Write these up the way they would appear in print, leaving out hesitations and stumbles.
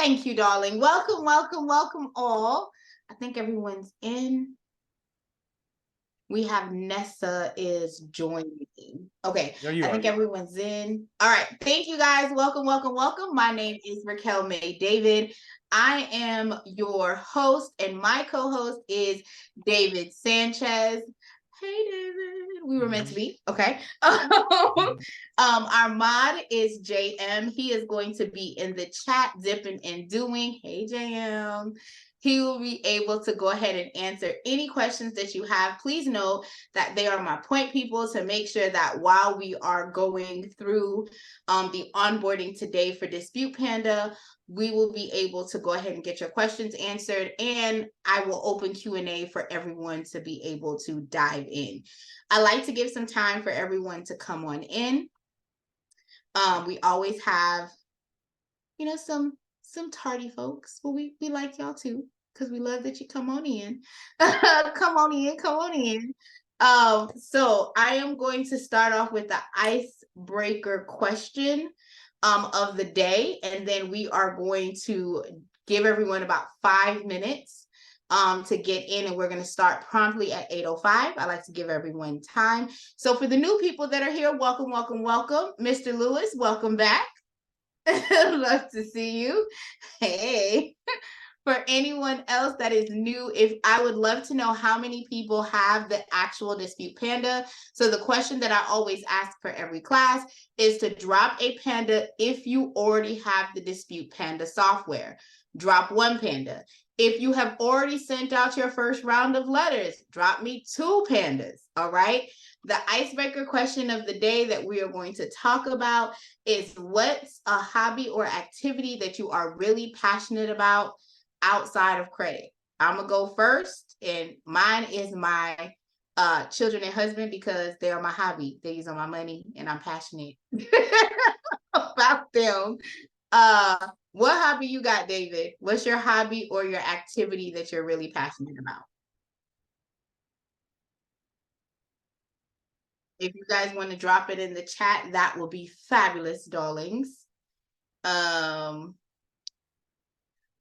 Thank you, darling. Welcome, welcome, welcome all. I think everyone's in. We have Nessa is joining. Okay, I think everyone's in. All right, thank you guys. Welcome, welcome, welcome. My name is Raquel May David. I am your host, and my co-host is David Sanchez. Hey, David. We were meant to be. Okay. Our mod is JM. He is going to be in the chat, dipping and doing. Hey, JM. He will be able to go ahead and answer any questions that you have. Please know that they are my point people to make sure that while we are going through the onboarding today for Dispute Panda, we will be able to go ahead and get your questions answered, and I will open Q&A for everyone to be able to dive in. I like to give some time for everyone to come on in. We always have, you know, some tardy folks, but we like y'all too, because we love that you come on in. Come on in. So I am going to start off with the icebreaker question of the day, and then we are going to give everyone about 5 minutes to get in, and we're going to start promptly at 8:05. I like to give everyone time. So for the new people that are here, welcome, welcome, welcome. Mr. Lewis, welcome back. Love to see you. Hey. For anyone else that is new, I would love to know how many people have the actual Dispute Panda. So the question that I always ask for every class is to drop a panda if you already have the Dispute Panda software. Drop 1 panda. If you have already sent out your first round of letters, drop me 2 pandas, all right? The icebreaker question of the day that we are going to talk about is, what's a hobby or activity that you are really passionate about outside of credit? I'm gonna go first, and mine is my children and husband, because they are my hobby. They use all my money, and I'm passionate about them. What hobby you got, David? What's your hobby or your activity that you're really passionate about? If you guys want to drop it in the chat, that will be fabulous, darlings.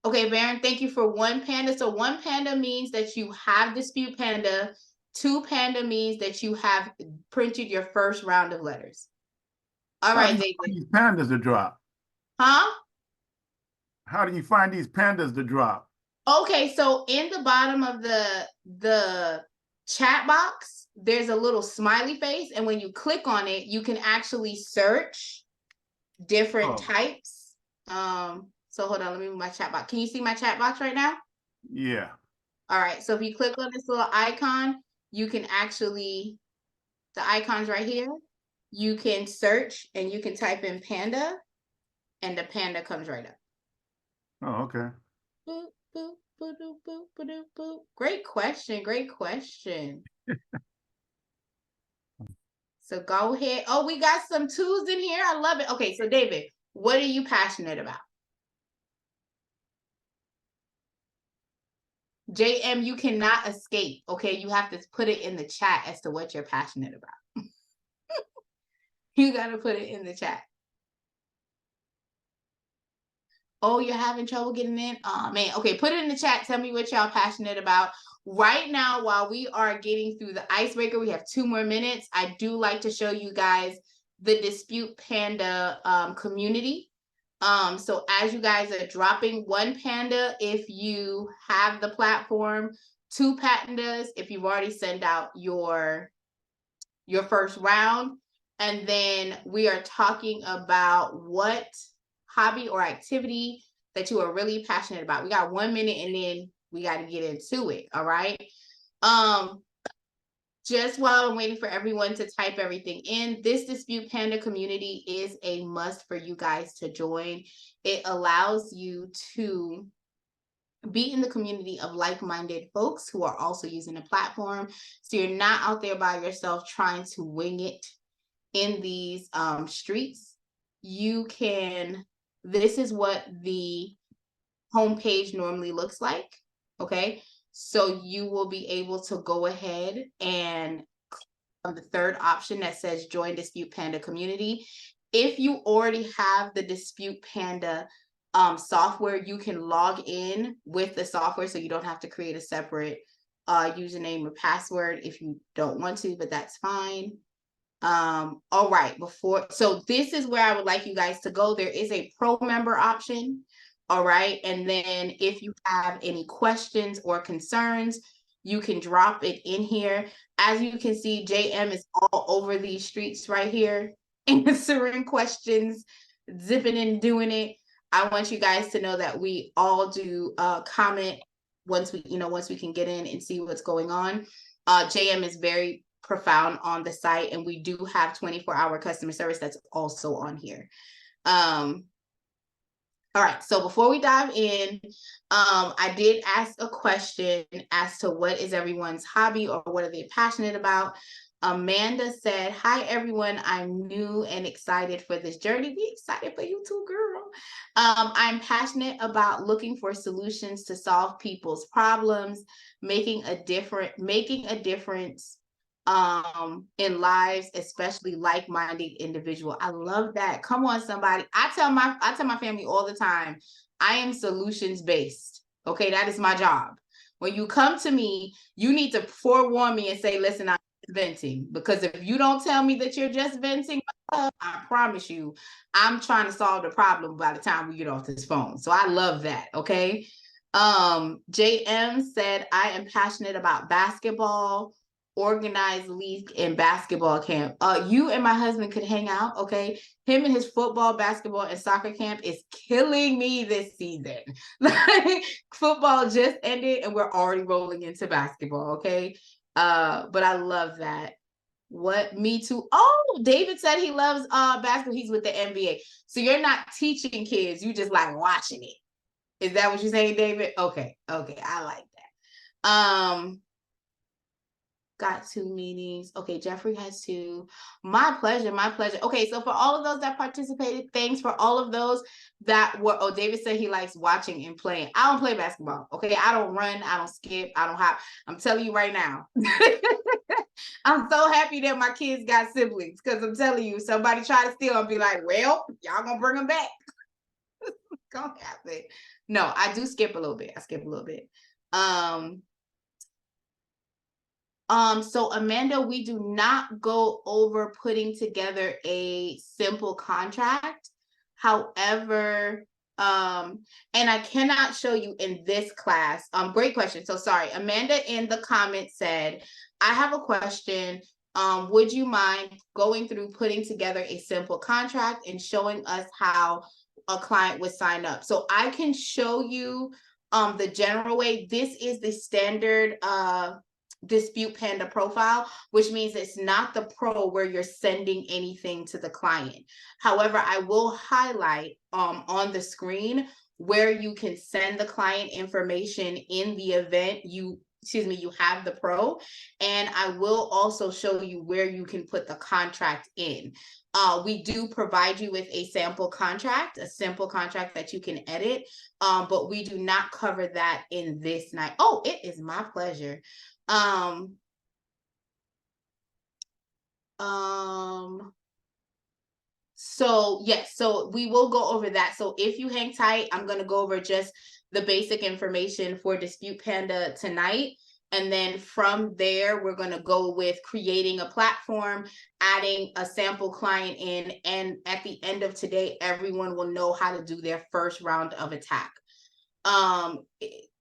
Okay, Baron, thank you for 1 panda. So 1 panda means that you have Dispute Panda. 2 panda means that you have printed your first round of letters. All right, David. These pandas to drop. Huh? How do you find these pandas to drop? Okay, so in the bottom of the chat box, there's a little smiley face, and when you click on it, you can actually search different types. So hold on, let me move my chat box. Can you see my chat box right now? Yeah. All right, so if you click on this little icon, you can actually, the icon's right here, you can search and you can type in panda, and the panda comes right up. Oh, okay. Boop, boop, boop, boop, boop, boop, boop. Great question, great question. So go ahead. Oh, we got some 2s in here. I love it. Okay, so David, what are you passionate about? JM, you cannot escape. Okay, you have to put it in the chat as to what you're passionate about. You got to put it in the chat. Oh, you're having trouble getting in? Oh, man. Okay, put it in the chat. Tell me what y'all passionate about. Right now, while we are getting through the icebreaker, we have 2 more minutes. I do like to show you guys the Dispute Panda community. So as you guys are dropping 1 panda if you have the platform, 2 pandas if you've already sent out your first round, and then we are talking about what hobby or activity that you are really passionate about. We got 1 minute, and then we got to get into it. All right. Just while I'm waiting for everyone to type everything in, this Dispute Panda community is a must for you guys to join. It allows you to be in the community of like-minded folks who are also using the platform. So you're not out there by yourself trying to wing it in these streets. You can, this is what the homepage normally looks like. Okay. So you will be able to go ahead and click on the 3rd option that says join Dispute Panda community. If you already have the Dispute Panda software, you can log in with the software, so you don't have to create a separate username or password if you don't want to, but that's fine. All right, so this is where I would like you guys to go. There is a pro member option. All right, and then if you have any questions or concerns, you can drop it in here. As you can see, JM is all over these streets right here, answering questions, zipping and doing it. I want you guys to know that we all do comment once we can get in and see what's going on. JM is very profound on the site, and we do have 24-hour customer service that's also on here. All right, so before we dive in, I did ask a question as to what is everyone's hobby or what are they passionate about. Amanda said, hi, everyone. I'm new and excited for this journey. Be excited for you too, girl. I'm passionate about looking for solutions to solve people's problems, making a difference in lives, especially like-minded individual. I love that. Come on, somebody. I tell my family all the time, I am solutions based. Okay, that is my job. When you come to me, you need to forewarn me and say, listen, I'm venting, because if you don't tell me that you're just venting, I promise you, I'm trying to solve the problem by the time we get off this phone. So I love that. Okay. JM said, I am passionate about basketball, organized league and basketball camp. You and my husband could hang out. Okay, him and his football, basketball, and soccer camp is killing me this season. Like, football just ended and we're already rolling into basketball. Okay, but I love that. What? Me too. Oh, David said he loves basketball. He's with the NBA. So you're not teaching kids, you just like watching it. Is that what you're saying, David? Okay, I like that. Got 2 meetings. Okay, Jeffrey has 2. My pleasure. Okay, so for all of those that participated, thanks. For all of those that were, David said he likes watching and playing. I don't play basketball. Okay, I don't run, I don't skip, I don't hop. I'm telling you right now. I'm so happy that my kids got siblings, because I'm telling you, somebody try to steal and be like, well, y'all gonna bring them back. Gonna happen. No, I do skip a little bit. I skip a little bit. So Amanda, we do not go over putting together a simple contract. However, and I cannot show you in this class. Great question. So sorry, Amanda in the comments said, I have a question. Would you mind going through putting together a simple contract and showing us how a client would sign up? So I can show you the general way. This is the standard Dispute Panda profile, which means it's not the pro where you're sending anything to the client. However, I will highlight on the screen where you can send the client information in the event you have the pro, and I will also show you where you can put the contract in. We do provide you with a sample contract, a simple contract that you can edit, but we do not cover that in this night. Oh, it is my pleasure. So yes, so we will go over that. So if you hang tight, I'm going to go over just the basic information for Dispute Panda tonight. And then from there, we're going to go with creating a platform, adding a sample client in, and at the end of today, everyone will know how to do their first round of attack.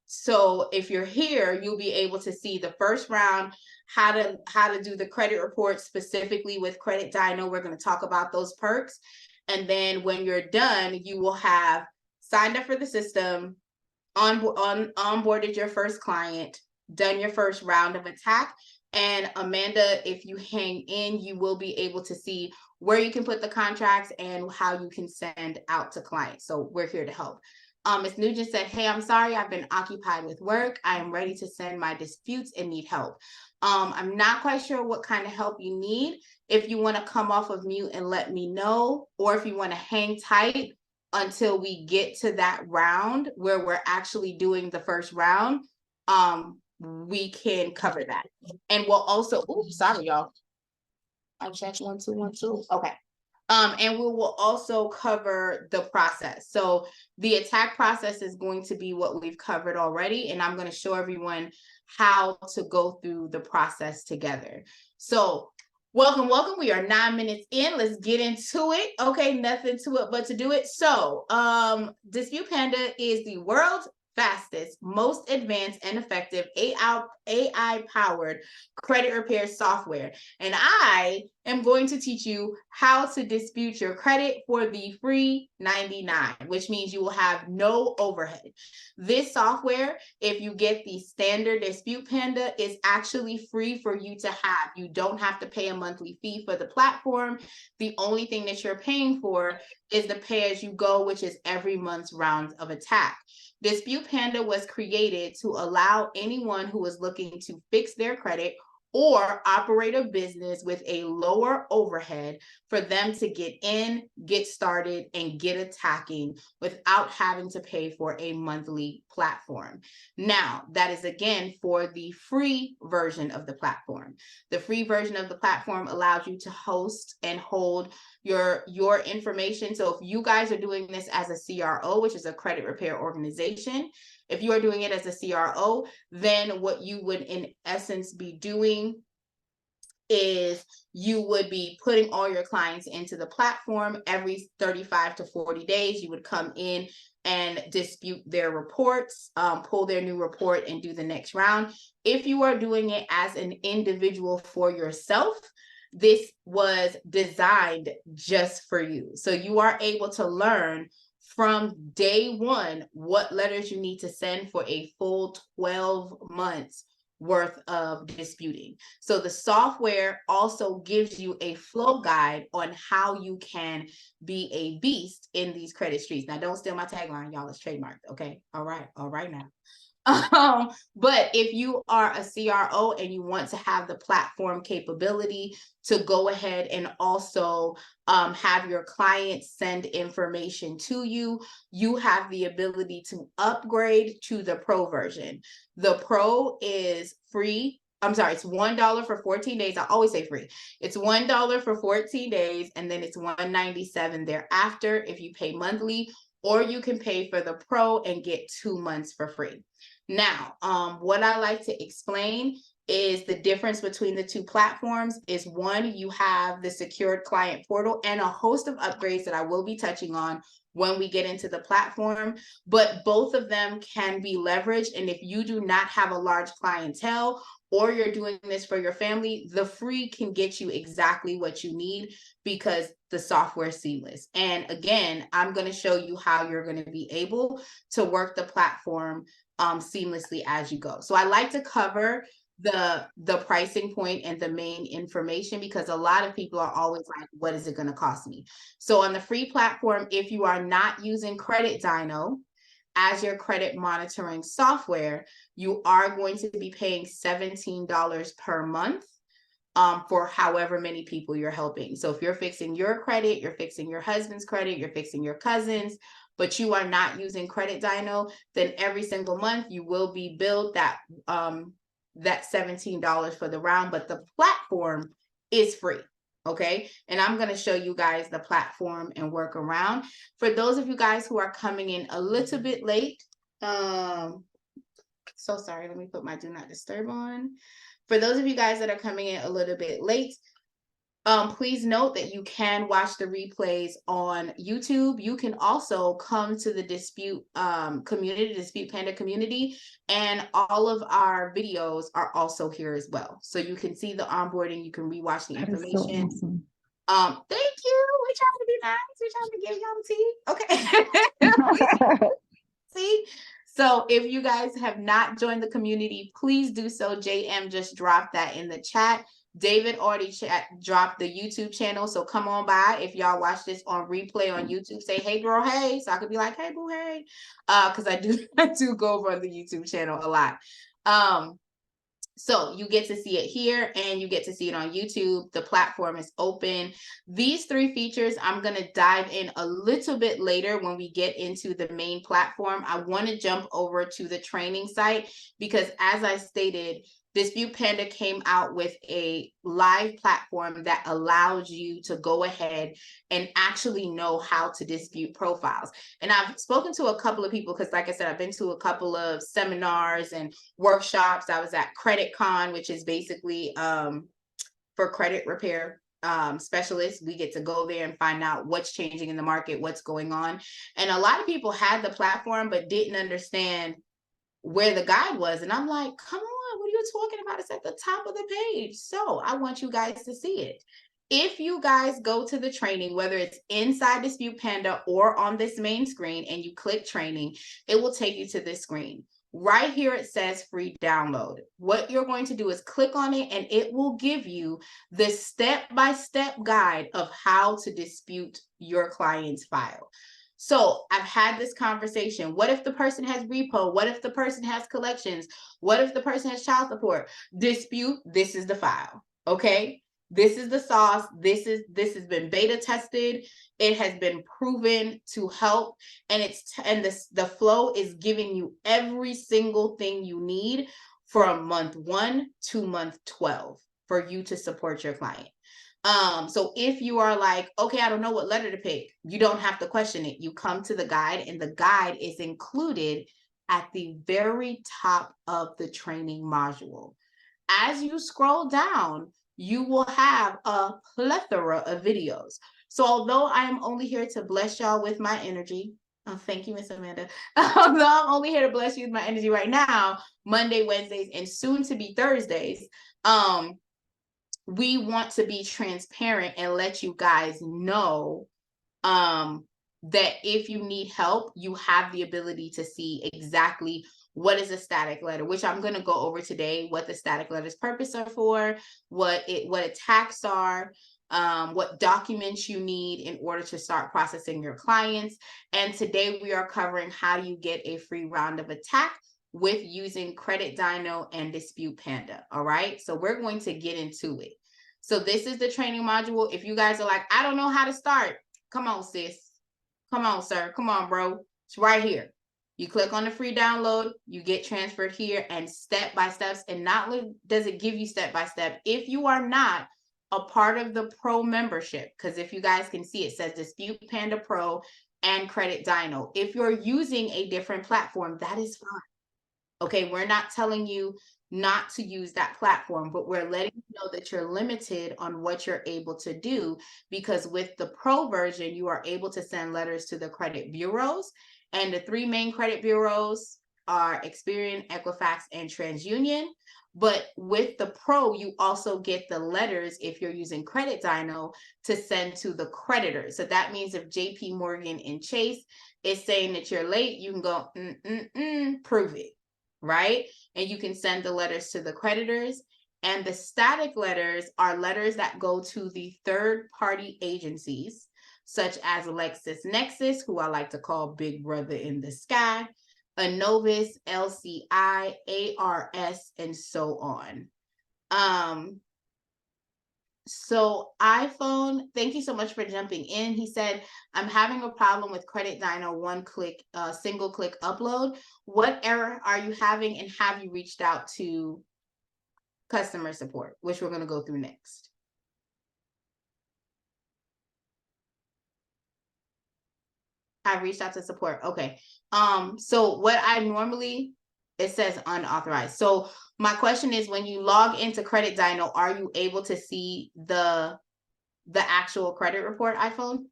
So if you're here, you'll be able to see the first round, how to do the credit report specifically with Credit Dino. We're going to talk about those perks. And then when you're done, you will have signed up for the system, onboarded your first client, done your first round of attack. And Amanda, if you hang in, you will be able to see where you can put the contracts and how you can send out to clients. So we're here to help. Ms. Nugent said, hey, I'm sorry, I've been occupied with work. I am ready to send my disputes and need help. I'm not quite sure what kind of help you need. If you want to come off of mute and let me know, or if you want to hang tight until we get to that round where we're actually doing the first round, we can cover that. And we'll also, sorry, y'all. I checked 1 2 1 2. Okay. And we will also cover the process. So the attack process is going to be what we've covered already, and I'm going to show everyone how to go through the process together. So welcome, welcome. We are 9 minutes in. Let's get into it. Okay, nothing to it but to do it. So Dispute Panda is the world's fastest, most advanced and effective AI-powered credit repair software. And I am going to teach you how to dispute your credit for the free 99, which means you will have no overhead. This software, if you get the standard Dispute Panda, is actually free for you to have. You don't have to pay a monthly fee for the platform. The only thing that you're paying for is the pay-as-you-go, which is every month's rounds of attack. Dispute Panda was created to allow anyone who is looking to fix their credit or operate a business with a lower overhead for them to get in, get started, and get attacking without having to pay for a monthly platform. Now, that is again for the free version of the platform. The free version of the platform allows you to host and hold your information. So if you guys are doing this as a CRO, which is a credit repair organization, if you are doing it as a CRO, then what you would in essence be doing is you would be putting all your clients into the platform. Every 35 to 40 days, you would come in and dispute their reports, pull their new report and do the next round. If you are doing it as an individual for yourself, this was designed just for you. So you are able to learn from day one what letters you need to send for a full 12 months worth of disputing. So the software also gives you a flow guide on how you can be a beast in these credit streets. Now, don't steal my tagline, y'all. It's trademarked. Okay. All right now. But if you are a CRO and you want to have the platform capability to go ahead and also have your clients send information to you, you have the ability to upgrade to the pro version. The pro is free. I'm sorry, it's $1 for 14 days. I always say free. It's $1 for 14 days, and then it's $197 thereafter if you pay monthly, or you can pay for the pro and get 2 months for free. Now, what I like to explain is the difference between the two platforms is one, you have the secured client portal and a host of upgrades that I will be touching on when we get into the platform, but both of them can be leveraged. And if you do not have a large clientele or you're doing this for your family, the free can get you exactly what you need because the software is seamless. And again, I'm going to show you how you're going to be able to work the platform seamlessly as you go. So I like to cover the pricing point and the main information because a lot of people are always like, what is it going to cost me? So on the free platform, if you are not using Credit Dyno as your credit monitoring software, you are going to be paying $17 per month for however many people you're helping. So if you're fixing your credit, you're fixing your husband's credit, you're fixing your cousin's, but you are not using Credit Dyno, then every single month you will be billed that $17 for the round, but the platform is free. Okay. And I'm going to show you guys the platform and work around. For those of you guys who are coming in a little bit late, so sorry, let me put my do not disturb on. For those of you guys that are coming in a little bit late, please note that you can watch the replays on YouTube. You can also come to the Dispute community, Dispute Panda community, and all of our videos are also here as well. So you can see the onboarding, you can rewatch the information. So awesome. Thank you. We're trying to be nice. We're trying to give y'all tea. Okay. See? So if you guys have not joined the community, please do so. JM just dropped that in the chat. David already dropped the YouTube channel, so come on by. If y'all watch this on replay on YouTube, say, hey, girl, hey. So I could be like, hey, boo, hey. Because I do go over on the YouTube channel a lot. So you get to see it here and you get to see it on YouTube. The platform is open. These three features, I'm going to dive in a little bit later when we get into the main platform. I want to jump over to the training site because as I stated, Dispute Panda came out with a live platform that allows you to go ahead and actually know how to dispute profiles. And I've spoken to a couple of people because, like I said, I've been to a couple of seminars and workshops. I was at Credit Con, which is basically for credit repair specialists. We get to go there and find out what's changing in the market, what's going on. And a lot of people had the platform but didn't understand where the guide was. And I'm like, come on, what are you talking about? It's at the top of the page. So I want you guys to see it. If you guys go to the training, whether it's inside Dispute Panda or on this main screen, and you click training, it will take you to this screen. Right here, it says free download. What you're going to do is click on it, and it will give you the step-by-step guide of how to dispute your client's file. So I've had this conversation. What if the person has repo? What if the person has collections? What if the person has child support? Dispute, this is the file, okay? This is the sauce. This has been beta tested. It has been proven to help, and the flow is giving you every single thing you need from month 1 to month 12 for you to support your client. So if you are like, okay, I don't know what letter to pick, you don't have to question it. You come to the guide, and the guide is included at the very top of the training module. As you scroll down, you will have a plethora of videos. So although I am only here to bless y'all with my energy, oh, thank you, Miss Amanda. Although I'm only here to bless you with my energy right now, Monday, Wednesdays, and soon to be Thursdays, we want to be transparent and let you guys know that if you need help, you have the ability to see exactly what is a static letter, which I'm going to go over today, what the static letters purpose are for, what attacks are, what documents you need in order to start processing your clients. And today we are covering how you get a free round of attack with using Credit Dyno and Dispute Panda. All right, so we're going to get into it. So this is the training module. If you guys are like, I don't know how to start, come on, sis. Come on, sir. Come on, bro. It's right here. You click on the free download, you get transferred here, and step-by-steps. And not only does it give you step-by-step, if you are not a part of the pro membership, because if you guys can see, it says Dispute Panda Pro and Credit Dyno. If you're using a different platform, that is fine. Okay, we're not telling you not to use that platform, but we're letting you know that you're limited on what you're able to do, because with the pro version, you are able to send letters to the credit bureaus, and the 3 main credit bureaus are Experian, Equifax, and TransUnion. But with the pro, you also get the letters, if you're using Credit Dyno, to send to the creditors. So that means if JP Morgan and Chase is saying that you're late, you can go, prove it, right? And you can send the letters to the creditors. And the static letters are letters that go to the third-party agencies, such as LexisNexis, who I like to call Big Brother in the Sky, Anovis, LCI, ARS, and so on. So iPhone, thank you so much for jumping in. He said, I'm having a problem with Credit Dyno single click upload. What error are you having, and have you reached out to customer support, which we're going to go through next? I've reached out to support. Okay. So what I normally, it says unauthorized. So my question is, when you log into Credit Dyno, are you able to see the actual credit report, iPhone?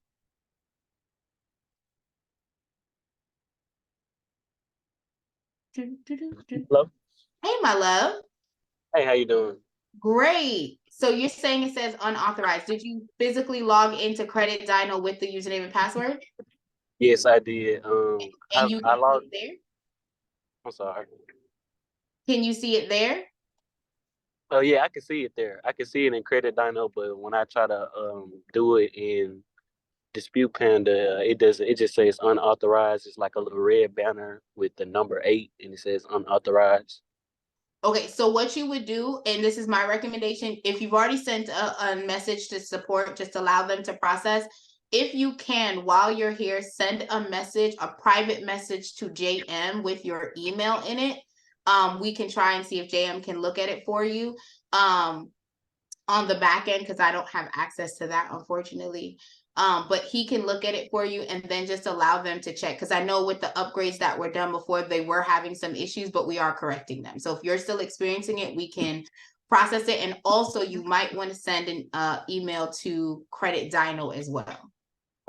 Hello. Hey, my love. Hey, how you doing? Great. So you're saying it says unauthorized. Did you physically log into Credit Dyno with the username and password? Yes, I did. And you I can see logged. it there? I'm sorry. Can you see it there? Oh yeah, I can see it there. I can see it in Credit Dyno, but when I try to do it in Dispute Panda, it doesn't. It just says unauthorized. It's like a little red banner with the number 8, and it says unauthorized. Okay, so what you would do, and this is my recommendation, if you've already sent a message to support, just allow them to process. If you can, while you're here, send a message, a private message to JM with your email in it. we can try and see if JM can look at it for you on the back end, because I don't have access to that, unfortunately. But he can look at it for you and then just allow them to check. Because I know with the upgrades that were done before, they were having some issues, but we are correcting them. So if you're still experiencing it, we can process it. And also you might want to send an email to Credit Dino as well.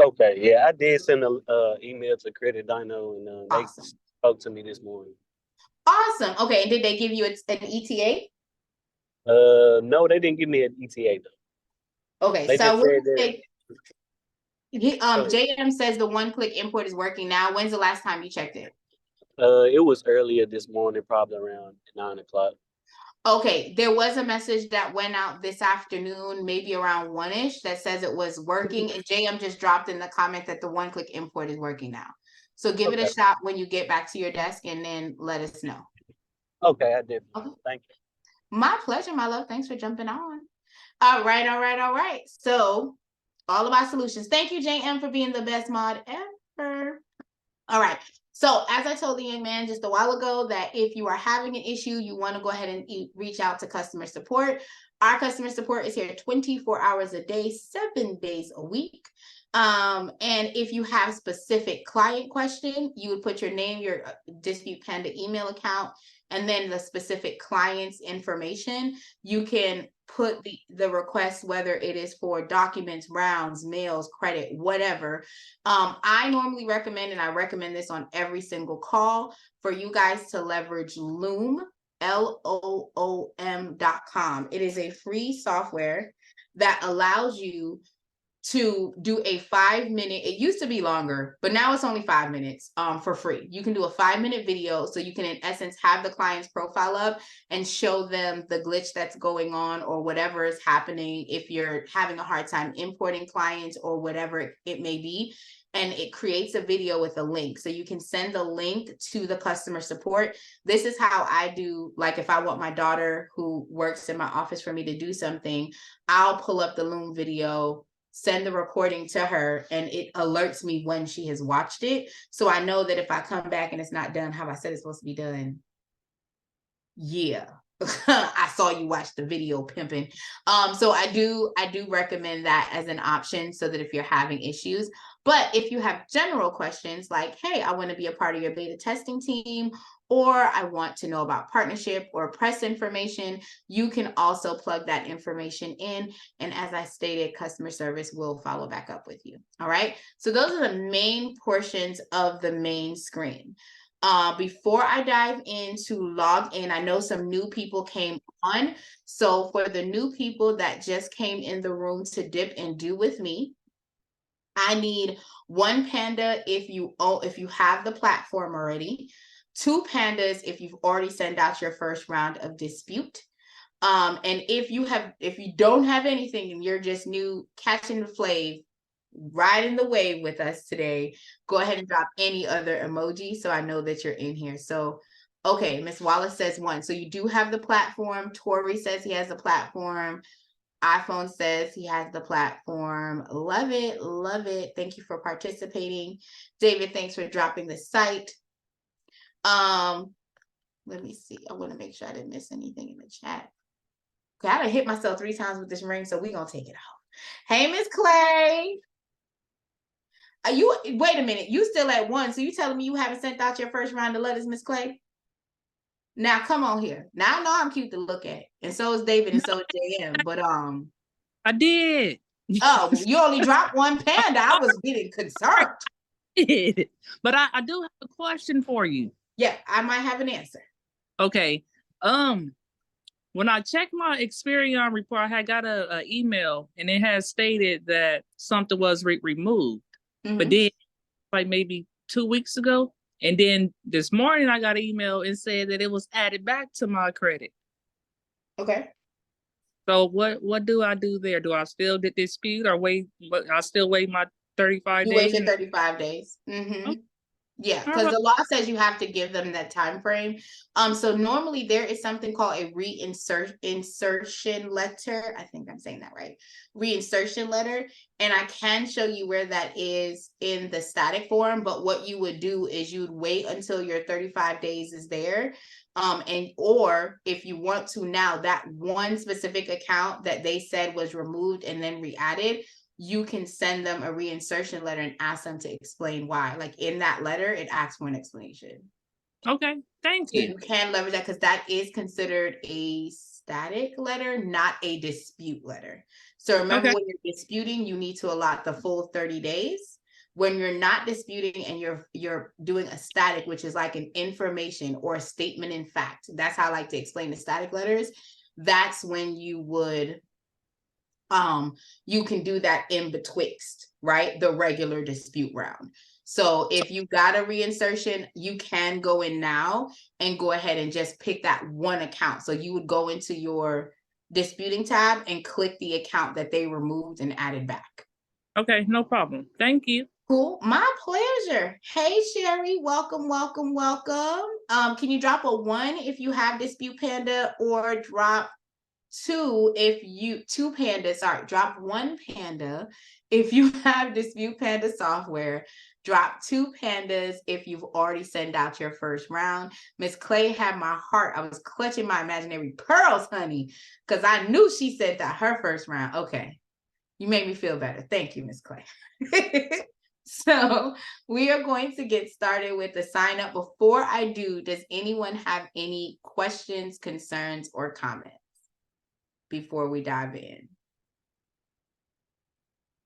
Okay, yeah, I did send a email to Credit Dino, and they Awesome. spoke to me this morning. Awesome. Okay, and did they give you an ETA? No, they didn't give me an ETA though. Okay, They so just said that. JM says the one-click import is working now. When's the last time you checked it? It was earlier this morning, probably around 9 o'clock. Okay, there was a message that went out this afternoon, maybe around 1-ish, that says it was working, and JM just dropped in the comment that the one-click import is working now. So give it a shot when you get back to your desk, and then let us know. Okay, I did. Okay. Thank you. My pleasure, my love. Thanks for jumping on. All right. So, all about solutions. Thank you, JM, for being the best mod ever. All right. So as I told the young man just a while ago, that if you are having an issue, you want to go ahead and reach out to customer support. Our customer support is here 24 hours a day, 7 days a week. And if you have specific client question, you would put your name, your Dispute Panda email account, and then the specific client's information. You can put the request, whether it is for documents, rounds, mails, credit, whatever. I normally recommend, and I recommend this on every single call, for you guys to leverage Loom, LOOM.com. It is a free software that allows you to do a 5-minute, it used to be longer, but now it's only 5 minutes for free. You can do a 5-minute video, so you can in essence have the client's profile up and show them the glitch that's going on or whatever is happening if you're having a hard time importing clients or whatever it may be. And it creates a video with a link. So you can send the link to the customer support. This is how I do, like if I want my daughter who works in my office for me to do something, I'll pull up the Loom video, send the recording to her, and it alerts me when she has watched it. So I know that if I come back and it's not done how I said it's supposed to be done, yeah, I saw you watch the video, pimping. So I do recommend that as an option, so that if you're having issues. But if you have general questions like, hey, I want to be a part of your beta testing team, or I want to know about partnership or press information, you can also plug that information in. And as I stated, customer service will follow back up with you. All right. So those are the main portions of the main screen. Before I dive into log in, I know some new people came on. So for the new people that just came in the room to dip and do with me, I need 1 Panda if you have the platform already, 2 Pandas if you've already sent out your first round of dispute. And if you don't have anything and you're just new, catching the flav, riding the wave with us today, go ahead and drop any other emoji so I know that you're in here. So, okay, Miss Wallace says 1. So you do have the platform. Tori says he has a platform. iPhone says he has the platform. Love it. Love it. Thank you for participating. David, thanks for dropping the site. Let me see. I want to make sure I didn't miss anything in the chat. Okay, I done hit myself 3 times with this ring, so we're going to take it off. Hey, Miss Clay. Wait a minute, you still at 1, so you telling me you haven't sent out your first round of letters, Miss Clay? Now come on here. Now I know I'm cute to look at, and so is David, and so is JM. But I did. Oh, you only dropped 1 Panda. I was getting concerned. But I do have a question for you. Yeah, I might have an answer. Okay. When I checked my Experian report, I had got a email, and it had stated that something was removed. But then, like maybe 2 weeks ago, and then this morning I got an email and said that it was added back to my credit. Okay. So what do I do there? Do I still dispute or wait? But I still wait my 35 days? You wait your 35 days. Okay. Yeah, All because right. the law says you have to give them that time frame. So normally there is something called a insertion letter. I think I'm saying that right. Reinsertion letter. And I can show you where that is in the static form, but what you would do is you would wait until your 35 days is there. Or if you want to now, that one specific account that they said was removed and then re-added, you can send them a reinsertion letter and ask them to explain why. Like in that letter, it asks for an explanation. Okay, thank So you. you can leverage that because that is considered a static letter, not a dispute letter. So remember, Okay. when you're disputing, you need to allot the full 30 days. When you're not disputing and you're doing a static, which is like an information or a statement in fact, that's how I like to explain the static letters. That's when you would you can do that in betwixt, right? The regular dispute round. So if you got a reinsertion, you can go in now and go ahead and just pick that one account. So you would go into your disputing tab and click the account that they removed and added back. Okay, no problem. Thank you. Cool. My pleasure. Hey, Sherry, welcome, welcome, welcome. Can you drop a 1 if you have Dispute Panda, or drop 2 if you drop 1 panda if you have Dispute Panda software. Drop 2 pandas if you've already sent out your first round. Miss Clay had my heart. I was clutching my imaginary pearls, honey, because I knew she sent out her first round. Okay, you made me feel better. Thank you, Miss Clay. So we are going to get started with the sign up. Before I do, does anyone have any questions, concerns, or comments before we dive in?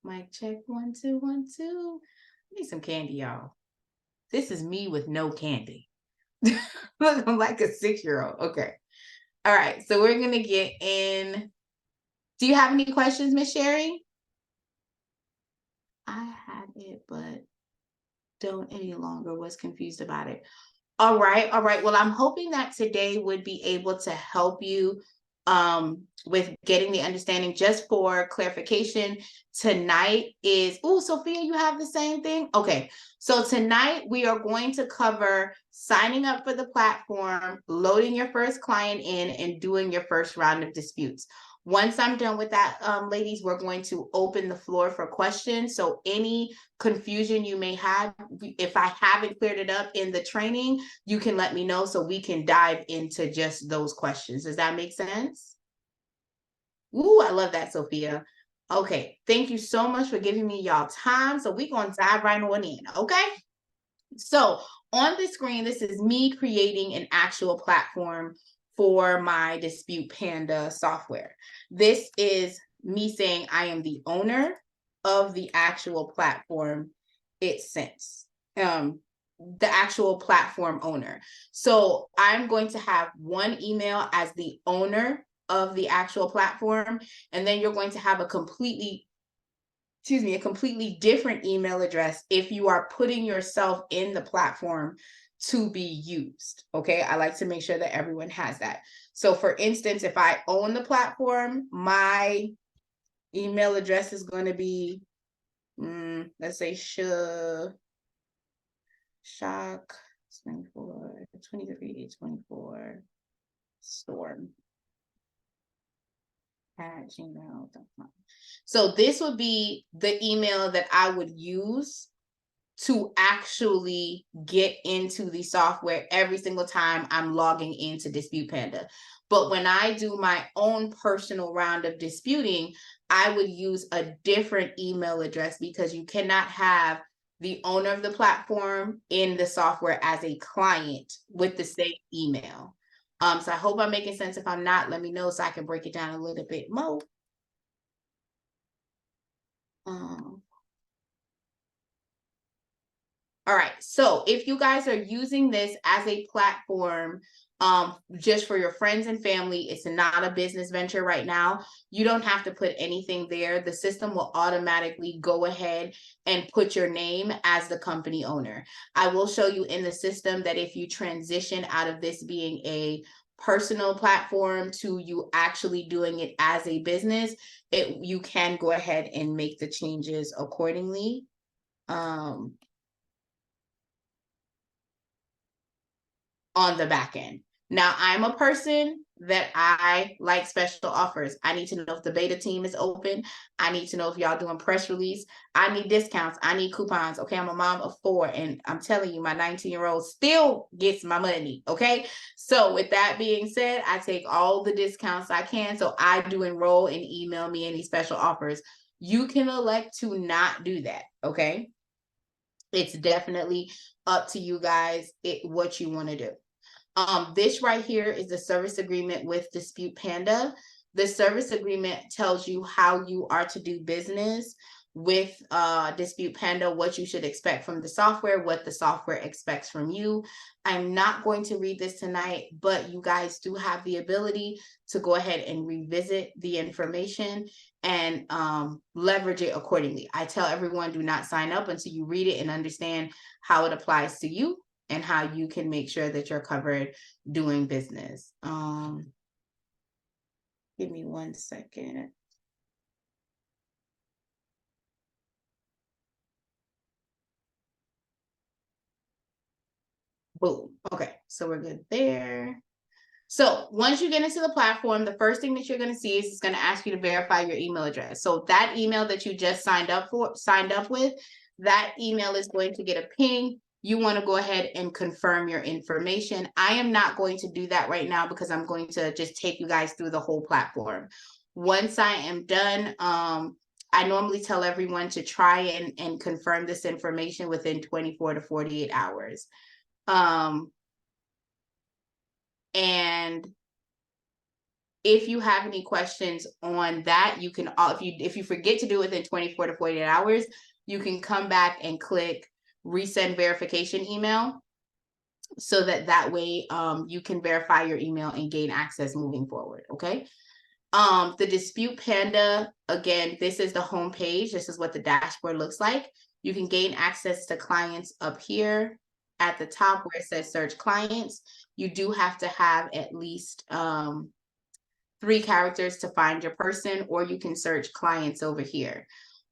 Mic check, 1 2 1 2. I need some candy, y'all. This is me with no candy. Look, I'm like a 6-year-old. Okay. All right. So we're gonna get in. Do you have any questions, Miss Sherry? I had it, but don't any longer. Was confused about it. All right. All right. Well, I'm hoping that today would be able to help you with getting the understanding. Just for clarification, tonight is, oh, Sophia, you have the same thing? Okay. So tonight we are going to cover signing up for the platform, loading your first client in, and doing your first round of disputes. Once I'm done with that, ladies, we're going to open the floor for questions. So any confusion you may have, if I haven't cleared it up in the training, you can let me know so we can dive into just those questions. Does that make sense? Ooh, I love that, Sophia. Okay, thank you so much for giving me y'all time. So we're going to dive right on in, okay? So on the screen, this is me creating an actual platform for my Dispute Panda software. This is me saying I am the owner of the actual platform itself. The actual platform owner. So I'm going to have one email as the owner of the actual platform, and then you're going to have a completely different email address if you are putting yourself in the platform to be used. Okay, I like to make sure that everyone has that. So for instance, if I own the platform, my email address is going to be, let's say shock 24 23 24 storm at gmail.com. So this would be the email that I would use to actually get into the software every single time I'm logging into Dispute Panda. But when I do my own personal round of disputing, I would use a different email address, because you cannot have the owner of the platform in the software as a client with the same email. So I hope I'm making sense. If I'm not, let me know so I can break it down a little bit more. All right, so if you guys are using this as a platform just for your friends and family, it's not a business venture right now, you don't have to put anything there. The system will automatically go ahead and put your name as the company owner. I will show you in the system that if you transition out of this being a personal platform to you actually doing it as a business, you can go ahead and make the changes accordingly. on the back end. Now, I'm a person that I like special offers. I need to know if the beta team is open. I need to know if y'all doing press release. I need discounts. I need coupons. Okay, I'm a mom of 4, and I'm telling you, my 19-year-old still gets my money. Okay, so with that being said, I take all the discounts I can. So I do enroll and email me any special offers. You can elect to not do that. Okay, it's definitely up to you guys what you want to do. This right here is the service agreement with Dispute Panda. The service agreement tells you how you are to do business with Dispute Panda, what you should expect from the software, what the software expects from you. I'm not going to read this tonight, but you guys do have the ability to go ahead and revisit the information and leverage it accordingly. I tell everyone, do not sign up until you read it and understand how it applies to you and how you can make sure that you're covered doing business. Give me 1 second. Boom. Okay, so we're good there. So once you get into the platform, the first thing that you're going to see is it's going to ask you to verify your email address. So that email that you just signed up with, that email is going to get a ping. You want to go ahead and confirm your information. I am not going to do that right now because I'm going to just take you guys through the whole platform. Once I am done, I normally tell everyone to try and confirm this information within 24 to 48 hours. And if you have any questions on that, you can, if you forget to do it within 24 to 48 hours, you can come back and click resend verification email so that way you can verify your email and gain access moving forward. Okay. The Dispute Panda, again, this is the home page. This is what the dashboard looks like. You can gain access to clients up here at the top where it says search clients. You do have to have at least 3 characters to find your person, or you can search clients over here.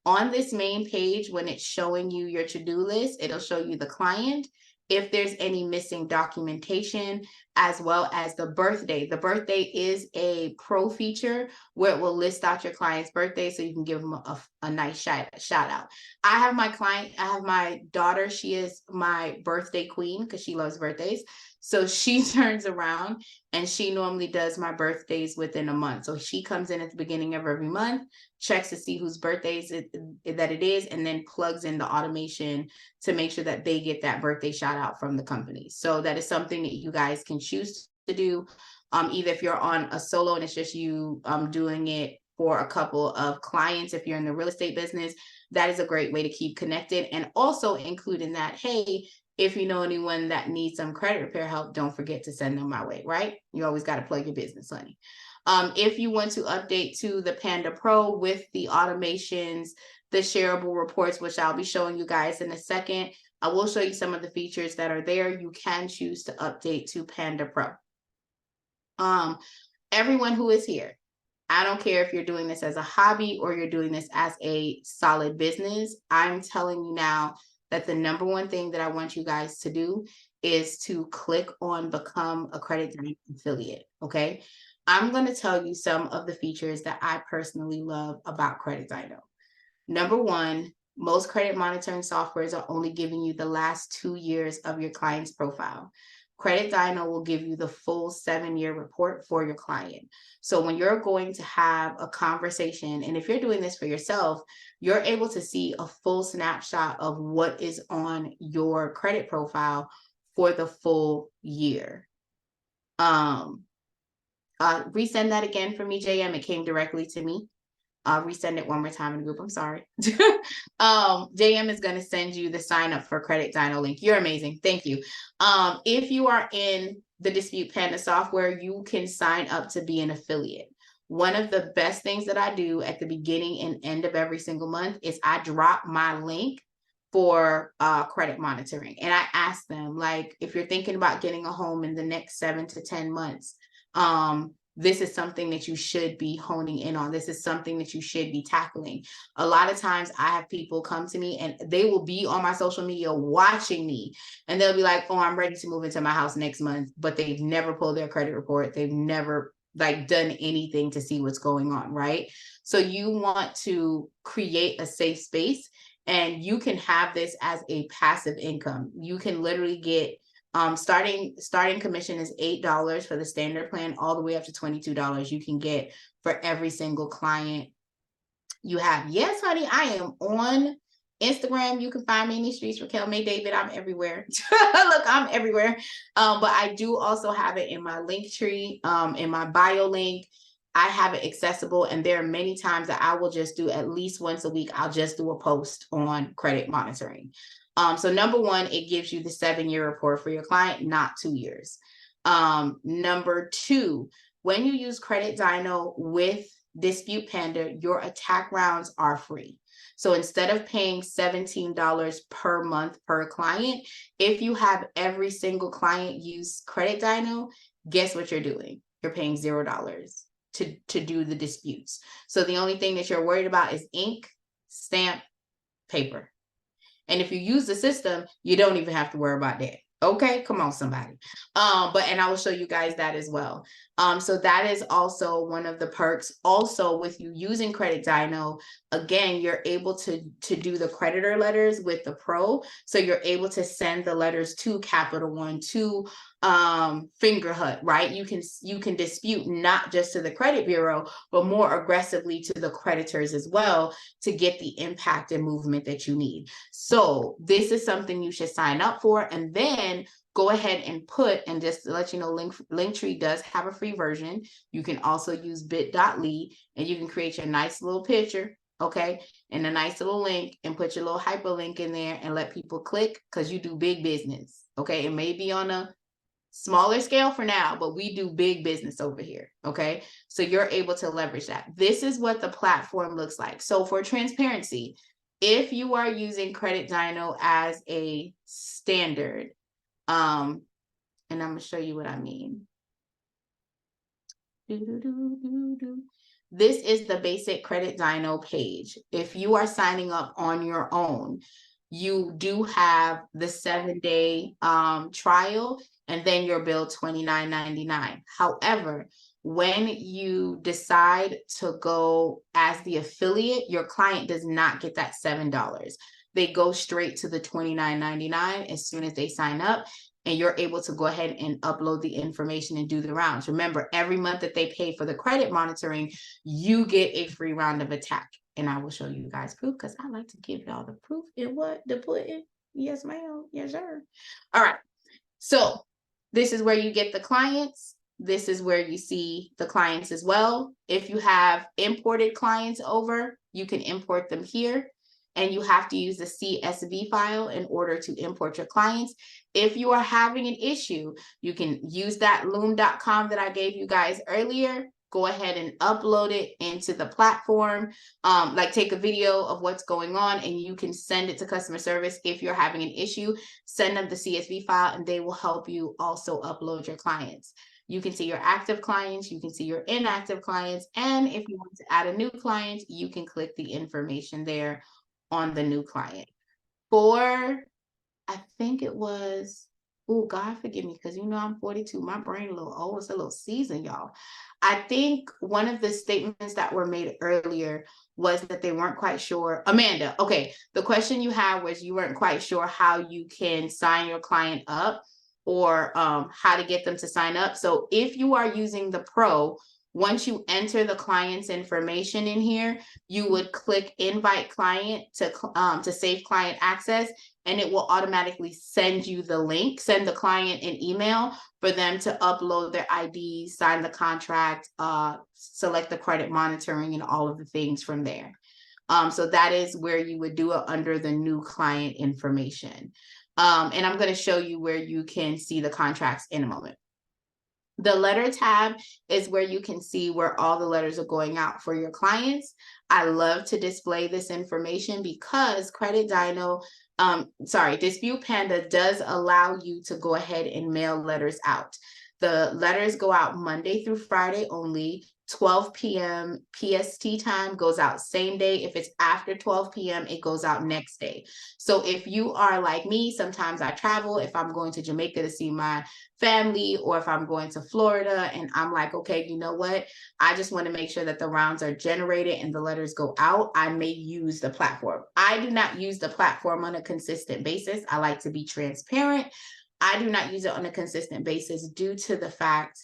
On this main page, when it's showing you your to-do list, it'll show you the client, if there's any missing documentation, as well as the birthday. The birthday is a pro feature where it will list out your client's birthday so you can give them a nice shout out. I have my daughter, she is my birthday queen because she loves birthdays. So she turns around and she normally does my birthdays within a month. So she comes in at the beginning of every month, checks to see whose birthdays that it is, and then plugs in the automation to make sure that they get that birthday shout out from the company. So that is something that you guys can choose to do. Either if you're on a solo and it's just you doing it for a couple of clients, if you're in the real estate business, that is a great way to keep connected. And also include in that, hey, if you know anyone that needs some credit repair help, don't forget to send them my way, right? You always got to plug your business, honey. If you want to update to the Panda Pro with the automations, the shareable reports, which I'll be showing you guys in a second, I will show you some of the features that are there. You can choose to update to Panda Pro. Everyone who is here, I don't care if you're doing this as a hobby or you're doing this as a solid business. I'm telling you now that the number one thing that I want you guys to do is to click on become a Credit Dino affiliate. Okay. I'm going to tell you some of the features that I personally love about Credit Dino. Number one, most credit monitoring softwares are only giving you the last 2 years of your client's profile. Credit Dino will give you the full 7-year report for your client. So when you're going to have a conversation, and if you're doing this for yourself, you're able to see a full snapshot of what is on your credit profile for the full year. Resend that again for me, JM. It came directly to me. Resend it one more time in the group. I'm sorry. JM is going to send you the sign up for Credit Dino link. You're amazing. Thank you. If you are in the Dispute Panda software, you can sign up to be an affiliate. One of the best things that I do at the beginning and end of every single month is I drop my link for credit monitoring. And I ask them, like, if you're thinking about getting a home in the next 7 to 10 months, this is something that you should be honing in on. This is something that you should be tackling. A lot of times I have people come to me and they will be on my social media watching me, and they'll be like, oh, I'm ready to move into my house next month, but they've never pulled their credit report. They've never like done anything to see what's going on, right? So you want to create a safe space, and you can have this as a passive income. You can literally get starting commission is $8 for the standard plan, all the way up to $22 you can get for every single client you have. Yes, honey, I am on Instagram. You can find me in the streets, Raquel May David. I'm everywhere. Look, I'm everywhere. But I do also have it in my link tree, in my bio link. I have it accessible, and there are many times that I will just do at least once a week. I'll just do a post on credit monitoring. So number one, it gives you the 7-year report for your client, not 2 years. Number two, when you use Credit Dyno with Dispute Panda, your attack rounds are free. So instead of paying $17 per month per client, if you have every single client use Credit Dyno, guess what you're doing? You're paying $0 to do the disputes. So the only thing that you're worried about is ink, stamp, paper. And if you use the system, you don't even have to worry about that. Okay, come on, somebody. And I will show you guys that as well. So that is also one of the perks. Also, with you using Credit Dyno, again, you're able to do the creditor letters with the Pro. So you're able to send the letters to Capital One, to Fingerhut, right? You can dispute not just to the credit bureau, but more aggressively to the creditors as well, to get the impact and movement that you need. So this is something you should sign up for, and then go ahead and put, and just to let you know, Linktree does have a free version. You can also use bit.ly, and you can create your nice little picture, okay, and a nice little link, and put your little hyperlink in there and let people click, because you do big business, okay? It may be on a smaller scale for now, but we do big business over here, okay? So you're able to leverage that. This is what the platform looks like. So for transparency, if you are using Credit Dyno as a standard, and I'm gonna show you what I mean. This is the basic Credit Dyno page. If you are signing up on your own, you do have the 7-day trial, and then you're billed $29.99. However, when you decide to go as the affiliate, your client does not get that $7. They go straight to the $29.99 as soon as they sign up, and you're able to go ahead and upload the information and do the rounds. Remember, every month that they pay for the credit monitoring, you get a free round of attack. And I will show you guys proof, because I like to give y'all the proof in what the pudding. Yes, ma'am. Yes, sir. All right. So this is where you get the clients. This is where you see the clients as well. If you have imported clients over, you can import them here, and you have to use the CSV file in order to import your clients. If you are having an issue, you can use that loom.com that I gave you guys earlier. Go ahead and upload it into the platform, like take a video of what's going on, and you can send it to customer service. If you're having an issue, send them the CSV file, and they will help you also upload your clients. You can see your active clients, you can see your inactive clients, and if you want to add a new client, you can click the information there on the new client. For, I think it was, oh, God forgive me, because you know I'm 42. My brain a little old. It's a little seasoned, y'all. I think one of the statements that were made earlier was that they weren't quite sure. Amanda, okay, the question you had was you weren't quite sure how you can sign your client up, or how to get them to sign up. So if you are using the Pro, once you enter the client's information in here, you would click invite client to save client access, and it will automatically send you the link, send the client an email for them to upload their ID, sign the contract, select the credit monitoring, and all of the things from there. So that is where you would do it under the new client information. And I'm going to show you where you can see the contracts in a moment. The letter tab is where you can see where all the letters are going out for your clients. I love to display this information because Credit Dyno, Dispute Panda does allow you to go ahead and mail letters out. The letters go out Monday through Friday only. 12 p.m. PST time goes out same day. If it's after 12 p.m., it goes out next day. So if you are like me, sometimes I travel. If I'm going to Jamaica to see my family, or if I'm going to Florida and I'm like, okay, you know what? I just want to make sure that the rounds are generated and the letters go out. I may use the platform. I do not use the platform on a consistent basis. I like to be transparent. I do not use it on a consistent basis due to the fact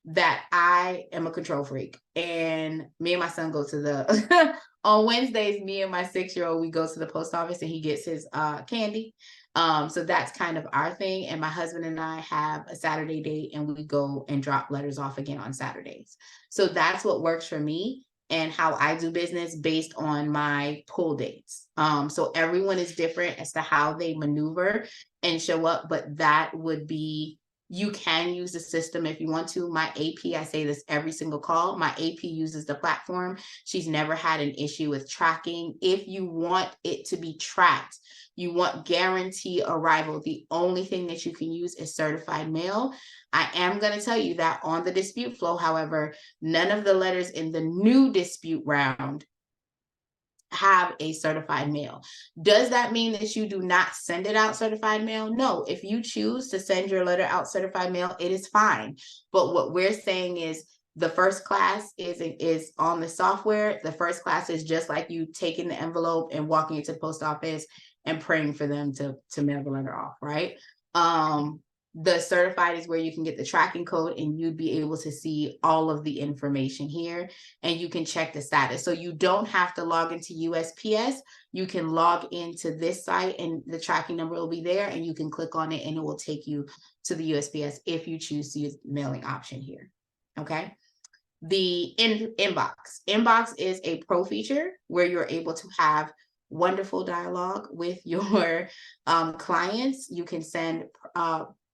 that I am a control freak, and me and my son go to the on Wednesdays, me and my 6-year-old, we go to the post office and he gets his candy. So that's kind of our thing. And my husband and I have a Saturday date and we go and drop letters off again on Saturdays. So that's what works for me and how I do business based on my pull dates. So everyone is different as to how they maneuver and show up, but that would be, you can use the system if you want to. My AP, I say this every single call, my AP uses the platform. She's never had an issue with tracking. If you want it to be tracked, you want guarantee arrival, the only thing that you can use is certified mail. I am going to tell you that on the dispute flow, however, none of the letters in the new dispute round have a certified mail. Does that mean that you do not send it out certified mail? No. If you choose to send your letter out certified mail, it is fine. But what we're saying is the first class is on the software. The first class is just like you taking the envelope and walking into the post office and praying for them to mail the letter off, right? The certified is where you can get the tracking code and you'd be able to see all of the information here and you can check the status. So you don't have to log into USPS. You can log into this site and the tracking number will be there and you can click on it and it will take you to the USPS if you choose to use the mailing option here. Okay. The inbox is a pro feature where you're able to have wonderful dialogue with your clients. You can send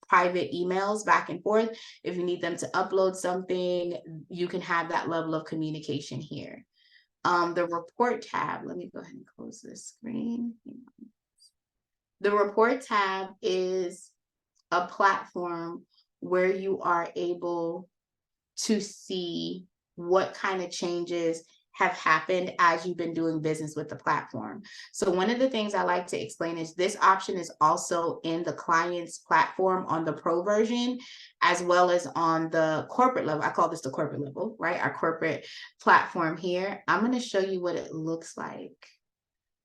private emails back and forth. If you need them to upload something, you can have that level of communication here. The report tab, let me go ahead and close this screen. The report tab is a platform where you are able to see what kind of changes have happened as you've been doing business with the platform. So one of the things I like to explain is this option is also in the client's platform on the pro version, as well as on the corporate level. I call this the corporate level, right? Our corporate platform here. I'm going to show you what it looks like.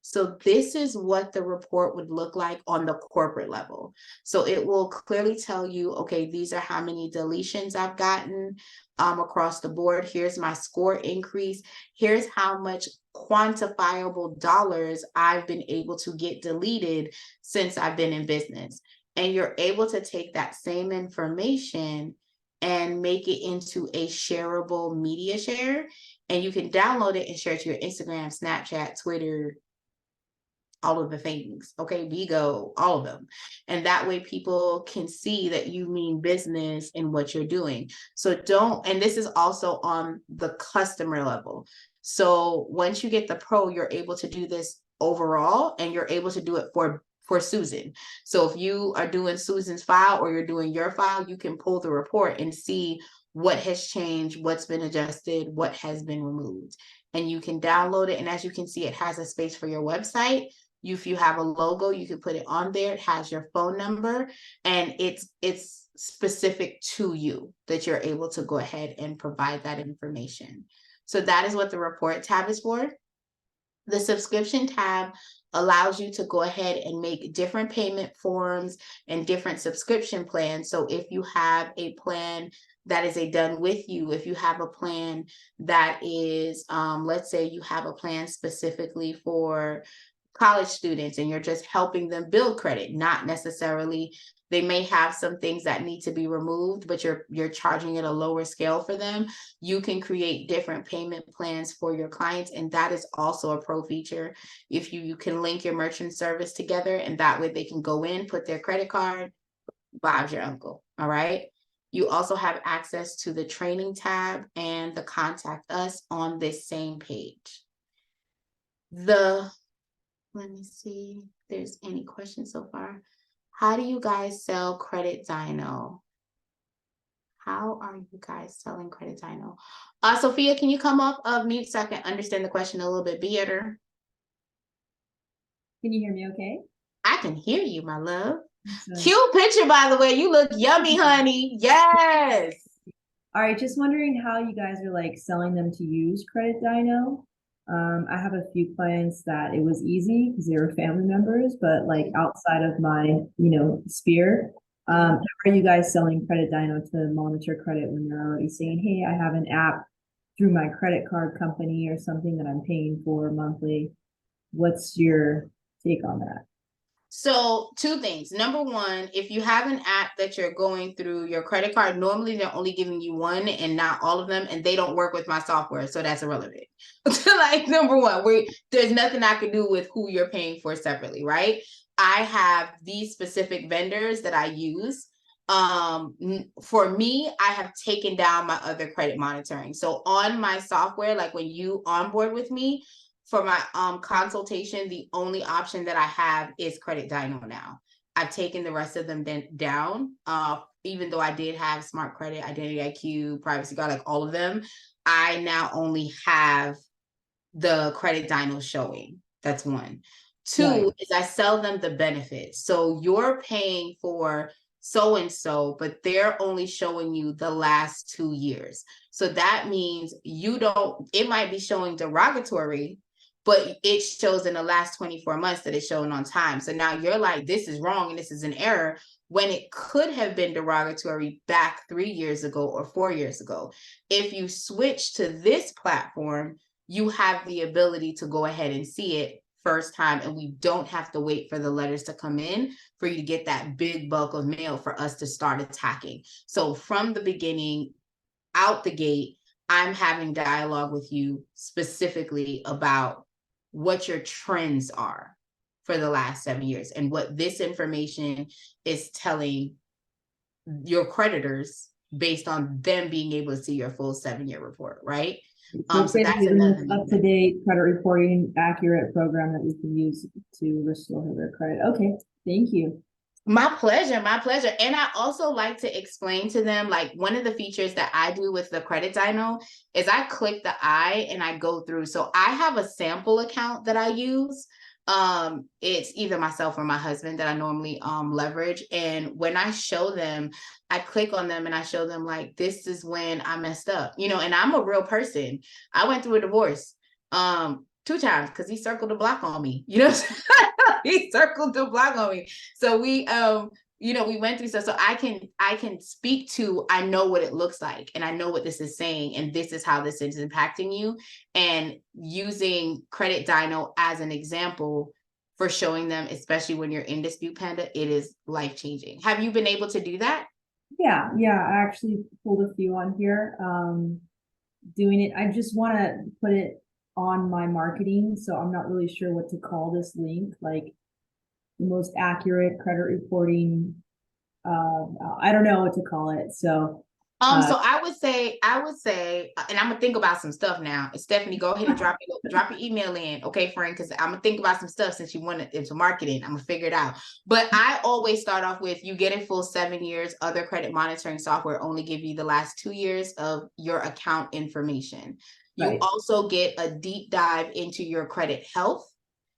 So this is what the report would look like on the corporate level. So it will clearly tell you, okay, these are how many deletions I've gotten across the board. Here's my score increase. Here's how much quantifiable dollars I've been able to get deleted since I've been in business. And you're able to take that same information and make it into a shareable media share. And you can download it and share it to your Instagram, Snapchat, Twitter, all of the things, okay, Bigo, all of them. And that way people can see that you mean business in what you're doing. So don't, and this is also on the customer level. So once you get the pro, you're able to do this overall and you're able to do it for Susan. So if you are doing Susan's file or you're doing your file, you can pull the report and see what has changed, what's been adjusted, what has been removed. And you can download it. And as you can see, it has a space for your website. If you have a logo, you can put it on there. It has your phone number and it's specific to you that you're able to go ahead and provide that information. So that is what the report tab is for. The subscription tab allows you to go ahead and make different payment forms and different subscription plans. So if you have a plan that is a done with you, if you have a plan that is, let's say you have a plan specifically for college students and you're just helping them build credit, not necessarily, they may have some things that need to be removed, but you're charging at a lower scale for them. You can create different payment plans for your clients, and that is also a pro feature. If you can link your merchant service together, and that way they can go in, put their credit card, Bob's your uncle. All right. You also have access to the training tab and the contact us on this same page. Let me see if there's any questions so far. How do you guys sell Credit Dino? How are you guys selling credit dino? Sophia, can you come off of mute so I can understand the question a little bit better? Can you hear me okay? I can hear you, my love. Awesome. Cute picture, by the way. You look yummy, honey. Yes. All right, just wondering how you guys are like selling them to use Credit Dino. I have a few clients that it was easy because they were family members, but like outside of my, sphere, how are you guys selling Credit Dino to monitor credit when they're already saying, hey, I have an app through my credit card company or something that I'm paying for monthly? What's your take on that? So two things. Number one, if you have an app that you're going through your credit card, normally they're only giving you one and not all of them, and they don't work with my software, so that's irrelevant. Like, number one, there's nothing I can do with who you're paying for separately, right? I have these specific vendors that I use. For me, I have taken down my other credit monitoring. So on my software, like when you onboard with me, for my consultation, the only option that I have is Credit Dino now. I've taken the rest of them down. Even though I did have Smart Credit, Identity IQ, Privacy Guard, like all of them, I now only have the Credit Dino showing. That's one. Two is I sell them the benefits. So you're paying for so-and-so, but they're only showing you the last 2 years. So that means it might be showing derogatory, but it shows in the last 24 months that it's showing on time. So now you're like, this is wrong and this is an error, when it could have been derogatory back 3 years ago or 4 years ago. If you switch to this platform, you have the ability to go ahead and see it first time, and we don't have to wait for the letters to come in for you to get that big bulk of mail for us to start attacking. So from the beginning, out the gate, I'm having dialogue with you specifically about what your trends are for the last 7 years and what this information is telling your creditors based on them being able to see your full 7-year report, right? So that's another up-to-date credit reporting, accurate program that we can use to restore their credit. Okay, thank you. My pleasure, my pleasure. And I also like to explain to them, like, one of the features that I do with the Credit Dino is I click the eye and I go through. So I have a sample account that I use. It's either myself or my husband that I normally leverage. And when I show them, I click on them and I show them, like, this is when I messed up, and I'm a real person. I went through a divorce 2 times because he circled the block on me, he circled the block on me. So we we went through stuff. So I can speak to, I know what it looks like and I know what this is saying, and this is how this is impacting you. And using Credit Dino as an example for showing them, especially when you're in Dispute Panda, it is life-changing. Have you been able to do that? Yeah, I actually pulled a few on here. Doing it, I just want to put it on my marketing, so I'm not really sure what to call this link, like the most accurate credit reporting. I don't know what to call it. So so I would say, and I'm gonna think about some stuff now. Stephanie, go ahead and drop your email in, okay, friend? Because I'm gonna think about some stuff since you went into marketing. I'm gonna figure it out. But I always start off with, you get a full 7 years. Other credit monitoring software only give you the last 2 years of your account information. You also get a deep dive into your credit health.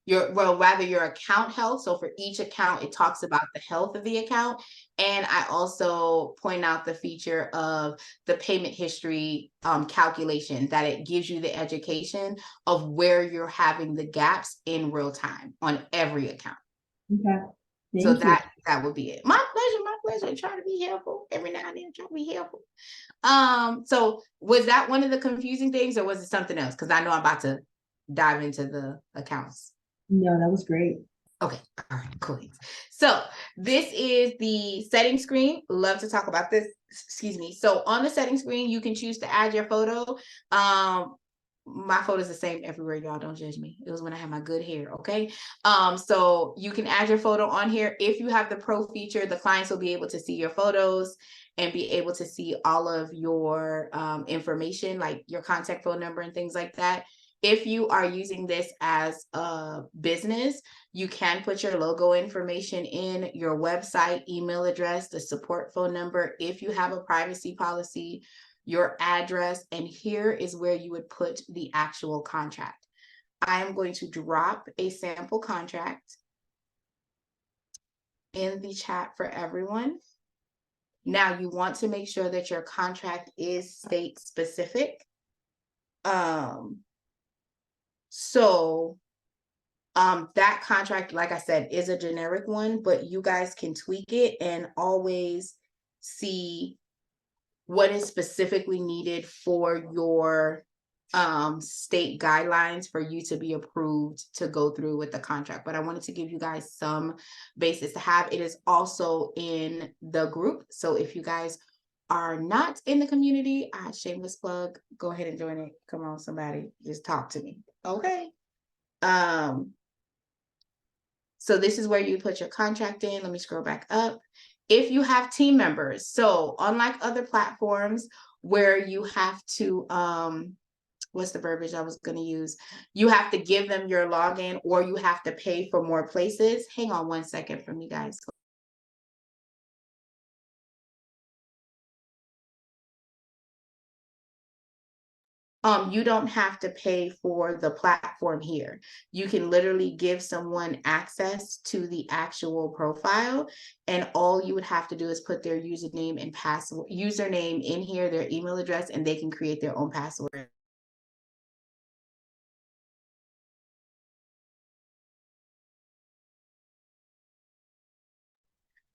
Your account health. So for each account, it talks about the health of the account. And I also point out the feature of the payment history calculation, that it gives you the education of where you're having the gaps in real time on every account. Okay. So that would be it. My pleasure. Try to be helpful every now and then. Try to be helpful. So was that one of the confusing things, or was it something else? Because I know I'm about to dive into the accounts. No, that was great. Okay, all right, cool. So this is the setting screen. Love to talk about this. Excuse me. So on the setting screen, you can choose to add your photo. My photo is the same everywhere, y'all. Don't judge me. It was when I had my good hair, okay? So you can add your photo on here. If you have the pro feature, the clients will be able to see your photos and be able to see all of your information, like your contact phone number and things like that. If you are using this as a business, you can put your logo information in, your website, email address, the support phone number, if you have a privacy policy, your address, and here is where you would put the actual contract. I am going to drop a sample contract in the chat for everyone. Now you want to make sure that your contract is state specific. That contract, like I said, is a generic one, but you guys can tweak it and always see what is specifically needed for your state guidelines for you to be approved to go through with the contract. But I wanted to give you guys some basis to have. It is also in the group. So if you guys are not in the community, shameless plug, go ahead and join it. Come on, somebody, just talk to me. Okay. So this is where you put your contract in. Let me scroll back up. If you have team members, so unlike other platforms where you have to, what's the verbiage I was going to use? You have to give them your login or you have to pay for more places. Hang on one second for me, guys. You don't have to pay for the platform here. You can literally give someone access to the actual profile, and all you would have to do is put their username and username in here, their email address, and they can create their own password.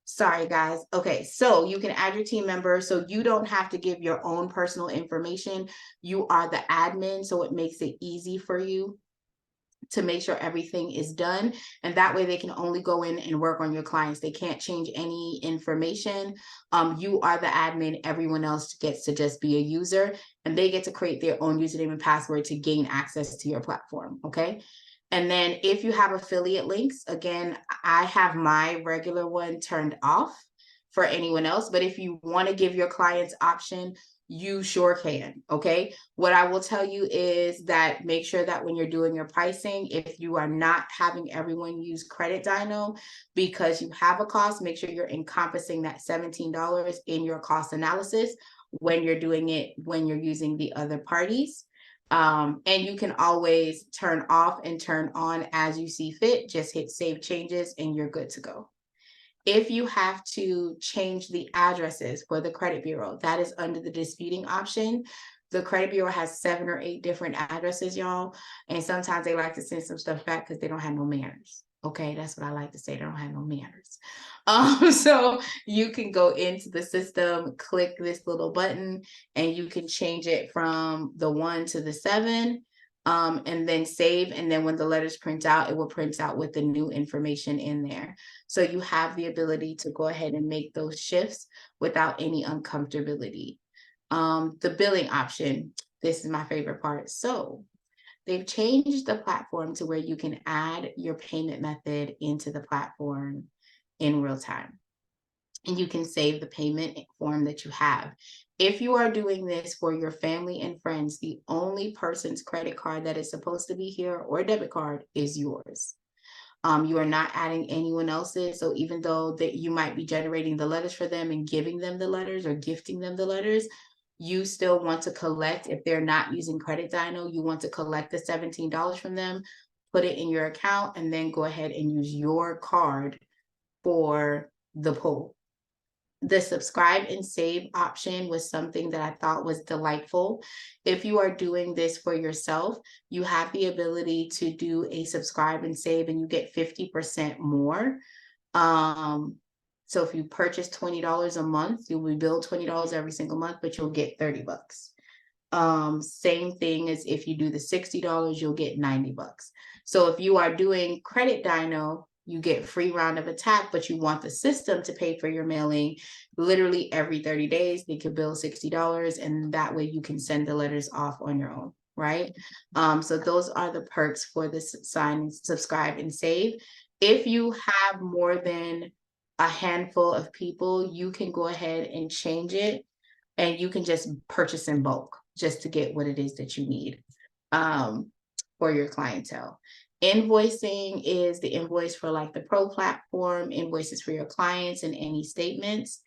Sorry, guys. Okay, so you can add your team member, so you don't have to give your own personal information. You are the admin, so it makes it easy for you to make sure everything is done. And that way they can only go in and work on your clients. They can't change any information. You are the admin. Everyone else gets to just be a user, and they get to create their own username and password to gain access to your platform. Okay. And then if you have affiliate links, again, I have my regular one turned off for anyone else. But if you want to give your clients option, you sure can. Okay. What I will tell you is that make sure that when you're doing your pricing, if you are not having everyone use Credit Dyno because you have a cost, make sure you're encompassing that $17 in your cost analysis when you're doing it, when you're using the other parties. And you can always turn off and turn on as you see fit. Just hit save changes and you're good to go. If you have to change the addresses for the credit bureau, that is under the disputing option. The credit bureau has 7 or 8 different addresses, y'all. And sometimes they like to send some stuff back because they don't have no manners. Okay, that's what I like to say. They don't have no manners. So you can go into the system, click this little button, and you can change it from the 1 to the 7, and then save. And then when the letters print out, it will print out with the new information in there. So you have the ability to go ahead and make those shifts without any uncomfortability. The billing option, this is my favorite part. So they've changed the platform to where you can add your payment method into the platform in real time. And you can save the payment form that you have. If you are doing this for your family and friends, the only person's credit card that is supposed to be here or debit card is yours. You are not adding anyone else's. So even though that you might be generating the letters for them and giving them the letters or gifting them the letters, you still want to collect, if they're not using Credit Dyno, you want to collect the $17 from them, put it in your account, and then go ahead and use your card for the pull. The subscribe and save option was something that I thought was delightful. If you are doing this for yourself, you have the ability to do a subscribe and save and you get 50% more. So if you purchase $20 a month, you'll be billed $20 every single month, but you'll get $30. Same thing as if you do the $60, you'll get $90. So if you are doing Credit Dyno, you get free round of attack, but you want the system to pay for your mailing literally every 30 days, they could bill $60, and that way you can send the letters off on your own, right? So those are the perks for this sign, subscribe, and save. If you have more than a handful of people, you can go ahead and change it, and you can just purchase in bulk just to get what it is that you need. for your clientele. Invoicing is the invoice for like the pro platform, invoices for your clients and any statements.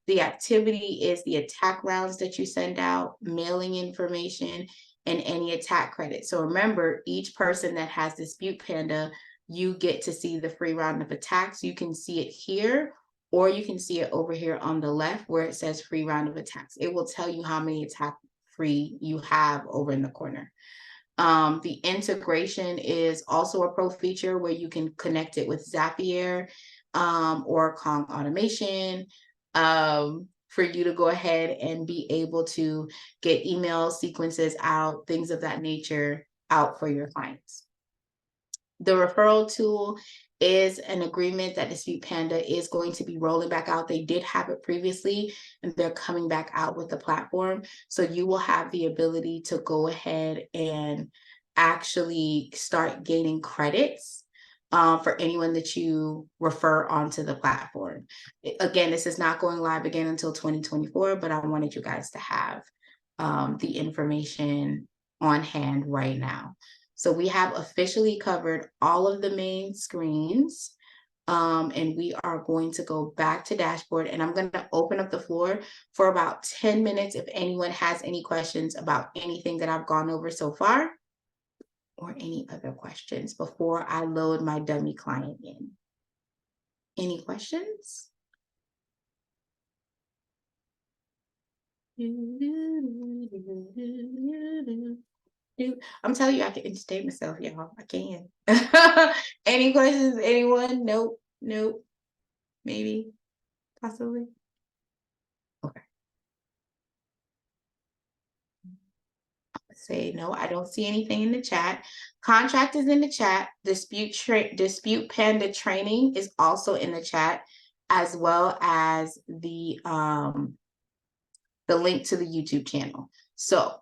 The activity is the attack rounds that you send out, mailing information, and any attack credit. So remember, each person that has Dispute Panda, you get to see the free round of attacks. You can see it here, or you can see it over here on the left where it says free round of attacks. It will tell you how many attack free you have over in the corner. The integration is also a pro feature where you can connect it with Zapier or Kong automation for you to go ahead and be able to get email sequences out, things of that nature out for your clients. The referral tool is an agreement that Dispute Panda is going to be rolling back out. They did have it previously, and they're coming back out with the platform. So you will have the ability to go ahead and actually start gaining credits for anyone that you refer onto the platform. Again, this is not going live again until 2024, but I wanted you guys to have the information on hand right now. So we have officially covered all of the main screens, and we are going to go back to dashboard, and I'm going to open up the floor for about 10 minutes if anyone has any questions about anything that I've gone over so far or any other questions before I load my dummy client in. Any questions? I'm telling you, I can entertain myself, y'all. I can. Any questions? Anyone? Nope. Nope. Maybe. Possibly. Okay. Say no, I don't see anything in the chat. Contract is in the chat. Dispute Panda training is also in the chat, as well as the link to the YouTube channel. So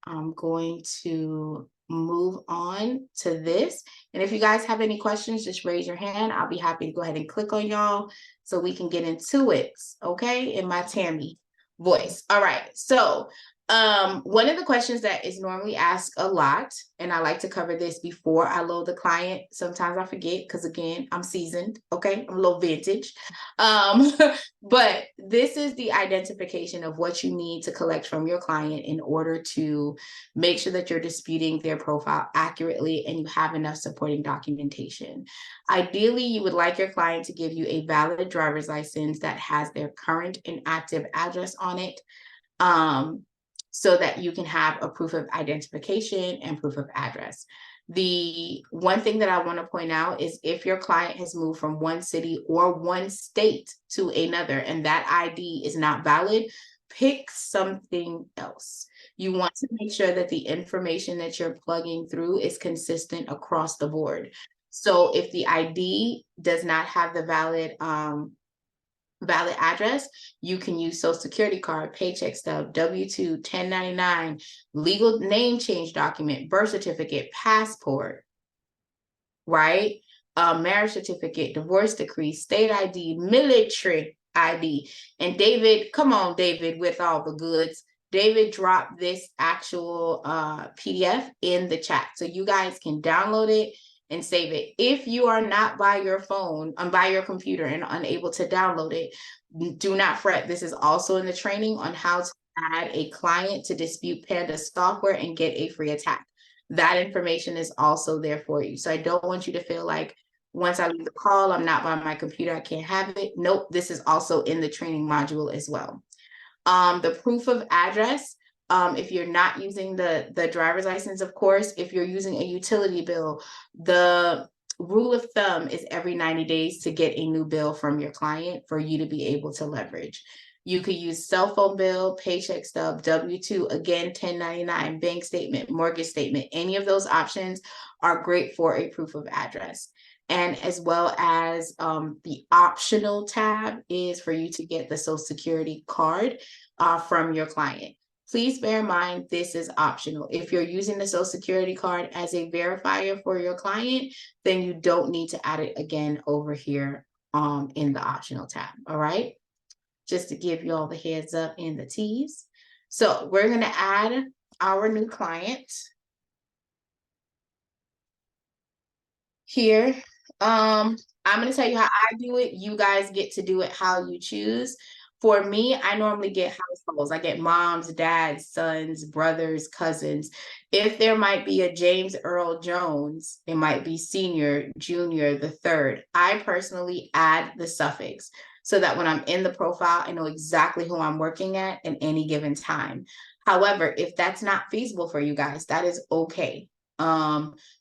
I'm going to move on to this. And if you guys have any questions, just raise your hand. I'll be happy to go ahead and click on y'all so we can get into it, okay, in my Tammy voice. All right, so one of the questions that is normally asked a lot, and I like to cover this before I load the client. Sometimes I forget because, again, I'm seasoned, okay? I'm a little vintage. But this is the identification of what you need to collect from your client in order to make sure that you're disputing their profile accurately and you have enough supporting documentation. Ideally, you would like your client to give you a valid driver's license that has their current and active address on it, so that you can have a proof of identification and proof of address. The one thing that I want to point out is if your client has moved from one city or one state to another and that ID is not valid, pick something else. You want to make sure that the information that you're plugging through is consistent across the board. So if the ID does not have the valid address, you can use Social Security card, paycheck stub, W-2, 1099, legal name change document, birth certificate, passport, right? Marriage certificate, divorce decree, state ID, military ID. And David, come on, David, with all the goods. David dropped this actual PDF in the chat. So you guys can download it and save it. If you are not by your phone, by your computer and unable to download it, do not fret. This is also in the training on how to add a client to Dispute Panda software and get a free attack. That information is also there for you. So I don't want you to feel like once I leave the call, I'm not by my computer, I can't have it. Nope, this is also in the training module as well. The proof of address, if you're not using the driver's license, of course, if you're using a utility bill, the rule of thumb is every 90 days to get a new bill from your client for you to be able to leverage. You could use cell phone bill, paycheck stub, W-2, again, 1099, bank statement, mortgage statement. Any of those options are great for a proof of address. And as well as the optional tab is for you to get the Social Security card from your client. Please bear in mind, this is optional. If you're using the Social Security card as a verifier for your client, then you don't need to add it again over here in the optional tab, all right? Just to give you all the heads up and the tease. So we're gonna add our new client. here. I'm going to tell you how I do it. You guys get to do it how you choose. For me, I normally get households. I get moms, dads, sons, brothers, cousins. If there might be a James Earl Jones, it might be senior, junior, the third. I personally add the suffix so that when I'm in the profile, I know exactly who I'm working at any given time. However, if that's not feasible for you guys, that is okay.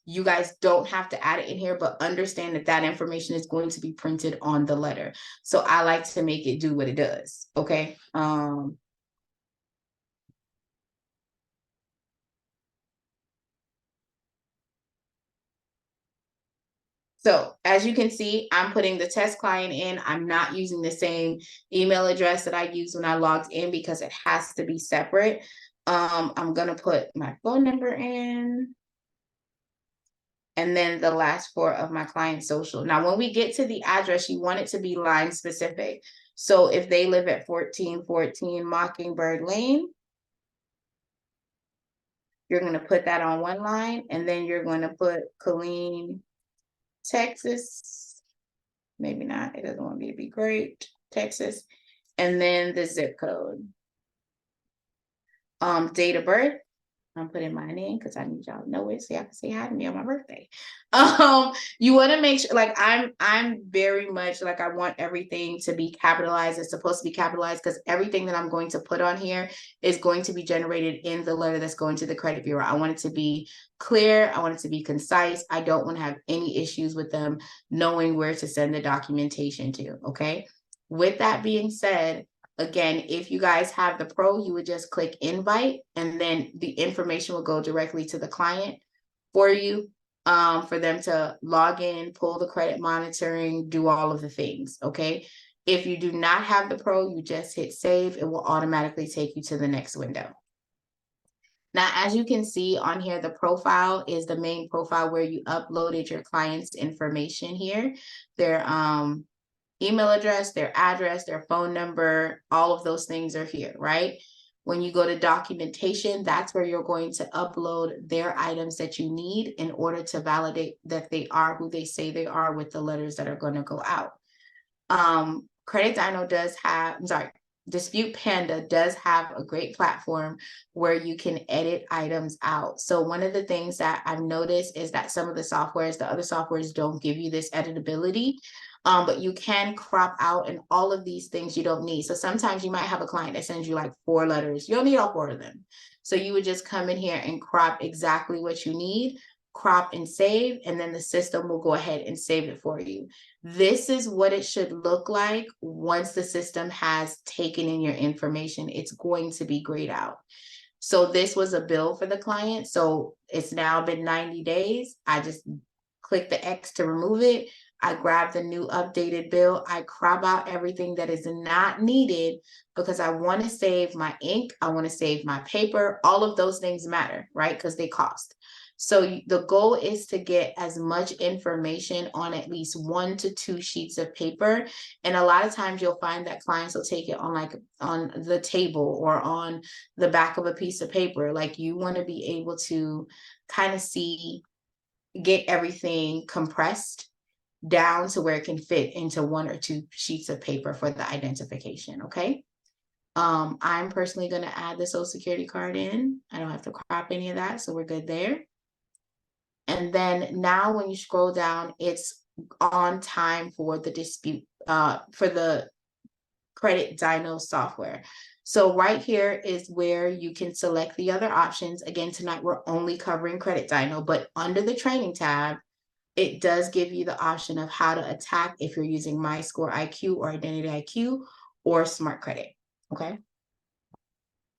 You guys don't have to add it in here, but understand that that information is going to be printed on the letter. So I like to make it do what it does. Okay. So as you can see, I'm putting the test client in. I'm not using the same email address that I used when I logged in because it has to be separate. I'm going to put my phone number in. And then the last four of my client's social. Now, when we get to the address, you want it to be line specific. So if they live at 1414 Mockingbird Lane, you're going to put that on one line, and then you're going to put Killeen, Texas. Maybe not. It doesn't want me to be great. Texas. And then the zip code. Date of birth. I'm putting mine in because I need y'all to know it so y'all can say hi to me on my birthday. You want to make sure, like, I'm very much like, I want everything to be capitalized. It's supposed to be capitalized because everything that I'm going to put on here is going to be generated in the letter that's going to the credit bureau. I want it to be clear. I want it to be concise. I don't want to have any issues with them knowing where to send the documentation to. Okay. With that being said, again, if you guys have the pro, you would just click invite and then the information will go directly to the client for you, for them to log in, pull the credit monitoring, do all of the things, okay? If you do not have the pro, you just hit save. It will automatically take you to the next window. Now, as you can see on here, the profile is the main profile where you uploaded your client's information here. Their email address, their address, their phone number, all of those things are here, right? When you go to documentation, that's where you're going to upload their items that you need in order to validate that they are who they say they are with the letters that are going to go out. Credit Dino does have, Dispute Panda does have a great platform where you can edit items out. So one of the things that I've noticed is that some of the other softwares don't give you this editability. But you can crop out and all of these things you don't need. So sometimes you might have a client that sends you like 4 letters. You don't need all 4 of them. So you would just come in here and crop exactly what you need, crop and save, and then the system will go ahead and save it for you. This is what it should look like once the system has taken in your information. It's going to be grayed out. So this was a bill for the client. So it's now been 90 days. I just click the X to remove it. I grab the new updated bill. I crop out everything that is not needed because I want to save my ink. I want to save my paper. All of those things matter, right? Because they cost. So the goal is to get as much information on at least 1 to 2 sheets of paper. And a lot of times you'll find that clients will take it on the table or on the back of a piece of paper. Like, you want to be able to kind of get everything compressed down to where it can fit into 1 or 2 sheets of paper for the identification, okay? I'm personally going to add the social security card in. I don't have to crop any of that, so we're good there. And then now when you scroll down, it's on time for the dispute, for the Credit Dino software. So right here is where you can select the other options. Again, tonight we're only covering Credit Dino, but under the training tab, it does give you the option of how to attack if you're using My Score IQ or Identity IQ or Smart Credit, okay?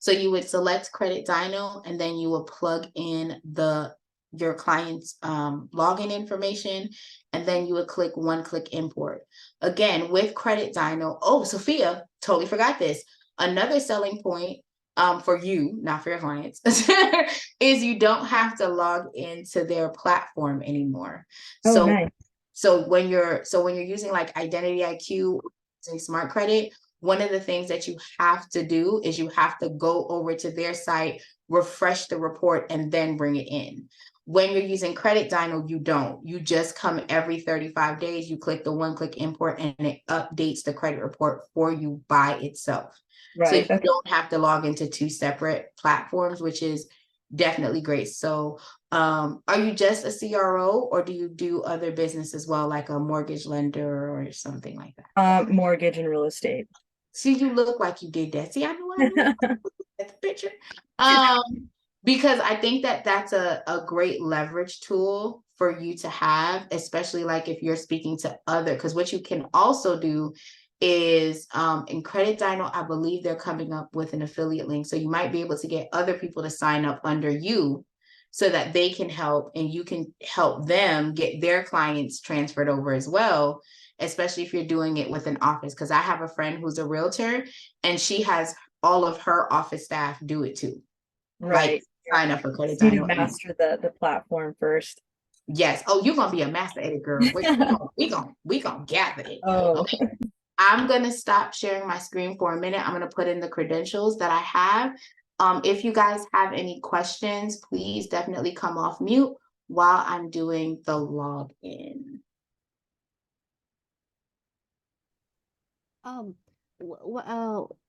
So you would select Credit Dino and then you will plug in your client's login information, and then you would click one-click import. Again, with Credit Dino, oh, Sophia, totally forgot this. Another selling point for you, not for your clients, is you don't have to log into their platform anymore. Oh, nice. So when you're using like Identity IQ, using Smart Credit, one of the things that you have to do is you have to go over to their site, refresh the report, and then bring it in. When you're using Credit Dyno, you don't. You just come every 35 days, you click the one-click import, and it updates the credit report for you by itself. So Right. you don't have to log into two separate platforms, which is definitely great. So are you just a CRO, or do you do other business as well, like a mortgage lender or something like that? Mortgage and real estate. See, you look like you did that. See, I know at the picture. Because I think that that's a great leverage tool for you to have, especially like if you're speaking to other, because what you can also do is in Credit Dyno, I believe they're coming up with an affiliate link. So you might be able to get other people to sign up under you so that they can help and you can help them get their clients transferred over as well, especially if you're doing it with an office. Because I have a friend who's a realtor and she has all of her office staff do it too. Right. Like sign up for Credit You need to Dyno. master the platform first. Yes. Oh, you're gonna be a master edit, girl. We gonna gather it. Oh. Okay. I'm gonna stop sharing my screen for a minute. I'm gonna put in the credentials that I have. If you guys have any questions, please definitely come off mute while I'm doing the login.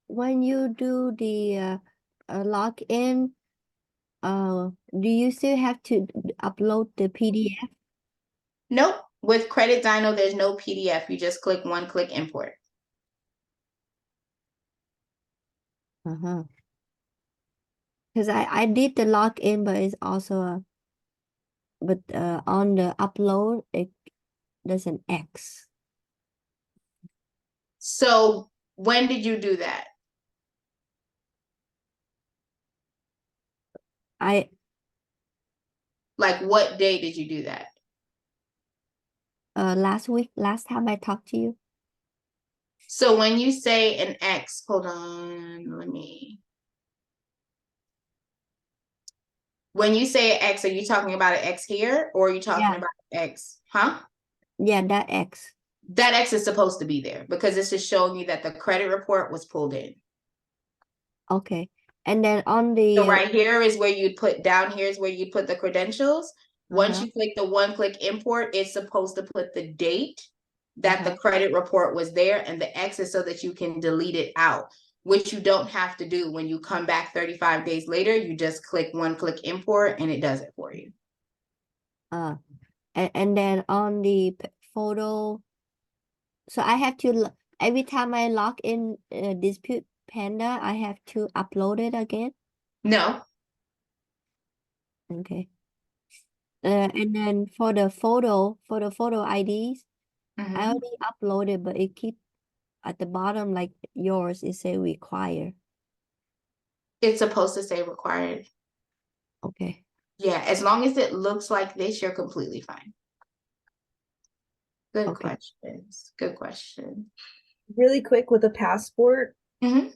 When you do the login, do you still have to upload the PDF? Nope. With Credit Dyno, there's no PDF. You just click one-click import. Because I did the login, but it's also on the upload there's an X. So when did you do that? Like what day did you do that? Last time I talked to you. So when you say an X, hold on, when you say an X, are you talking about an X here or are you talking about an X? Huh? Yeah, that X. That X is supposed to be there because this is showing you that the credit report was pulled in. Okay. And then on the so right here is where you'd put down here is where you put the credentials. Once you click the one-click import, it's supposed to put the date that the credit report was there, and the X is so that you can delete it out, which you don't have to do. When you come back 35 days later, you just click one-click import and it does it for you. And then on the photo, so I have to, every time I log in Dispute Panda, I have to upload it again? No. Okay. And then for the photo IDs, I already uploaded, but it keep at the bottom like yours, it say require. It's supposed to say required. Okay. Yeah, as long as it looks like this, you're completely fine. Good questions. Good question. Really quick with a passport. Mhm.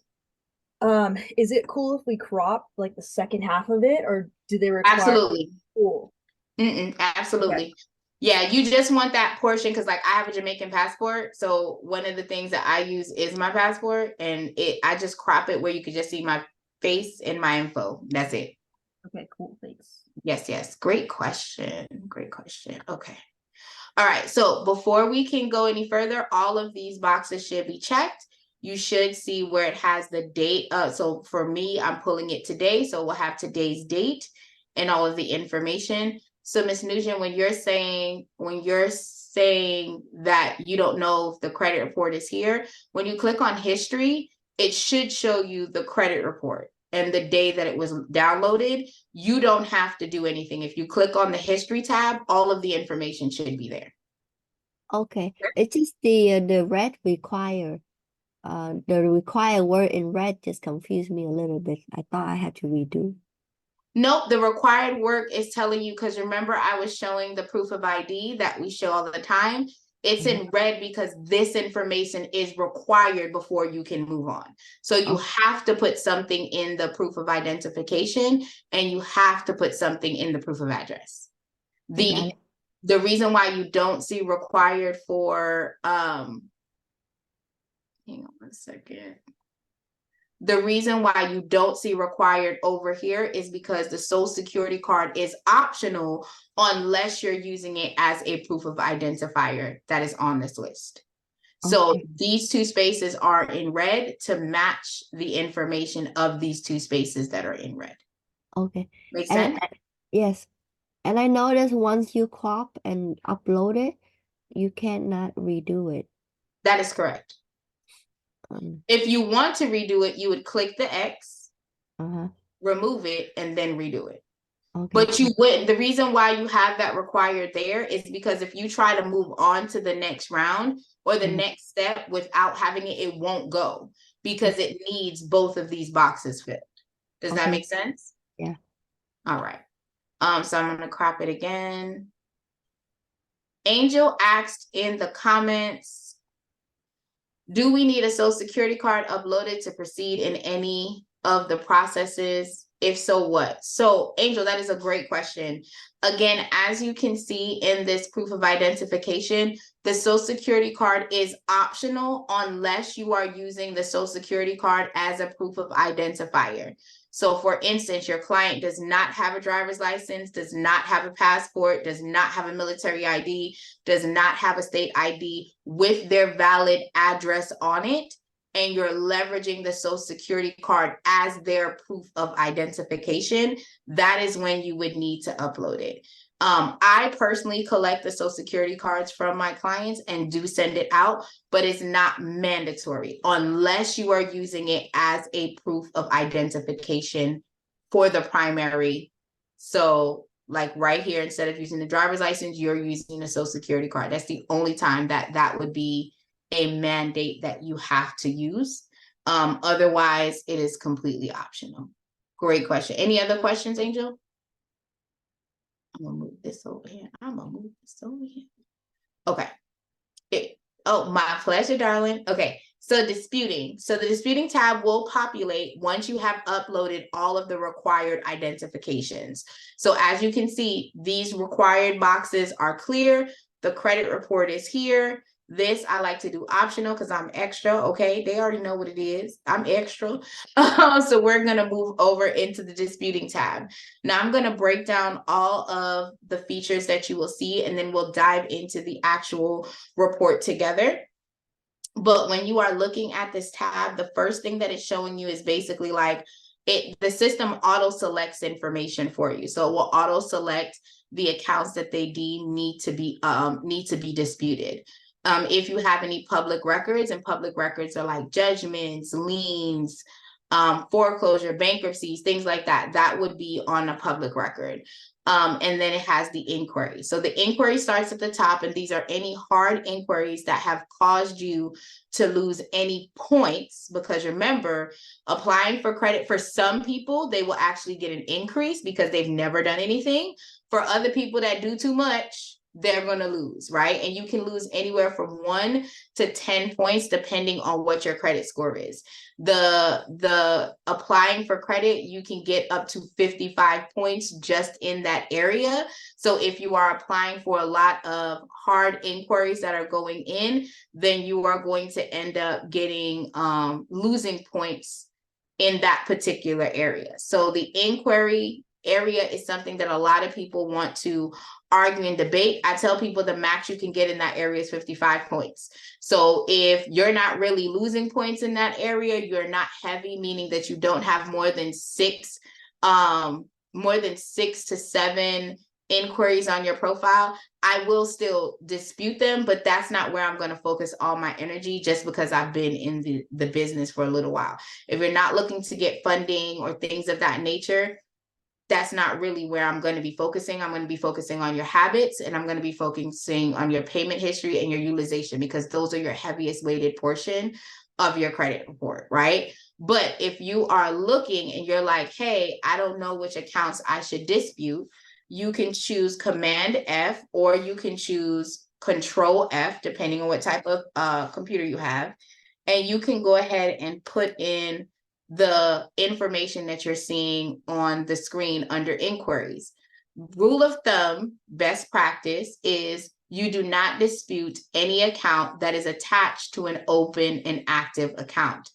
Is it cool if we crop like the second half of it, or do they require? Absolutely. Cool. Absolutely. Okay. Yeah, you just want that portion because like I have a Jamaican passport. So one of the things that I use is my passport, and I just crop it where you could just see my face and my info. That's it. Okay, cool. Thanks. Yes. Great question. Great question. Okay. All right. So before we can go any further, all of these boxes should be checked. You should see where it has the date. So for me, I'm pulling it today. So we'll have today's date and all of the information. So Ms. Nugent, when you're saying that you don't know if the credit report is here, when you click on history, it should show you the credit report and the day that it was downloaded. You don't have to do anything. If you click on the history tab, all of the information should be there. Okay. It's just the red require. The required word in red just confused me a little bit. I thought I had to redo. Nope, the required work is telling you, because remember I was showing the proof of ID that we show all the time. It's in red because this information is required before you can move on. So you have to put something in the proof of identification and you have to put something in the proof of address. The reason why you don't see required for hang on one second. The reason why you don't see required over here is because the social security card is optional unless you're using it as a proof of identifier that is on this list. So Okay. these two spaces are in red to match the information of these two spaces that are in red. Okay. Make And sense? yes. And I noticed once you crop and upload it, you cannot redo it. That is correct. If you want to redo it, you would click the X, remove it, and then redo it. Okay. But you wouldn't. The reason why you have that required there is because if you try to move on to the next round or the next step without having it, it won't go because it needs both of these boxes filled. Does that make sense? Yeah. All right. So I'm going to crop it again. Angel asked in the comments, do we need a social security card uploaded to proceed in any of the processes? If so, what? So, Angel, that is a great question. Again, as you can see in this proof of identification, the social security card is optional unless you are using the social security card as a proof of identifier. So for instance, your client does not have a driver's license, does not have a passport, does not have a military ID, does not have a state ID with their valid address on it, and you're leveraging the social security card as their proof of identification, that is when you would need to upload it. I personally collect the social security cards from my clients and do send it out, but it's not mandatory unless you are using it as a proof of identification for the primary. So like right here, instead of using the driver's license, you're using a social security card. That's the only time that would be a mandate that you have to use. Otherwise, it is completely optional. Great question. Any other questions, Angel? I'm gonna move this over here. Okay. Oh, my pleasure, darling. Okay, so disputing. So the disputing tab will populate once you have uploaded all of the required identifications. So as you can see, these required boxes are clear. The credit report is here. This I like to do optional because I'm extra. Okay, they already know what it is. I'm extra. So we're gonna move over into the disputing tab. Now I'm gonna break down all of the features that you will see, and then we'll dive into the actual report together. But when you are looking at this tab, the first thing that it's showing you is basically like the system auto selects information for you. So it will auto select the accounts that they deem need to be disputed. If you have any public records, and public records are like judgments, liens, foreclosure, bankruptcies, things like that, that would be on a public record. And then it has the inquiry. So the inquiry starts at the top, and these are any hard inquiries that have caused you to lose any points, because remember, applying for credit, for some people, they will actually get an increase because they've never done anything. For other people that do too much, they're going to lose, right? And you can lose anywhere from 1 to 10 points depending on what your credit score is. The applying for credit, you can get up to 55 points just in that area. So if you are applying for a lot of hard inquiries that are going in, then you are going to end up getting losing points in that particular area. So the inquiry area is something that a lot of people want to argue and debate. I tell people the max you can get in that area is 55 points. So if you're not really losing points in that area, you're not heavy, meaning that you don't have more than 6 to 7 inquiries on your profile, I will still dispute them, but that's not where I'm going to focus all my energy, just because I've been in the business for a little while. If you're not looking to get funding or things of that nature, that's not really where I'm going to be focusing. I'm going to be focusing on your habits, and I'm going to be focusing on your payment history and your utilization, because those are your heaviest weighted portion of your credit report, right? But if you are looking and you're like, hey, I don't know which accounts I should dispute, you can choose Command F, or you can choose Control F, depending on what type of computer you have. And you can go ahead and put in the information that you're seeing on the screen under inquiries. Rule of thumb, best practice is you do not dispute any account that is attached to an open and active account.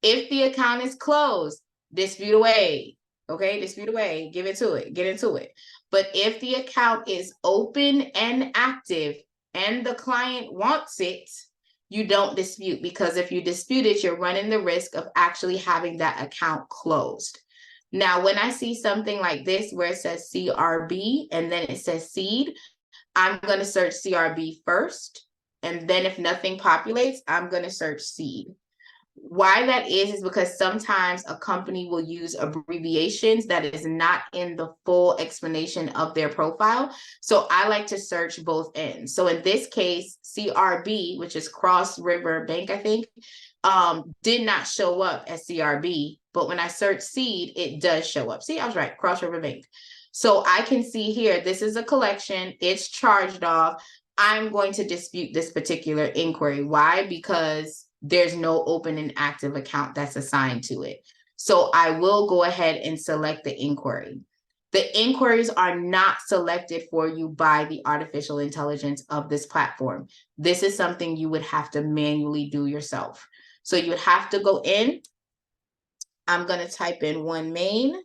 If the account is closed, dispute away. Okay, dispute away, give it to it, get into it. But if the account is open and active and the client wants it, you don't dispute, because if you dispute it, you're running the risk of actually having that account closed. Now, when I see something like this where it says CRB and then it says seed, I'm going to search CRB first. And then if nothing populates, I'm going to search seed. Why that is because sometimes a company will use abbreviations that is not in the full explanation of their profile. So I like to search both ends. So in this case, CRB, which is Cross River Bank, I think, did not show up as CRB. But when I search seed, it does show up. See, I was right, Cross River Bank. So I can see here, this is a collection, it's charged off. I'm going to dispute this particular inquiry. Why? Because there's no open and active account that's assigned to it. So I will go ahead and select the inquiry. The inquiries are not selected for you by the artificial intelligence of this platform. This is something you would have to manually do yourself. So you would have to go in. I'm going to type in one main.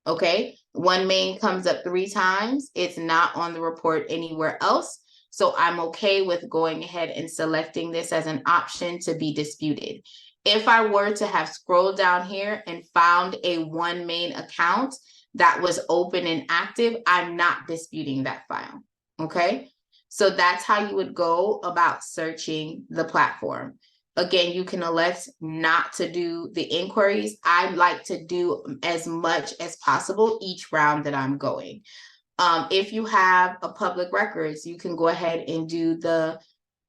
Okay, one main comes up 3 times. It's not on the report anywhere else. So I'm okay with going ahead and selecting this as an option to be disputed. If I were to have scrolled down here and found a one main account that was open and active, I'm not disputing that file. Okay, so that's how you would go about searching the platform. Again, you can elect not to do the inquiries. I like to do as much as possible each round that I'm going. If you have a public records, you can go ahead and do the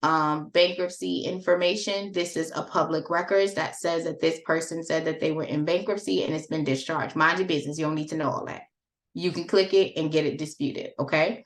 bankruptcy information. This is a public records that says that this person said that they were in bankruptcy and it's been discharged. Mind your business. You don't need to know all that. You can click it and get it disputed. Okay.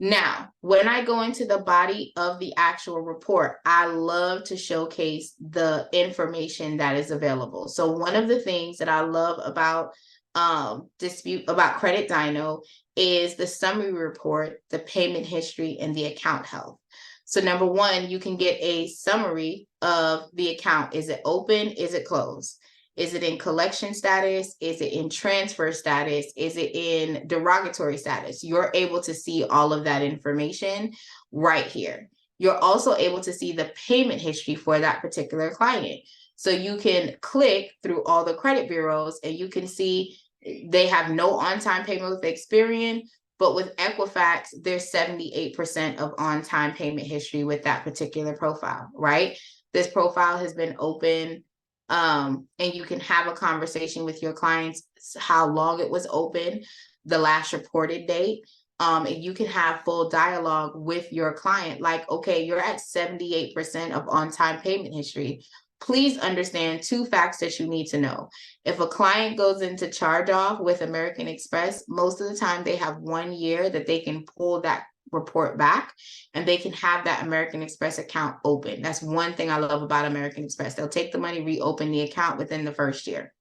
Now, when I go into the body of the actual report, I love to showcase the information that is available. So one of the things that I love about Credit Dyno is the summary report, the payment history, and the account health. So number one, you can get a summary of the account. Is it open? Is it closed? Is it in collection status? Is it in transfer status? Is it in derogatory status? You're able to see all of that information right here. You're also able to see the payment history for that particular client. So you can click through all the credit bureaus and you can see they have no on-time payment with Experian, but with Equifax, there's 78% of on-time payment history with that particular profile, right? This profile has been open. And you can have a conversation with your clients, how long it was open, the last reported date. And you can have full dialogue with your client, like, okay, you're at 78% of on-time payment history. Please understand 2 facts that you need to know. If a client goes into charge off with American Express, most of the time they have 1 year that they can pull that report back and they can have that American Express account open. That's one thing I love about American Express. They'll take the money, reopen the account within the first year.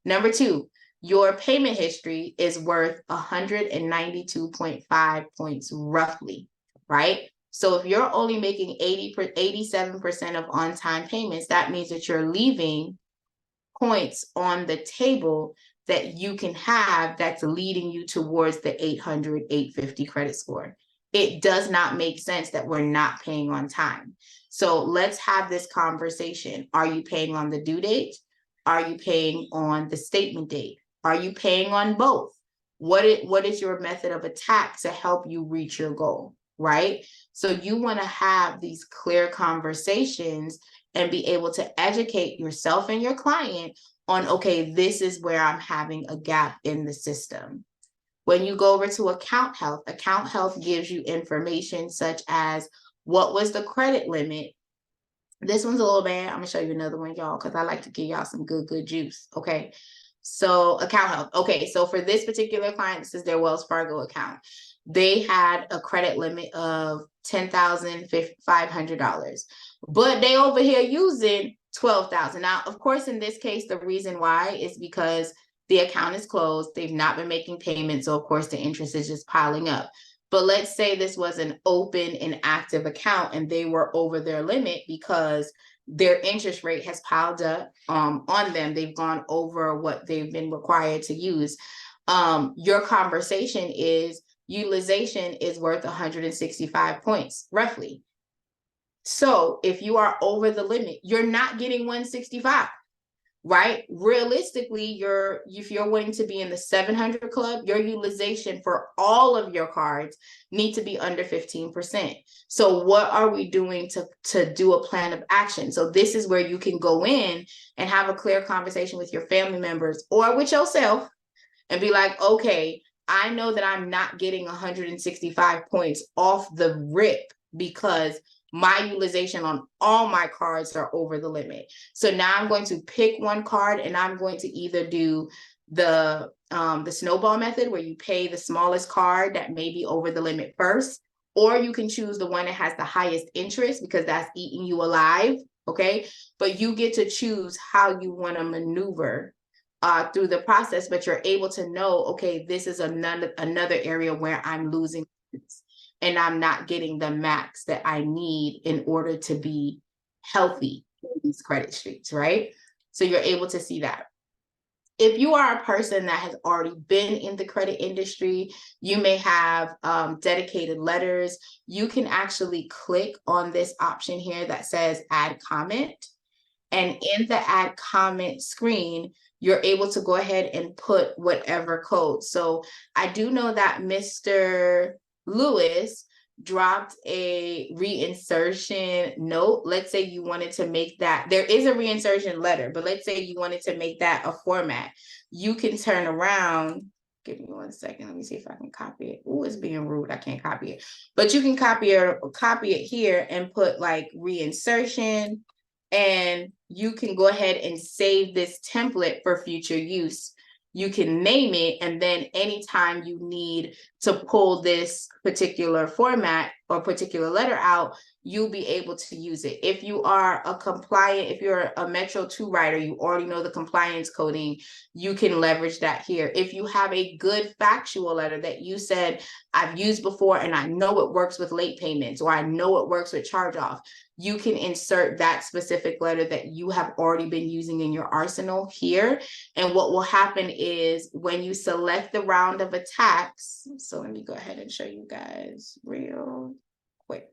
Number 2, your payment history is worth 192.5 points roughly, right? So if you're only making 87% of on-time payments, that means that you're leaving points on the table that you can have that's leading you towards the 800, 850 credit score. It does not make sense that we're not paying on time. So let's have this conversation. Are you paying on the due date? Are you paying on the statement date? Are you paying on both? What is your method of attack to help you reach your goal, right? So you want to have these clear conversations and be able to educate yourself and your client on, okay, this is where I'm having a gap in the system. When you go over to account health gives you information such as what was the credit limit. This one's a little bad. I'm gonna show you another one, y'all, because I like to give y'all some good juice. Okay. So account health. Okay. So for this particular client, this is their Wells Fargo account. They had a credit limit of $10,500, but they over here using $12,000. Now, of course, in this case, the reason why is because the account is closed. They've not been making payments. So of course the interest is just piling up. But let's say this was an open and active account and they were over their limit because their interest rate has piled up on them. They've gone over what they've been required to use. Your conversation is utilization is worth 165 points, roughly. So if you are over the limit, you're not getting 165. Right? Realistically, if you're wanting to be in the 700 club, your utilization for all of your cards need to be under 15%. So what are we doing to do a plan of action? So this is where you can go in and have a clear conversation with your family members or with yourself and be like, okay, I know that I'm not getting 165 points off the rip because my utilization on all my cards are over the limit. So now I'm going to pick one card and I'm going to either do the snowball method where you pay the smallest card that may be over the limit first, or you can choose the one that has the highest interest because that's eating you alive, okay? But you get to choose how you want to maneuver through the process, but you're able to know, okay, this is another area where I'm losing and I'm not getting the max that I need in order to be healthy in these credit streaks, right? So you're able to see that. If you are a person that has already been in the credit industry, you may have dedicated letters. You can actually click on this option here that says add comment. And in the add comment screen, you're able to go ahead and put whatever code. So I do know that Mr. Lewis dropped a reinsertion note. Let's say you wanted to make that, there is a reinsertion letter, but let's say you wanted to make that a format. You can turn around, give me 1 second, let me see if I can copy it. Oh, it's being rude, I can't copy it. But you can copy it here and put like reinsertion, and you can go ahead and save this template for future use. You can name it, and then anytime you need to pull this particular format or particular letter out, you'll be able to use it. If you are if you're a Metro 2 writer, you already know the compliance coding, you can leverage that here. If you have a good factual letter that you said, I've used before and I know it works with late payments, or I know it works with charge off, you can insert that specific letter that you have already been using in your arsenal here. And what will happen is when you select the round of attacks, so let me go ahead and show you guys real quick.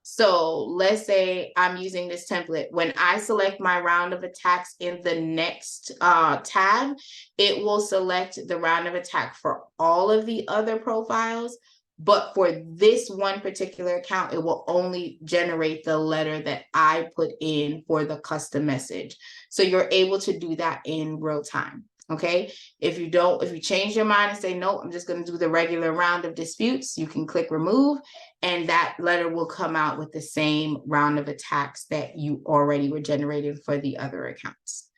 So let's say I'm using this template. When I select my round of attacks in the next tab, it will select the round of attack for all of the other profiles. But for this one particular account, it will only generate the letter that I put in for the custom message. So you're able to do that in real time. Okay. If you change your mind and say, no, I'm just going to do the regular round of disputes, you can click remove, and that letter will come out with the same round of attacks that you already were generating for the other accounts.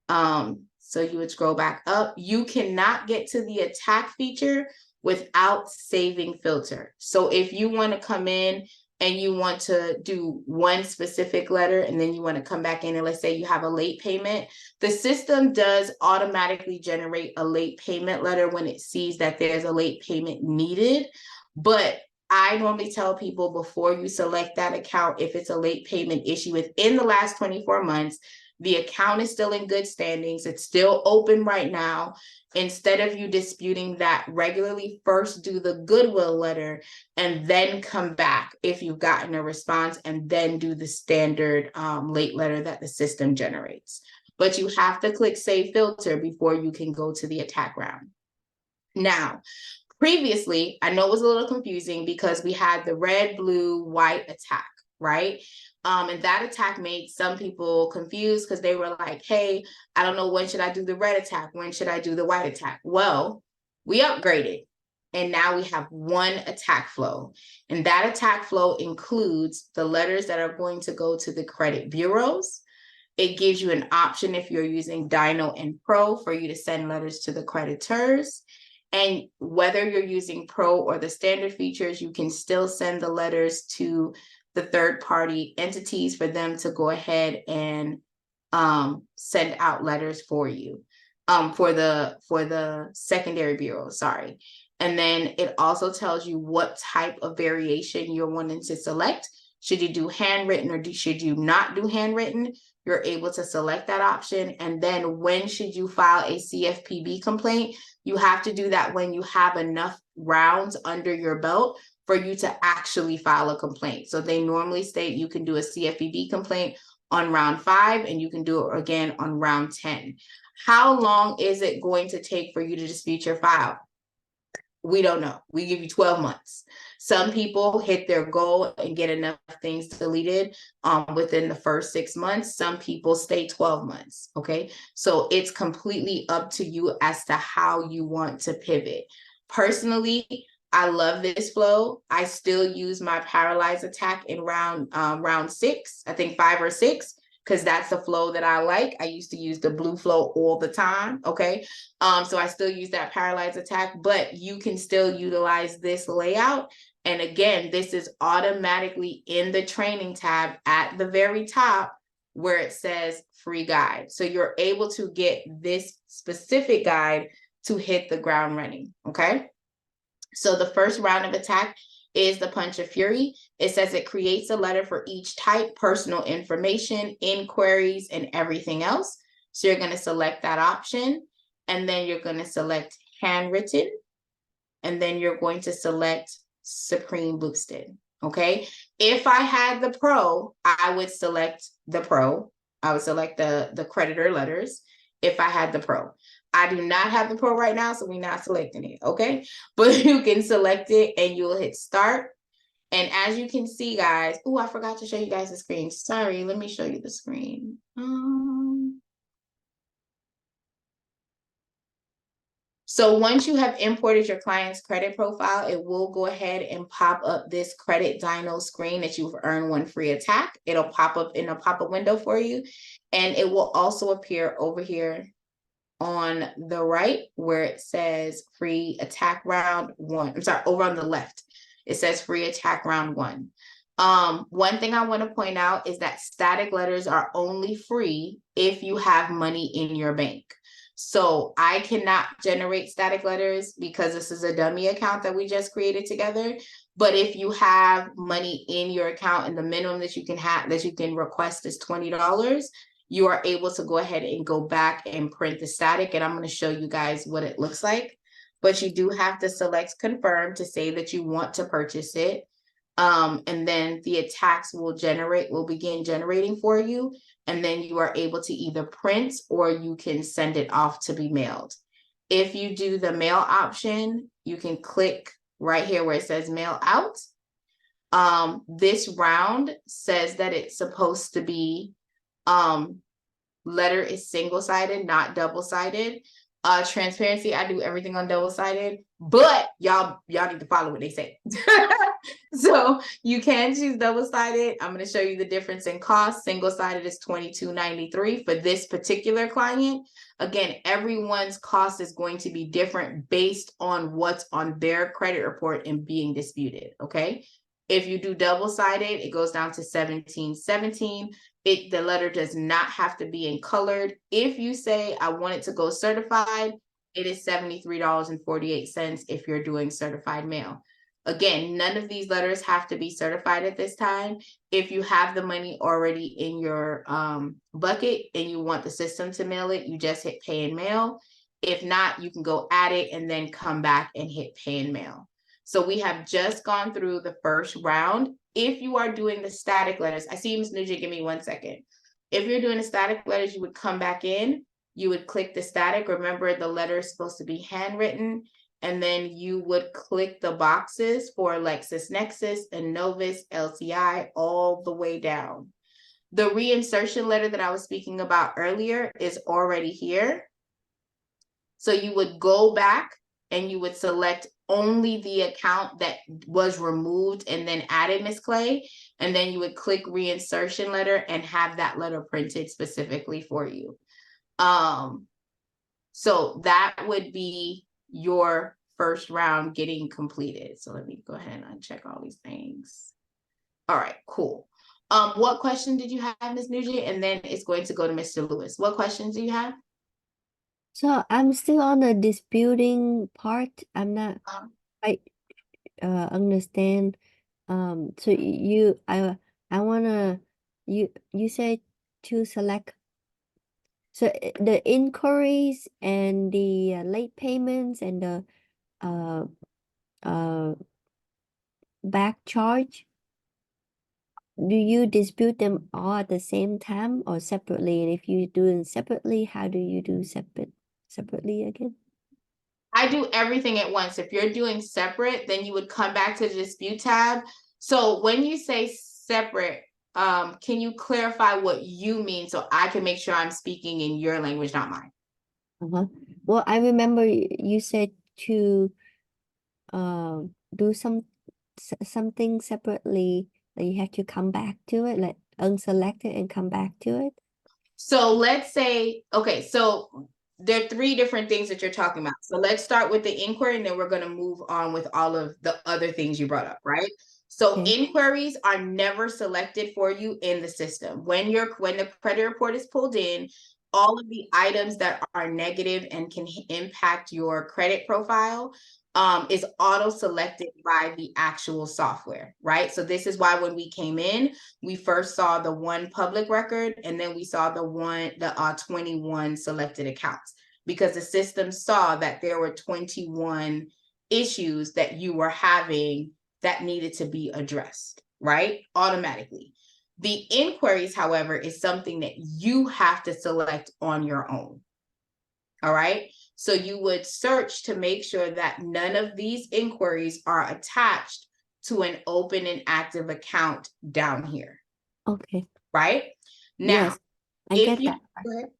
So you would scroll back up. You cannot get to the attack feature without saving filter. So if you want to come in and you want to do one specific letter and then you want to come back in and let's say you have a late payment, the system does automatically generate a late payment letter when it sees that there's a late payment needed. But I normally tell people before you select that account, if it's a late payment issue within the last 24 months, the account is still in good standings, it's still open right now. Instead of you disputing that regularly, first do the goodwill letter and then come back if you've gotten a response, and then do the standard late letter that the system generates. But you have to click save filter before you can go to the attack round. Now, previously, I know it was a little confusing because we had the red, blue, white attack, right? And that attack made some people confused because they were like, hey, I don't know, when should I do the red attack? When should I do the white attack? Well, we upgraded and now we have one attack flow. And that attack flow includes the letters that are going to go to the credit bureaus. It gives you an option if you're using Dino and Pro for you to send letters to the creditors. And whether you're using Pro or the standard features, you can still send the letters to the third-party entities for them to go ahead and send out letters for you, for the secondary bureau, sorry. And then it also tells you what type of variation you're wanting to select. Should you do handwritten or should you not do handwritten? You're able to select that option. And then when should you file a CFPB complaint? You have to do that when you have enough rounds under your belt for you to actually file a complaint. So they normally state you can do a CFPB complaint on round 5 and you can do it again on round 10. How long is it going to take for you to dispute your file? We don't know. We give you 12 months. Some people hit their goal and get enough things deleted within the first 6 months. Some people stay 12 months. Okay. So it's completely up to you as to how you want to pivot. Personally, I love this flow. I still use my paralyzed attack in round 6, I think 5 or 6. Because that's the flow that I like. I used to use the blue flow all the time, okay? So I still use that paralyzed attack, but you can still utilize this layout. And again, this is automatically in the training tab at the very top where it says free guide. So you're able to get this specific guide to hit the ground running, okay? So the first round of attack is the Punch of Fury. It says it creates a letter for each type, personal information, inquiries, and everything else. So you're going to select that option, and then you're going to select handwritten, and then you're going to select Supreme Boosted. Okay. If I had the Pro, I would select the Pro. I would select the creditor letters if I had the Pro. I do not have the Pro right now, so we're not selecting it, okay? But you can select it and you'll hit start. And as you can see, guys, oh, I forgot to show you guys the screen. Sorry, let me show you the screen. So once you have imported your client's credit profile, it will go ahead and pop up this credit dyno screen that you've earned 1 free attack. It'll pop up in a pop-up window for you. And it will also appear over here on the right where it says free attack round 1. I'm sorry, over on the left, it says free attack round 1. One thing I want to point out is that static letters are only free if you have money in your bank. So I cannot generate static letters because this is a dummy account that we just created together. But if you have money in your account and the minimum that you can request is $20, you are able to go ahead and go back and print the static. And I'm going to show you guys what it looks like. But you do have to select confirm to say that you want to purchase it. And then the attacks will begin generating for you. And then you are able to either print or you can send it off to be mailed. If you do the mail option, you can click right here where it says mail out. This round says that it's supposed to be letter is single-sided, not double-sided. Transparency, I do everything on double-sided, but y'all need to follow what they say. So you can choose double-sided. I'm going to show you the difference in cost. Single-sided is $22.93 for this particular client. Again, everyone's cost is going to be different based on what's on their credit report and being disputed. Okay. If you do double-sided, it goes down to $17.17. The letter does not have to be in colored. If you say I want it to go certified, it is $73.48 if you're doing certified mail. Again, none of these letters have to be certified at this time. If you have the money already in your bucket and you want the system to mail it, you just hit pay and mail. If not, you can go add it and then come back and hit pay and mail. So we have just gone through the first round. If you are doing the static letters, I see Ms. Nugent, give me 1 second. If you're doing the static letters, you would come back in, you would click the static. Remember, the letter is supposed to be handwritten, and then you would click the boxes for LexisNexis and Novus, LCI, all the way down. The reinsertion letter that I was speaking about earlier is already here. So you would go back and you would select only the account that was removed and then added, Ms. Clay, and then you would click reinsertion letter and have that letter printed specifically for you. So that would be your first round getting completed. So let me go ahead and uncheck all these things. All right, cool. What question did you have, Ms. Nugent? And then it's going to go to Mr. Lewis. What questions do you have? So I'm still on the disputing part. I'm not quite understand. So I wanna, you said to select. So the inquiries and the late payments and the uh back charge, do you dispute them all at the same time or separately? And if you do them separately, how do you do separately again? I do everything at once. If you're doing separate, then you would come back to the dispute tab. So when you say separate, can you clarify what you mean so I can make sure I'm speaking in your language, not mine? Well, I remember you said to do something separately, that you have to come back to it, like unselect it and come back to it. So let's say, okay, so there are three different things that you're talking about. So let's start with the inquiry and then we're going to move on with all of the other things you brought up, right? So Okay. inquiries are never selected for you in the system. When the credit report is pulled in, all of the items that are negative and can impact your credit profile is auto selected by the actual software, right? So this is why when we came in, we first saw the one public record and then we saw the 21 selected accounts, because the system saw that there were 21 issues that you were having that needed to be addressed, right? Automatically. The inquiries, however, is something that you have to select on your own. All right. So you would search to make sure that none of these inquiries are attached to an open and active account down here. Okay. Right? Now, Yes, I get that. Go ahead.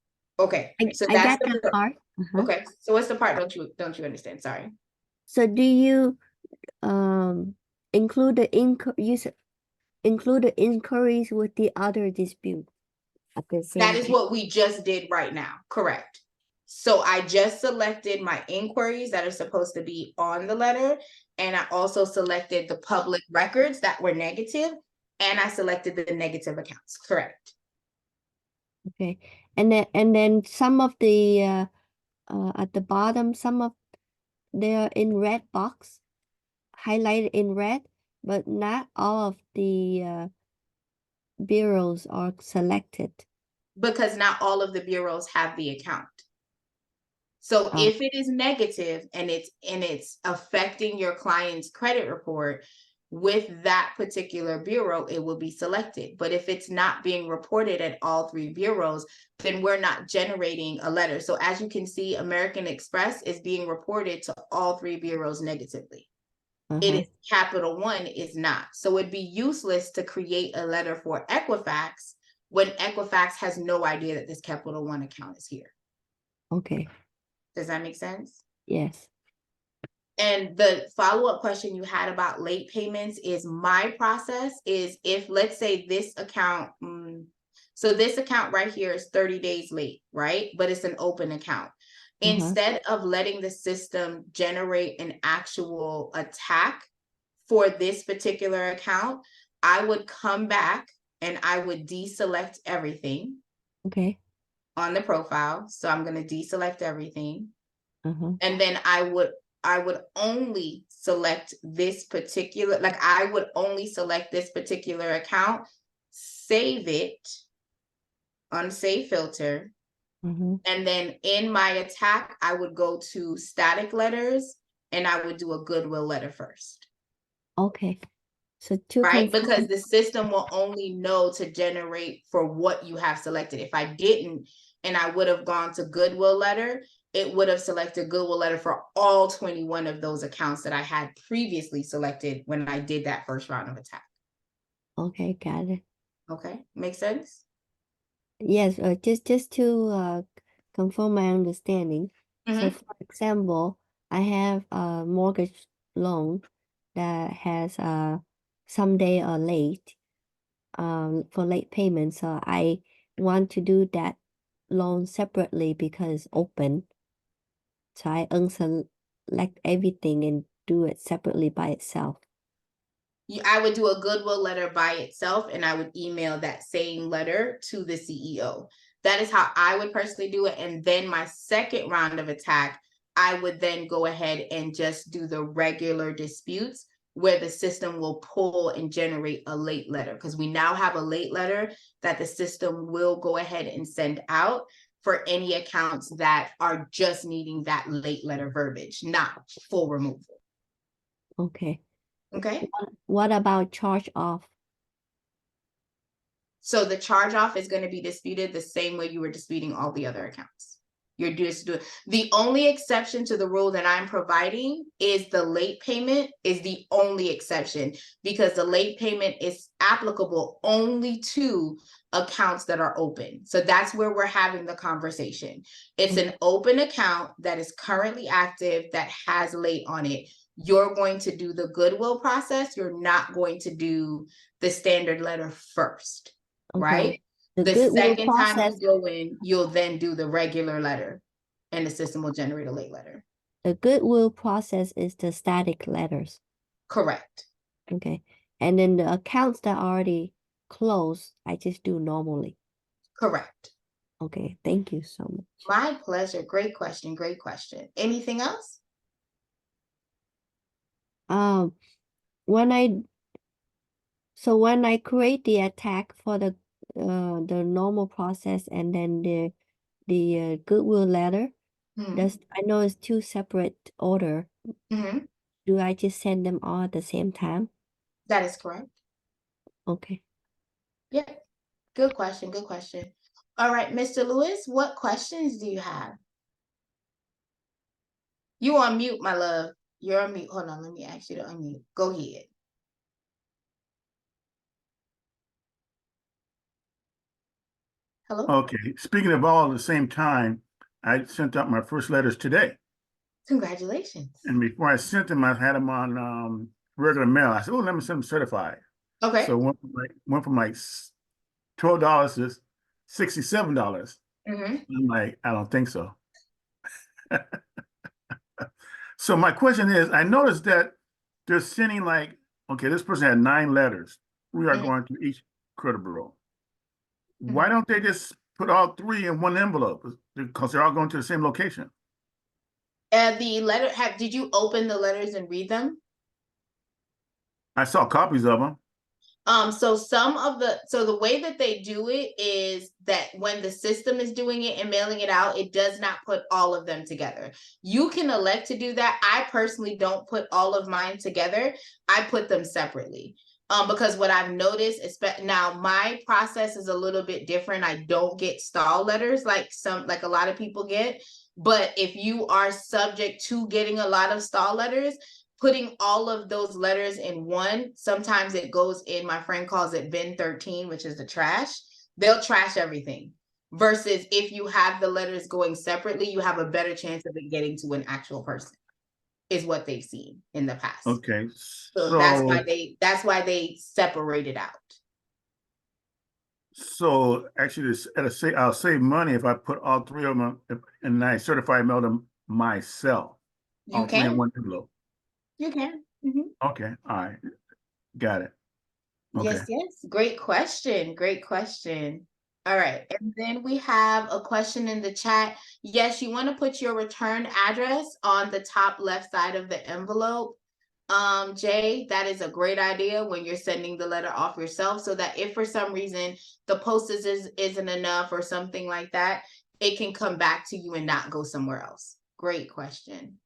Okay. So I that's get that part. Okay. So what's the part don't you understand? Sorry. So do you include the include the inquiries with the other dispute at the same That is time? what we just did right now. Correct. So I just selected my inquiries that are supposed to be on the letter. And I also selected the public records that were negative. And I selected the negative accounts. Correct. Okay. And then some of the at the bottom, some of they're in red box, highlighted in red, but not all of the bureaus are selected. Because not all of the bureaus have the account. So if it is negative and it's affecting your client's credit report with that particular bureau, it will be selected. But if it's not being reported at all three bureaus, then we're not generating a letter. So as you can see, American Express is being reported to all three bureaus negatively. It is Capital One is not. So it'd be useless to create a letter for Equifax when Equifax has no idea that this Capital One account is here. Okay. Does that make sense? Yes. And the follow-up question you had about late payments is my process is if, let's say this account, so this account right here is 30 days late, right? But it's an open account. Instead of letting the system generate an actual attack for this particular account, I would come back and I would deselect everything. Okay. On the profile. So I'm going to deselect everything. And then I would only select this particular, like I would only select this particular account, save it, unsave filter. And then in my attack, I would go to static letters and I would do a goodwill letter first. Okay. So to right? Because the system will only know to generate for what you have selected. If I didn't, and I would have gone to goodwill letter, it would have selected goodwill letter for all 21 of those accounts that I had previously selected when I did that first round of attack. Okay, got it. Okay, makes sense? Yes, just to confirm my understanding. So for example, I have a mortgage loan that has someday or late for late payment. So I want to do that loan separately because open. So I unselect everything and do it separately by itself. I would do a goodwill letter by itself and I would email that same letter to the CEO. That is how I would personally do it. And then my second round of attack, I would then go ahead and just do the regular disputes where the system will pull and generate a late letter, because we now have a late letter that the system will go ahead and send out for any accounts that are just needing that late letter verbiage, not full removal. Okay. Okay. What about charge off? So the charge off is going to be disputed the same way you were disputing all the other accounts. You're just doing, the only exception to the rule that I'm providing is the late payment is the only exception, because the late payment is applicable only to accounts that are open. So that's where we're having the conversation. It's an open account that is currently active that has late on it. You're going to do the goodwill process. You're not going to do the standard letter first, right? The second time you go in, you'll then do the regular letter and the system will generate a late letter. The goodwill process is the static letters. Correct. Okay. And then the accounts that are already closed, I just do normally. Correct. Okay. Thank you so much. My pleasure. Great question. Great question. Anything else? When I create the attack for the normal process and then the goodwill letter, I know it's two separate order. Do I just send them all at the same time? That is correct. Okay. Yeah. Good question. Good question. All right, Mr. Lewis, what questions do you have? You on mute, my love. You're on mute. Hold on. Let me ask you to unmute. Go ahead. Hello? Okay, speaking of all at the same time, I sent out my first letters today. Congratulations. And before I sent them, I had them on regular mail. I said, oh, let me send them certified. Okay. So went from like $12 to $67. I'm like, I don't think so. So my question is, I noticed that they're sending like, okay, this person had 9 letters. We are going to each credit bureau. Why don't they just put all 3 in one envelope? Because they're all going to the same location. The letter, did you open the letters and read them? I saw copies of them. So the way that they do it is that when the system is doing it and mailing it out, it does not put all of them together. You can elect to do that. I personally don't put all of mine together. I put them separately. Because what I've noticed, now my process is a little bit different. I don't get stall letters like a lot of people get. But if you are subject to getting a lot of stall letters, putting all of those letters in one, sometimes it goes in, my friend calls it bin 13, which is the trash. They'll trash everything. Versus if you have the letters going separately, you have a better chance of it getting to an actual person, is what they've seen in the past. Okay. So that's why they separate it out. So actually, I'll save money if I put all 3 of them and I certify mail them myself. You can. 3 in one envelope. You can. Okay. All right. Got it. Okay. Yes. Great question. Great question. All right. And then we have a question in the chat. Yes, you want to put your return address on the top left side of the envelope. Jay, that is a great idea when you're sending the letter off yourself, so that if for some reason the postage isn't enough or something like that, it can come back to you and not go somewhere else. Great question.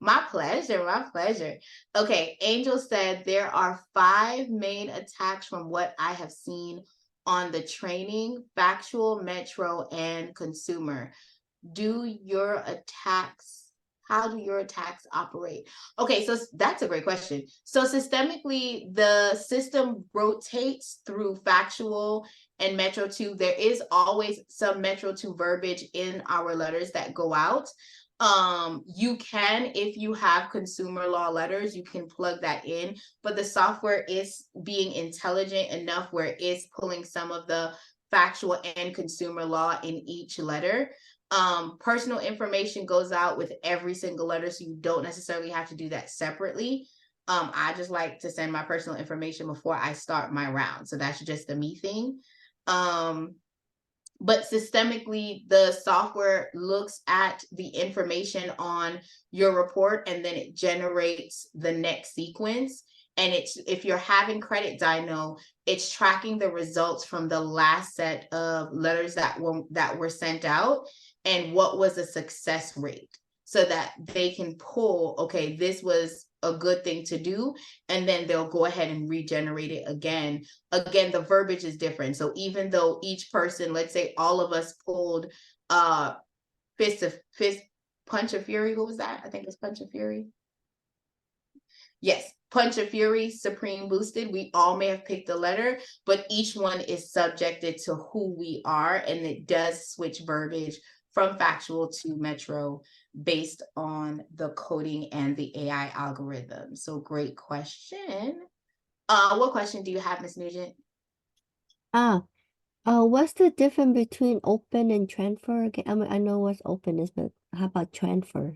My pleasure. My pleasure. Okay. Angel said there are 5 main attacks from what I have seen on the training, factual, metro, and consumer. How do your attacks operate? Okay, so that's a great question. So systemically, the system rotates through factual and Metro 2. There is always some Metro 2 verbiage in our letters that go out. You can, if you have consumer law letters, you can plug that in, but the software is being intelligent enough where it is pulling some of the factual and consumer law in each letter. Personal information goes out with every single letter, so you don't necessarily have to do that separately. I just like to send my personal information before I start my round, so that's just a me thing. But systemically, the software looks at the information on your report and then it generates the next sequence. And it's, if you're having credit dyno, it's tracking the results from the last set of letters that were sent out and what was a success rate, so that they can pull, okay, this was a good thing to do, and then they'll go ahead and regenerate it again. Again, the verbiage is different. So even though each person, let's say all of us pulled Punch of Fury, what was that? I think it's Punch of Fury. Yes, Punch of Fury, Supreme Boosted. We all may have picked a letter, but each one is subjected to who we are, and it does switch verbiage from factual to metro based on the coding and the AI algorithm. So great question. What question do you have, Ms. Nugent? What's the difference between open and transfer again? I mean, I know what open is, but how about transfer?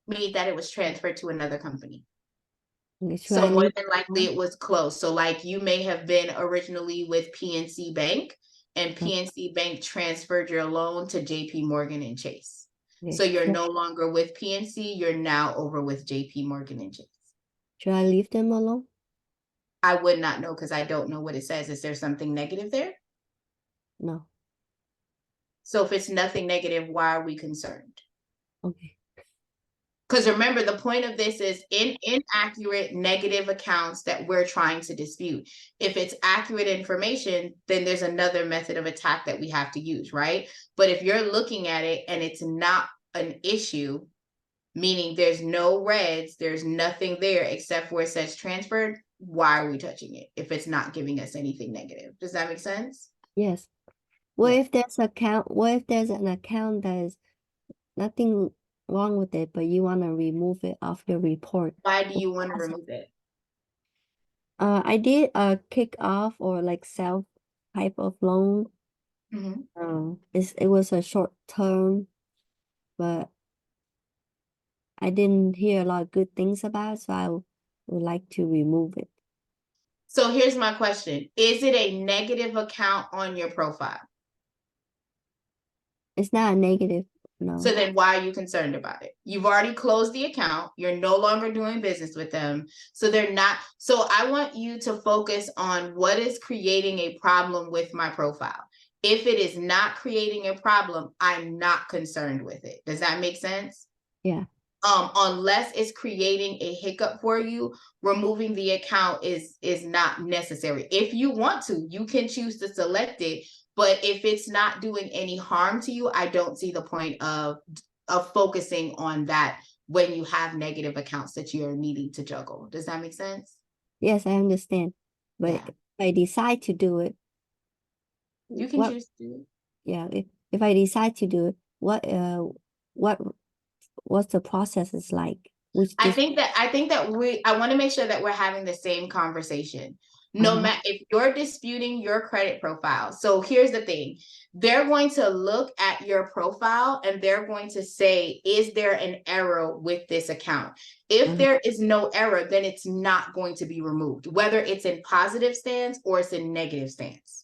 Mean that it was transferred to another company. Should So I more leave than it likely on? it was closed. So like you may have been originally with PNC Bank, and Okay. PNC Bank transferred your loan to JP Morgan and Chase. Okay. So you're no longer with PNC, you're now over with JP Morgan and Chase. Should I leave them alone? I would not know, because I don't know what it says. Is there something negative there? No. So if it's nothing negative, why are we concerned? Okay. Because remember, the point of this is inaccurate negative accounts that we're trying to dispute. If it's accurate information, then there's another method of attack that we have to use, right? But if you're looking at it and it's not an issue, meaning there's no reds, there's nothing there except where it says transferred, why are we touching it if it's not giving us anything negative? Does that make sense? Yes. What Yeah. if there's an account that is nothing wrong with it, but you want to remove it off your report? Why do you want to remove it? I did a kick off or like self type of loan. Mm-hmm. It was a short term, but I didn't hear a lot of good things about it, so I would like to remove it. So here's my question. Is it a negative account on your profile? It's not a negative, no. So then why are you concerned about it? You've already closed the account. You're no longer doing business with them. So they're not. So I want you to focus on what is creating a problem with my profile. If it is not creating a problem, I'm not concerned with it. Does that make sense? Yeah. Unless it's creating a hiccup for you, removing the account is not necessary. If you want to, you can choose to select it. But if it's not doing any harm to you, I don't see the point of focusing on that when you have negative accounts that you're needing to juggle. Does that make sense? Yes, I understand. But Yeah. if I decide to do it, You can choose to do it. Yeah, if I decide to do it, what's the process is like? I think that I want to make sure that we're having the same conversation. No matter if you're disputing your credit profile. So here's the thing. They're going to look at your profile and they're going to say, is there an error with this account? If there is no error, then it's not going to be removed, whether it's in positive stance or it's in negative stance.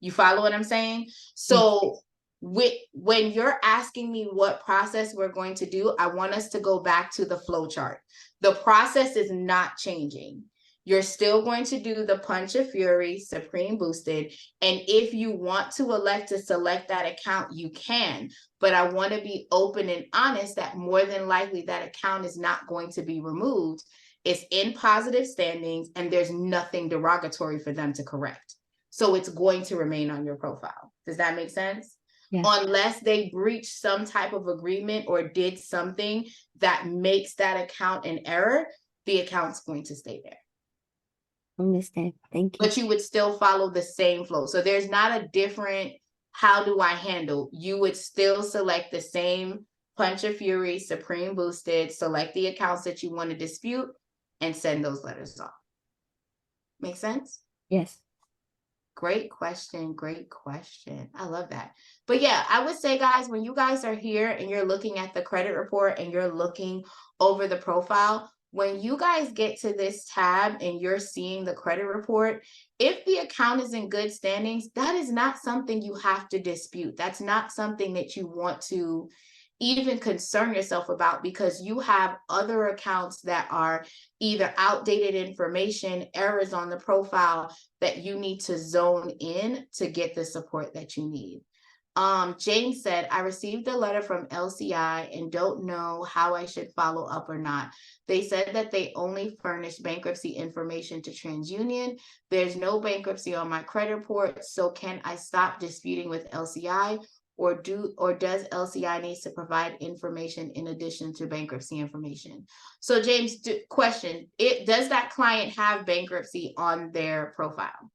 You follow what I'm saying? So when you're asking me what process we're going to do, I want us to go back to the flow chart. The process is not changing. You're still going to do the Punch of Fury, Supreme Boosted. And if you want to elect to select that account, you can. But I want to be open and honest that more than likely that account is not going to be removed. It's in positive standings and there's nothing derogatory for them to correct. So it's going to remain on your profile. Does that make sense? Yeah. Unless they breach some type of agreement or did something that makes that account an error, the account's going to stay there. Understand. Thank you. But you would still follow the same flow. So there's not a different, how do I handle? You would still select the same Punch of Fury, Supreme Boosted, select the accounts that you want to dispute, and send those letters off. Make sense? Yes. Great question. Great question. I love that. But yeah, I would say, guys, when you guys are here and you're looking at the credit report and you're looking over the profile, when you guys get to this tab and you're seeing the credit report, if the account is in good standings, that is not something you have to dispute. That's not something that you want to even concern yourself about, because you have other accounts that are either outdated information, errors on the profile that you need to zone in to get the support that you need. James said, I received a letter from LCI and don't know how I should follow up or not. They said that they only furnish bankruptcy information to TransUnion. There's no bankruptcy on my credit report. So can I stop disputing with LCI, or does LCI needs to provide information in addition to bankruptcy information? So James, question, does that client have bankruptcy on their profile?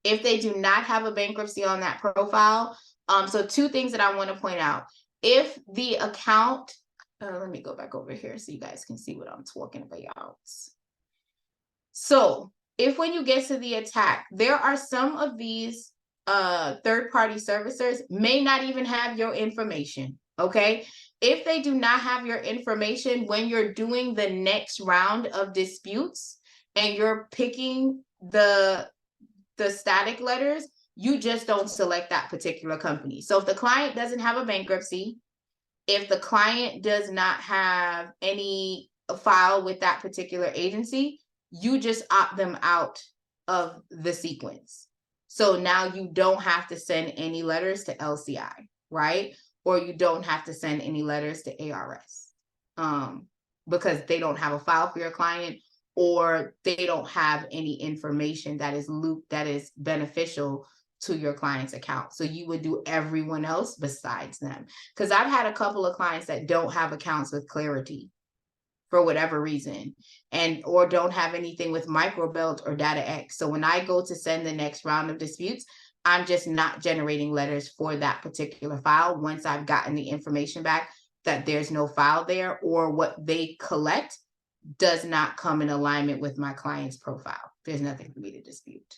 If they do not have a bankruptcy on that profile, so two things that I want to point out. If the account, let me go back over here so you guys can see what I'm talking about. So if when you get to the attack, there are some of these third-party servicers may not even have your information, okay? If they do not have your information when you're doing the next round of disputes and you're picking the static letters, you just don't select that particular company. So if the client doesn't have a bankruptcy, if the client does not have any file with that particular agency, you just opt them out of the sequence. So now you don't have to send any letters to LCI, right? Or you don't have to send any letters to ARS because they don't have a file for your client, or they don't have any information that is beneficial to your client's account. So you would do everyone else besides them. Because I've had a couple of clients that don't have accounts with Clarity for whatever reason, or don't have anything with Microbelt or DataX. So when I go to send the next round of disputes, I'm just not generating letters for that particular file once I've gotten the information back that there's no file there, or what they collect does not come in alignment with my client's profile. There's nothing for me to dispute.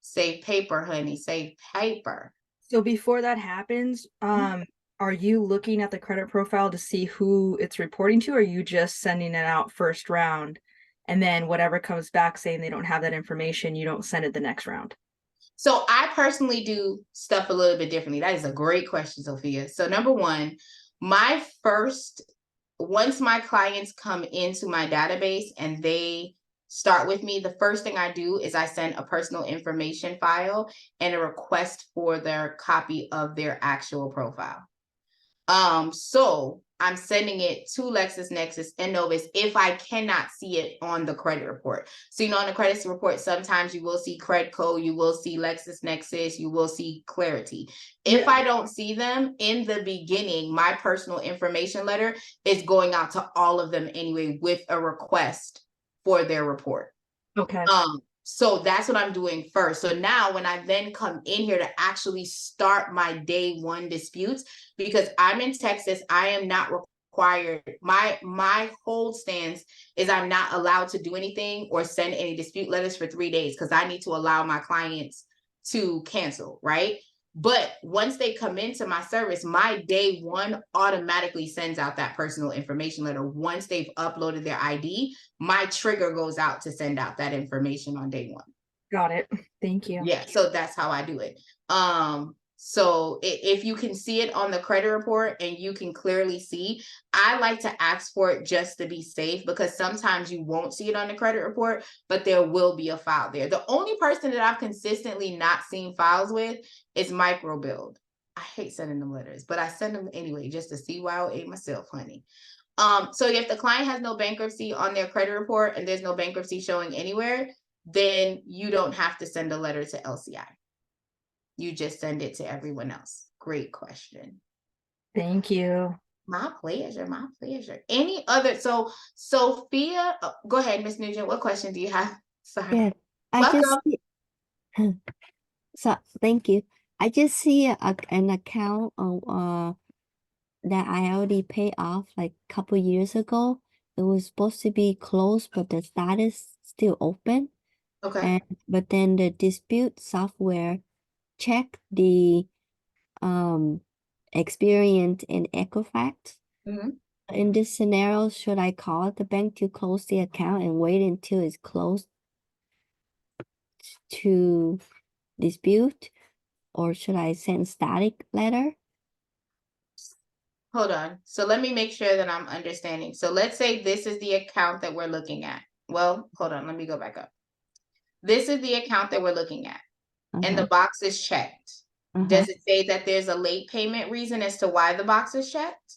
Save paper, honey, save paper. So before that happens, are you looking at the credit profile to see who it's reporting to, or are you just sending it out first round, and then whatever comes back saying they don't have that information, you don't send it the next round? So I personally do stuff a little bit differently. That is a great question, Sophia. So number one, once my clients come into my database and they start with me, the first thing I do is I send a personal information file and a request for their copy of their actual profile. So I'm sending it to LexisNexis and Novus if I cannot see it on the credit report. So, on the credit report, sometimes you will see Credco, you will see LexisNexis, you will see Clarity. If I don't see them in the beginning, my personal information letter is going out to all of them anyway with a request for their report. Okay. So that's what I'm doing first. So now when I then come in here to actually start my day one disputes, because I'm in Texas, I am not required. My hold stance is I'm not allowed to do anything or send any dispute letters for 3 days because I need to allow my clients to cancel, right? But once they come into my service, my day one automatically sends out that personal information letter. Once they've uploaded their ID, my trigger goes out to send out that information on day one. Got it. Thank you. Yeah, so that's how I do it. So if you can see it on the credit report and you can clearly see, I like to ask for it just to be safe, because sometimes you won't see it on the credit report, but there will be a file there. The only person that I've consistently not seen files with is Microbuild. I hate sending them letters, but I send them anyway just to see why I ate myself, honey. So if the client has no bankruptcy on their credit report and there's no bankruptcy showing anywhere, then you don't have to send a letter to LCI. You just send it to everyone else. Great question. Thank you. My pleasure, my pleasure. Any other, so Sophia, go ahead, Miss Nugent, what question do you have? Sorry. Yeah, I just Welcome. so thank you. I just see an account on that I already paid off like a couple years ago. It was supposed to be closed, but the status still open. Okay. But then the dispute software check the experience in Equifax. In this scenario, should I call the bank to close the account and wait until it's closed to dispute, or should I send static letter? hold on. So let me make sure that I'm understanding. So let's say this is the account that we're looking at. Well, hold on, let me go back up. This is the account that we're looking at, and the box is checked. Does it say that there's a late payment reason as to why the box is checked?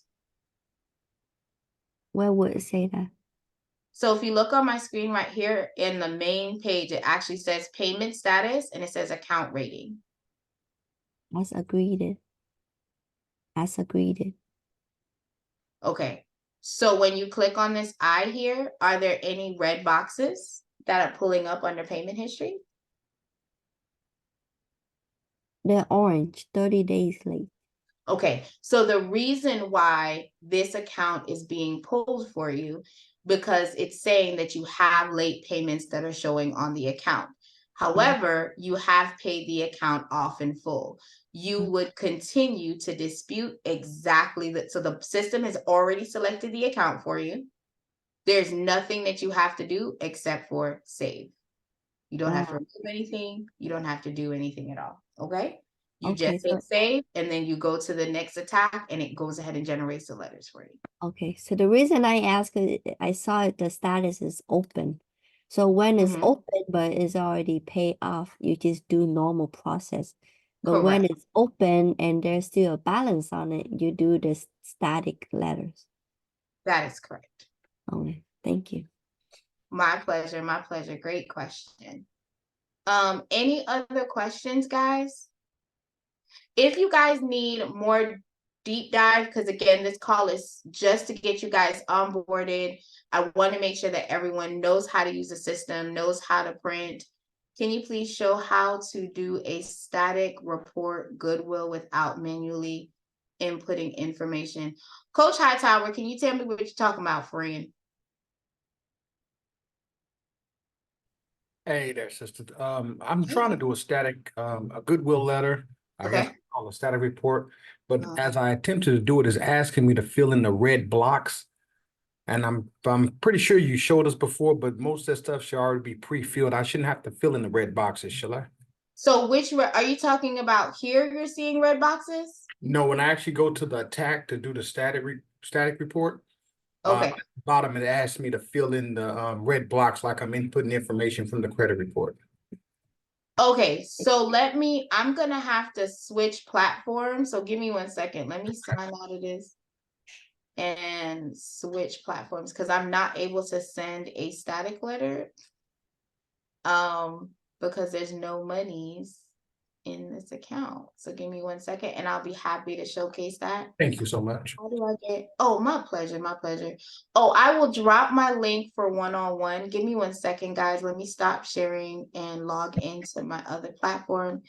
Where would it say that? So if you look on my screen right here in the main page, it actually says payment status and it says account rating. As agreed. As agreed. Okay. So when you click on this I here, are there any red boxes that are pulling up under payment history? They're orange, 30 days late. Okay, so the reason why this account is being pulled for you, because it's saying that you have late payments that are showing on the account. However, you have paid the account off in full. You would continue to dispute exactly that. So the system has already selected the account for you. There's nothing that you have to do except for save. You don't have to remove anything. You don't have to do anything at all. Okay? You Okay, just hit save and then you go to the next attack and it goes ahead and generates the letters for you. Okay, so the reason I asked is I saw the status is open. So when it's open but it's already paid off, you just do normal process. But when Correct. it's open and there's still a balance on it, you do the static letters. That is correct. Okay, thank you. My pleasure. My pleasure. Great question. Any other questions, guys? If you guys need more deep dive, because again, this call is just to get you guys onboarded. I want to make sure that everyone knows how to use the system, knows how to print. Can you please show how to do a static report Goodwill without manually inputting information? Coach Hightower, can you tell me what you're talking about, friend? Hey there, sister. I'm trying to do a static, a goodwill letter. I guess Okay. call a static report. But as I attempted to do it, it's asking me to fill in the red blocks. And I'm pretty sure you showed us before, but most of that stuff should already be pre-filled. I shouldn't have to fill in the red boxes, shall I? So which are you talking about here? You're seeing red boxes? No, when I actually go to the attack to do the static report, Okay. at the bottom it asks me to fill in the red blocks like I'm inputting information from the credit report. Okay, so I'm gonna have to switch platforms. So give me 1 second. Let me sign out of this and switch platforms because I'm not able to send a static letter. Because there's no monies in this account. So give me 1 second and I'll be happy to showcase that. Thank you so much. How do I get? Oh, my pleasure, my pleasure. Oh, I will drop my link for one-on-one. Give me 1 second, guys. Let me stop sharing and log into my other platform.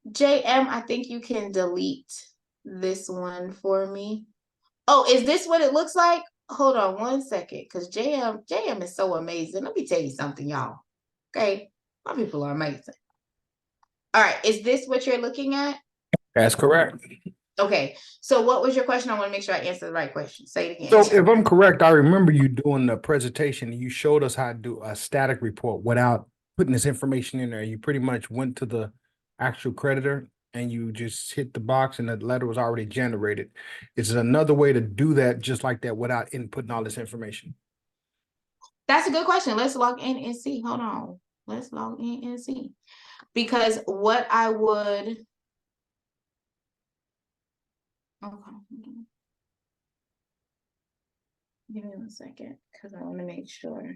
JM, I think you can delete this one for me. Oh, is this what it looks like? Hold on 1 second, because JM is so amazing. Let me tell you something, y'all. Okay, my people are amazing. All right, is this what you're looking at? That's correct. Okay, so what was your question? I want to make sure I answer the right question. Say it again. So if I'm correct, I remember you doing the presentation and you showed us how to do a static report without putting this information in there. You pretty much went to the actual creditor and you just hit the box and the letter was already generated. Is it another way to do that just like that without inputting all this information? That's a good question. Let's log in and see. Hold on. Let's log in and see. Because what I would... Okay. Give me 1 second, because I want to make sure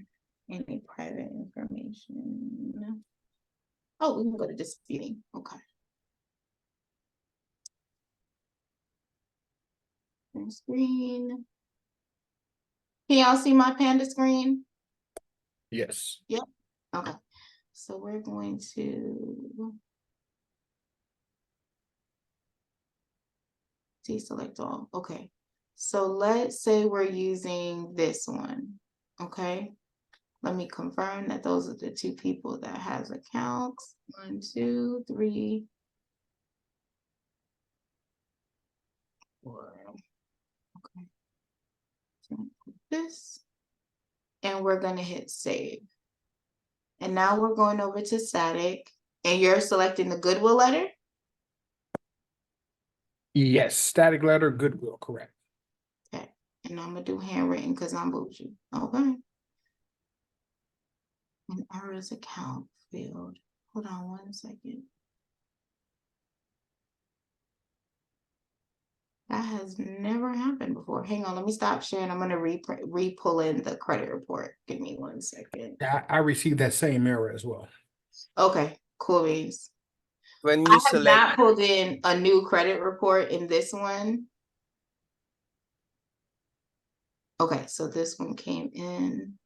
any private information. Oh, we can go to disputing. Okay. Screen. Can y'all see my Panda screen? Yes. Yep. Okay. So we're going to deselect all. Okay. So let's say we're using this one. Okay. Let me confirm that those are the two people that has accounts. 1, 2, 3, 4. Okay. So this, and we're going to hit save. And now we're going over to static, and you're selecting the Goodwill letter. Yes, static letter, goodwill, correct. And I'm gonna do handwritten because I'm bougie. Okay. An errors account field. Hold on 1 second. That has never happened before. Hang on, let me stop sharing. I'm gonna re-pull in the credit report. Give me 1 second. I received that same error as well. Okay, cool beans. When I you have select, not pulled in a new credit report in this one. Okay, so this one came in.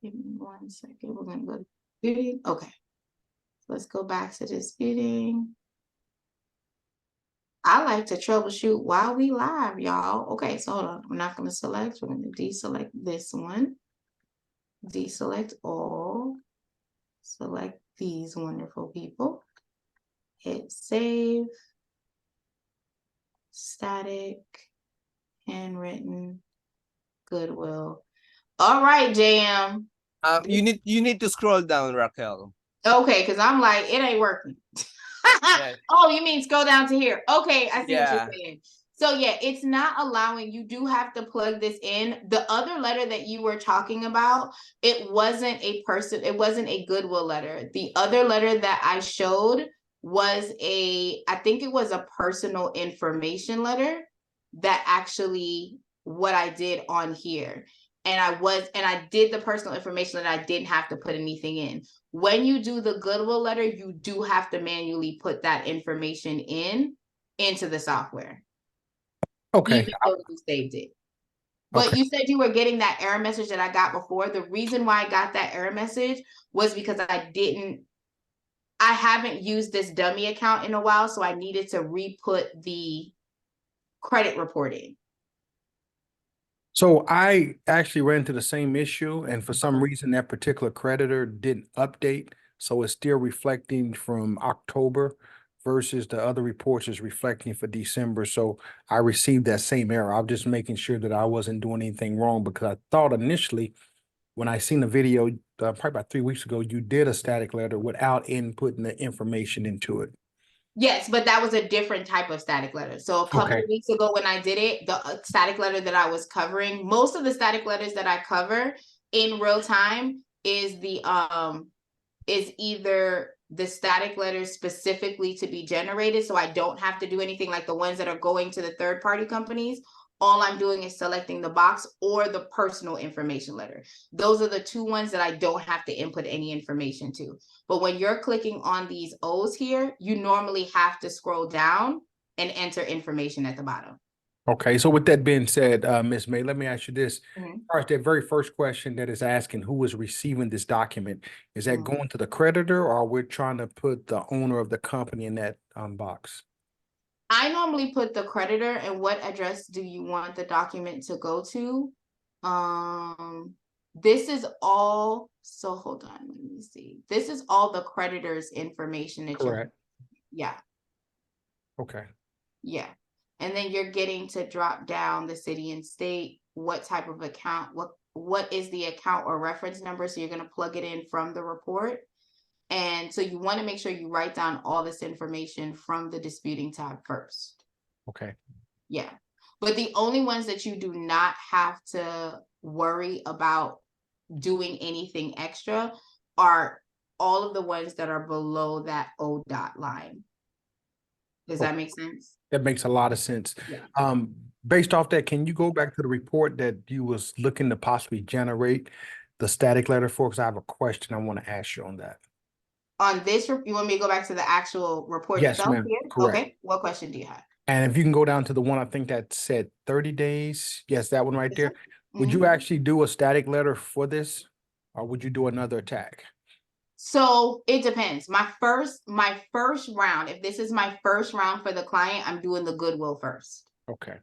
Give me 1 second. We're gonna go to disputing. Okay, let's go back to disputing. I like to troubleshoot while we live, y'all. Okay, so hold on. We're not gonna select. We're gonna deselect this one. Deselect all. Select these wonderful people. Hit save. Static. Handwritten. Goodwill. All right, JM. you need to scroll down, Raquel. Okay, because I'm like, it ain't working. Yeah. Oh, you mean go down to here? Okay, I see what Yeah. you're saying. So yeah, it's not allowing, you do have to plug this in. The other letter that you were talking about, it wasn't a Goodwill letter. The other letter that I showed was I think it was a personal information letter that actually what I did on here. And I did the personal information that I didn't have to put anything in. When you do the Goodwill letter, you do have to manually put that information into the software. Okay. Even though you saved it. But Okay. you said you were getting that error message that I got before. The reason why I got that error message was because I haven't used this dummy account in a while, so I needed to re-put the credit report in. So I actually ran into the same issue, and for some reason that particular creditor didn't update. So it's still reflecting from October versus the other reports is reflecting for December. So I received that same error. I'm just making sure that I wasn't doing anything wrong, because I thought initially when I seen the video, probably about 3 weeks ago, you did a static letter without inputting the information into it. Yes, but that was a different type of static letter. So a couple of weeks ago when I did it, the static letter that I was covering, most of the static letters that I cover in real time is either the static letters specifically to be generated, so I don't have to do anything like the ones that are going to the third party companies. All I'm doing is selecting the box, or the personal information letter. Those are the two ones that I don't have to input any information to. But when you're clicking on these O's here, you normally have to scroll down and enter information at the bottom. Okay, so with that being said, Ms. May, let me ask you this. Mhm. As far as that very first question that is asking who is receiving this document, is that Mhm. going to the creditor, or we're trying to put the owner of the company in that box? I normally put the creditor. And what address do you want the document to go to? This is all, so hold on, let me see. This is all the creditor's information that Correct. yeah. Okay. Yeah. And then you're getting to drop down the city and state, what type of account, what is the account or reference number. So you're going to plug it in from the report. And so you want to make sure you write down all this information from the disputing tab first. Okay. Yeah. But the only ones that you do not have to worry about doing anything extra are all of the ones that are below that O dot line. Does that make sense? That makes a lot of sense. Yeah. Based off that, can you go back to the report that you was looking to possibly generate the static letter for? Because I have a question I want to ask you on that. On this, you want me to go back to the actual report Yes, itself ma'am. here? Correct. Okay. What question do you have? And if you can go down to the one, I think that said 30 days. Yes, that one right Yes, there. sir. Would you actually do a static letter for this, or would you do another attack? So it depends. My first round, if this is my first round for the client, I'm doing the Goodwill first. Okay.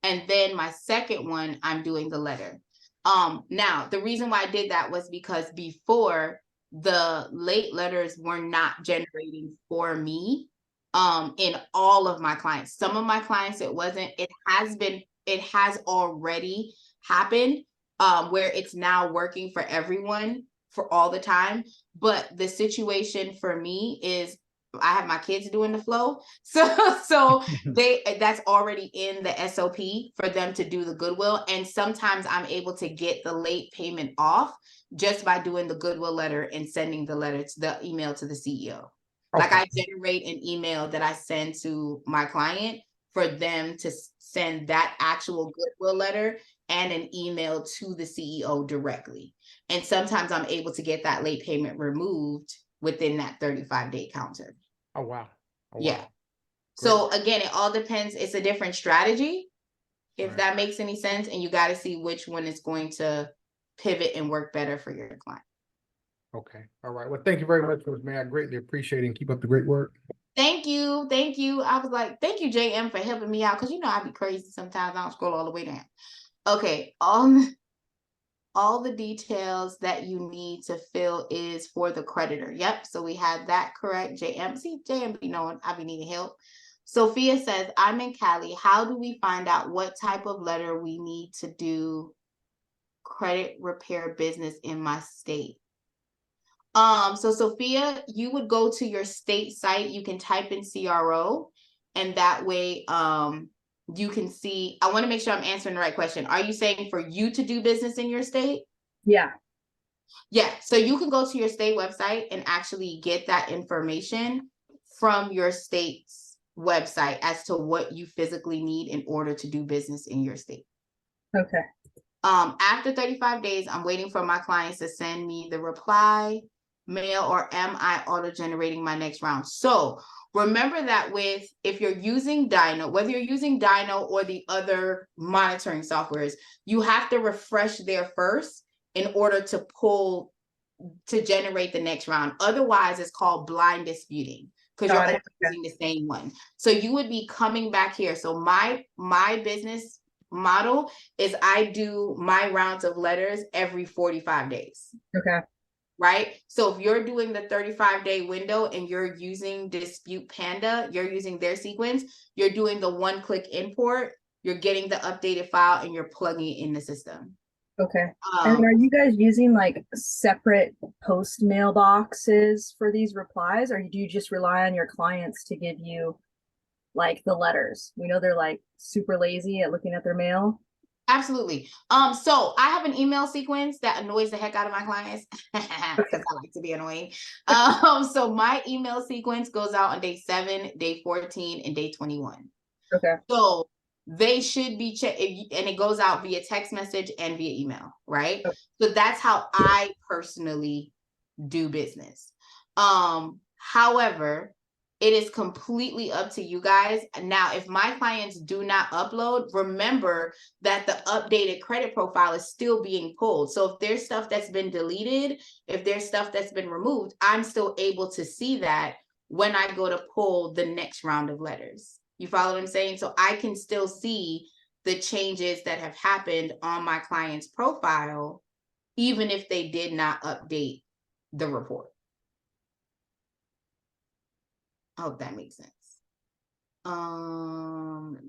And then my second one, I'm doing the letter. Now the reason why I did that was because before, the late letters were not generating for me in all of my clients. Some of my clients it wasn't. It has already happened where it's now working for everyone. for all the time. But the situation for me is I have my kids doing the flow. So that's already in the SOP for them to do the goodwill. And sometimes I'm able to get the late payment off just by doing the goodwill letter and sending the email to the CEO. Like I generate an email that I send to my client for them to send that actual goodwill letter and an email to the CEO directly. And sometimes I'm able to get that late payment removed within that 35-day counter. Oh, wow. Oh, Yeah. wow. So again, it all depends. It's a different strategy, if Right. that makes any sense. And you got to see which one is going to pivot and work better for your client. Okay. All right. Well, thank you very much, Ms. May. I greatly appreciate it and keep up the great work. Thank you. Thank you. I was like, thank you, JM, for helping me out. Because you know I be crazy sometimes. I don't scroll all the way down. Okay. All the details that you need to fill is for the creditor. Yep. So we had that correct. JM. See, JM be knowing I be needing help. Sophia says, I'm in Cali. How do we find out what type of letter we need to do credit repair business in my state? So Sophia, you would go to your state site. You can type in CRO, and that way, you can see. I want to make sure I'm answering the right question. Are you saying for you to do business in your state? Yeah. Yeah. So you can go to your state website and actually get that information from your state's website as to what you physically need in order to do business in your state. Okay. After 35 days, I'm waiting for my clients to send me the reply mail, or am I auto generating my next round? So remember that if you're using Dino, whether you're using Dino or the other monitoring softwares, you have to refresh there first in order to generate the next round. Otherwise, it's called blind disputing because you're always using the same one. So you would be coming back here. So my business model is I do my rounds of letters every 45 days. Okay. Right? So if you're doing the 35-day window and you're using Dispute Panda, you're using their sequence, you're doing the one-click import, you're getting the updated file and you're plugging it in the system. Okay. And are you guys using like separate post mailboxes for these replies, or do you just rely on your clients to give you like the letters? We know they're like super lazy at looking at their mail. Absolutely. So I have an email sequence that annoys the heck out of my clients because I like to be annoying. So my email sequence goes out on day 7, day 14, and day 21. Okay. So they should be checked, and it goes out via text message and via email, right? Okay. So that's how I personally do business. However, it is completely up to you guys. Now, if my clients do not upload, remember that the updated credit profile is still being pulled. So if there's stuff that's been deleted, if there's stuff that's been removed, I'm still able to see that when I go to pull the next round of letters. You follow what I'm saying? So I can still see the changes that have happened on my client's profile, even if they did not update the report. I hope that makes sense.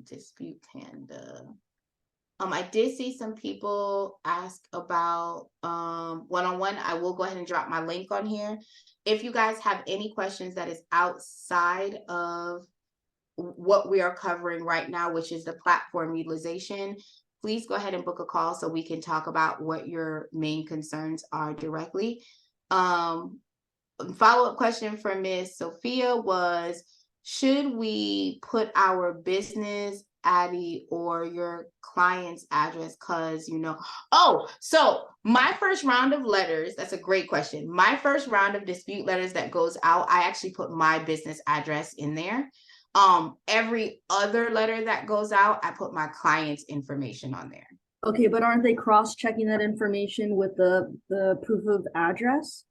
Dispute Panda. I did see some people ask about one-on-one. I will go ahead and drop my link on here. If you guys have any questions that is outside of what we are covering right now, which is the platform utilization, please go ahead and book a call so we can talk about what your main concerns are directly. Follow-up question from Ms. Sophia was, should we put our business ID or your client's address? So my first round of letters, that's a great question. My first round of dispute letters that goes out, I actually put my business address in there. Every other letter that goes out, I put my client's information on there. Okay, but aren't they cross-checking that information with the proof of address?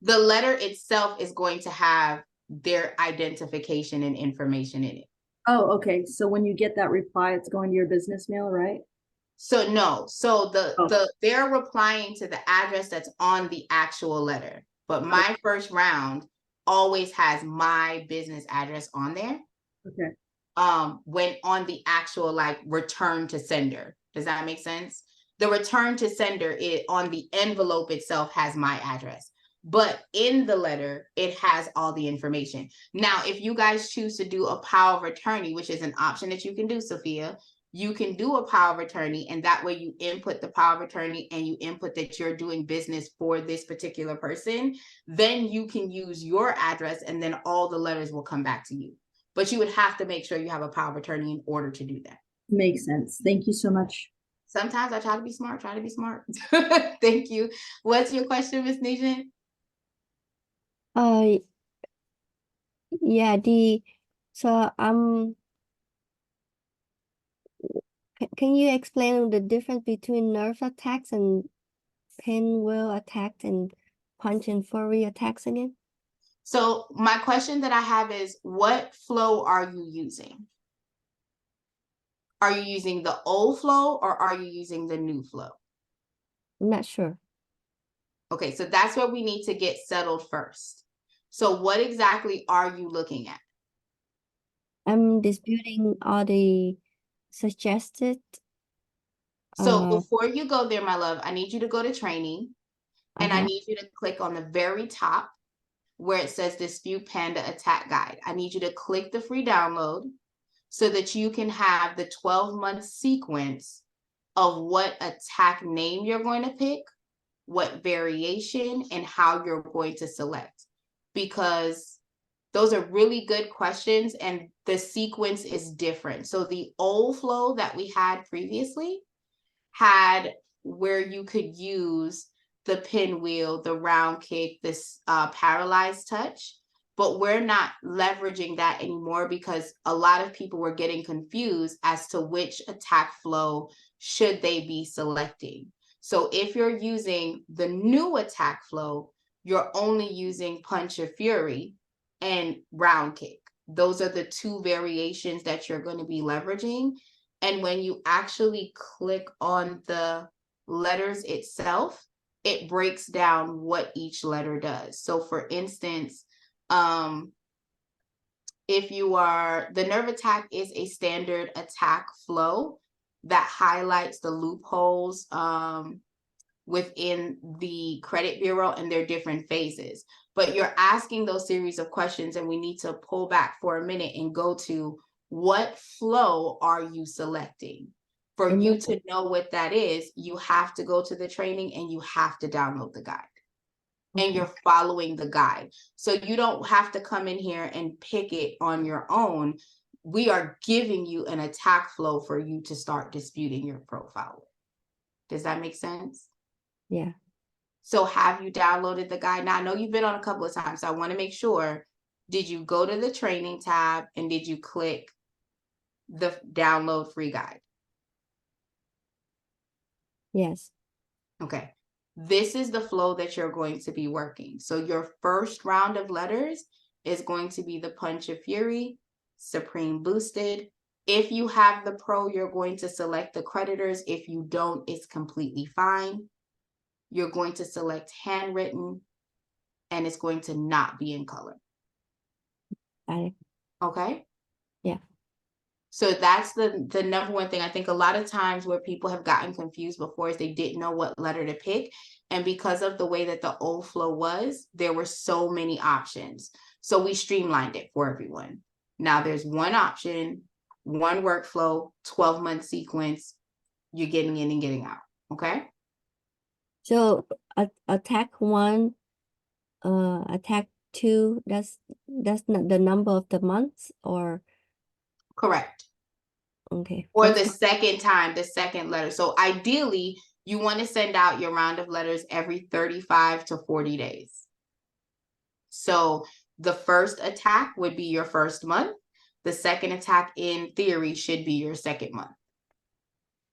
The letter itself is going to have their identification and information in it. Oh, okay. So when you get that reply, it's going to your business mail, right? So no. So they're replying to the address that's on the actual letter. But my first round always has my business address on there. Okay. When on the actual like return to sender. Does that make sense? The return to sender, it on the envelope itself has my address, but in the letter, it has all the information. Now, if you guys choose to do a power of attorney, which is an option that you can do, Sophia, you can do a power of attorney, and that way you input the power of attorney and you input that you're doing business for this particular person. Then you can use your address and then all the letters will come back to you. But you would have to make sure you have a power of attorney in order to do that. Makes sense. Thank you so much. Sometimes I try to be smart, Thank you. What's your question, Ms. Nugent? Yeah, so can you explain the difference between nerve attacks and pinwheel attacks and punch and fury attacks again? So my question that I have is, what flow are you using? Are you using the old flow or are you using the new flow? I'm not sure. Okay, so that's where we need to get settled first. So what exactly are you looking at? I'm disputing all the suggested. So before you go there, my love, I need you to go to training and I need you to click on the very top where it says Dispute Panda Attack Guide. I need you to click the free download so that you can have the 12-month sequence of what attack name you're going to pick, what variation, and how you're going to select. Because those are really good questions and the sequence is different. So the old flow that we had previously had where you could use the pinwheel, the round kick, this paralyzed touch, but we're not leveraging that anymore because a lot of people were getting confused as to which attack flow should they be selecting. So if you're using the new attack flow, you're only using punch or fury and round kick. Those are the two variations that you're going to be leveraging. And when you actually click on the letters itself, it breaks down what each letter does. So for instance, if you are, the nerve attack is a standard attack flow that highlights the loopholes within the credit bureau and their different phases. But you're asking those series of questions and we need to pull back for a minute and go to what flow are you selecting? For you to know what that is, you have to go to the training and you have to download the guide. And you're following the guide. So you don't have to come in here and pick it on your own. We are giving you an attack flow for you to start disputing your profile with. Does that make sense? Yeah. So have you downloaded the guide? Now I know you've been on a couple of times, so I want to make sure, did you go to the training tab and did you click the download free guide? Yes. Okay. This is the flow that you're going to be working. So your first round of letters is going to be the Punch of Fury, Supreme Boosted. If you have the Pro, you're going to select the creditors. If you don't, it's completely fine. You're going to select handwritten and it's going to not be in color. Okay? Yeah. So that's the number one thing. I think a lot of times where people have gotten confused before is they didn't know what letter to pick. And because of the way that the old flow was, there were so many options. So we streamlined it for everyone. Now there's one option, one workflow, 12-month sequence. You're getting in and getting out. Okay? So attack 1, attack 2, that's not the number of the months or? Correct. Okay. Or the second time, the second letter. So ideally, you want to send out your round of letters every 35 to 40 days. So the first attack would be your first month. The second attack in theory should be your second month.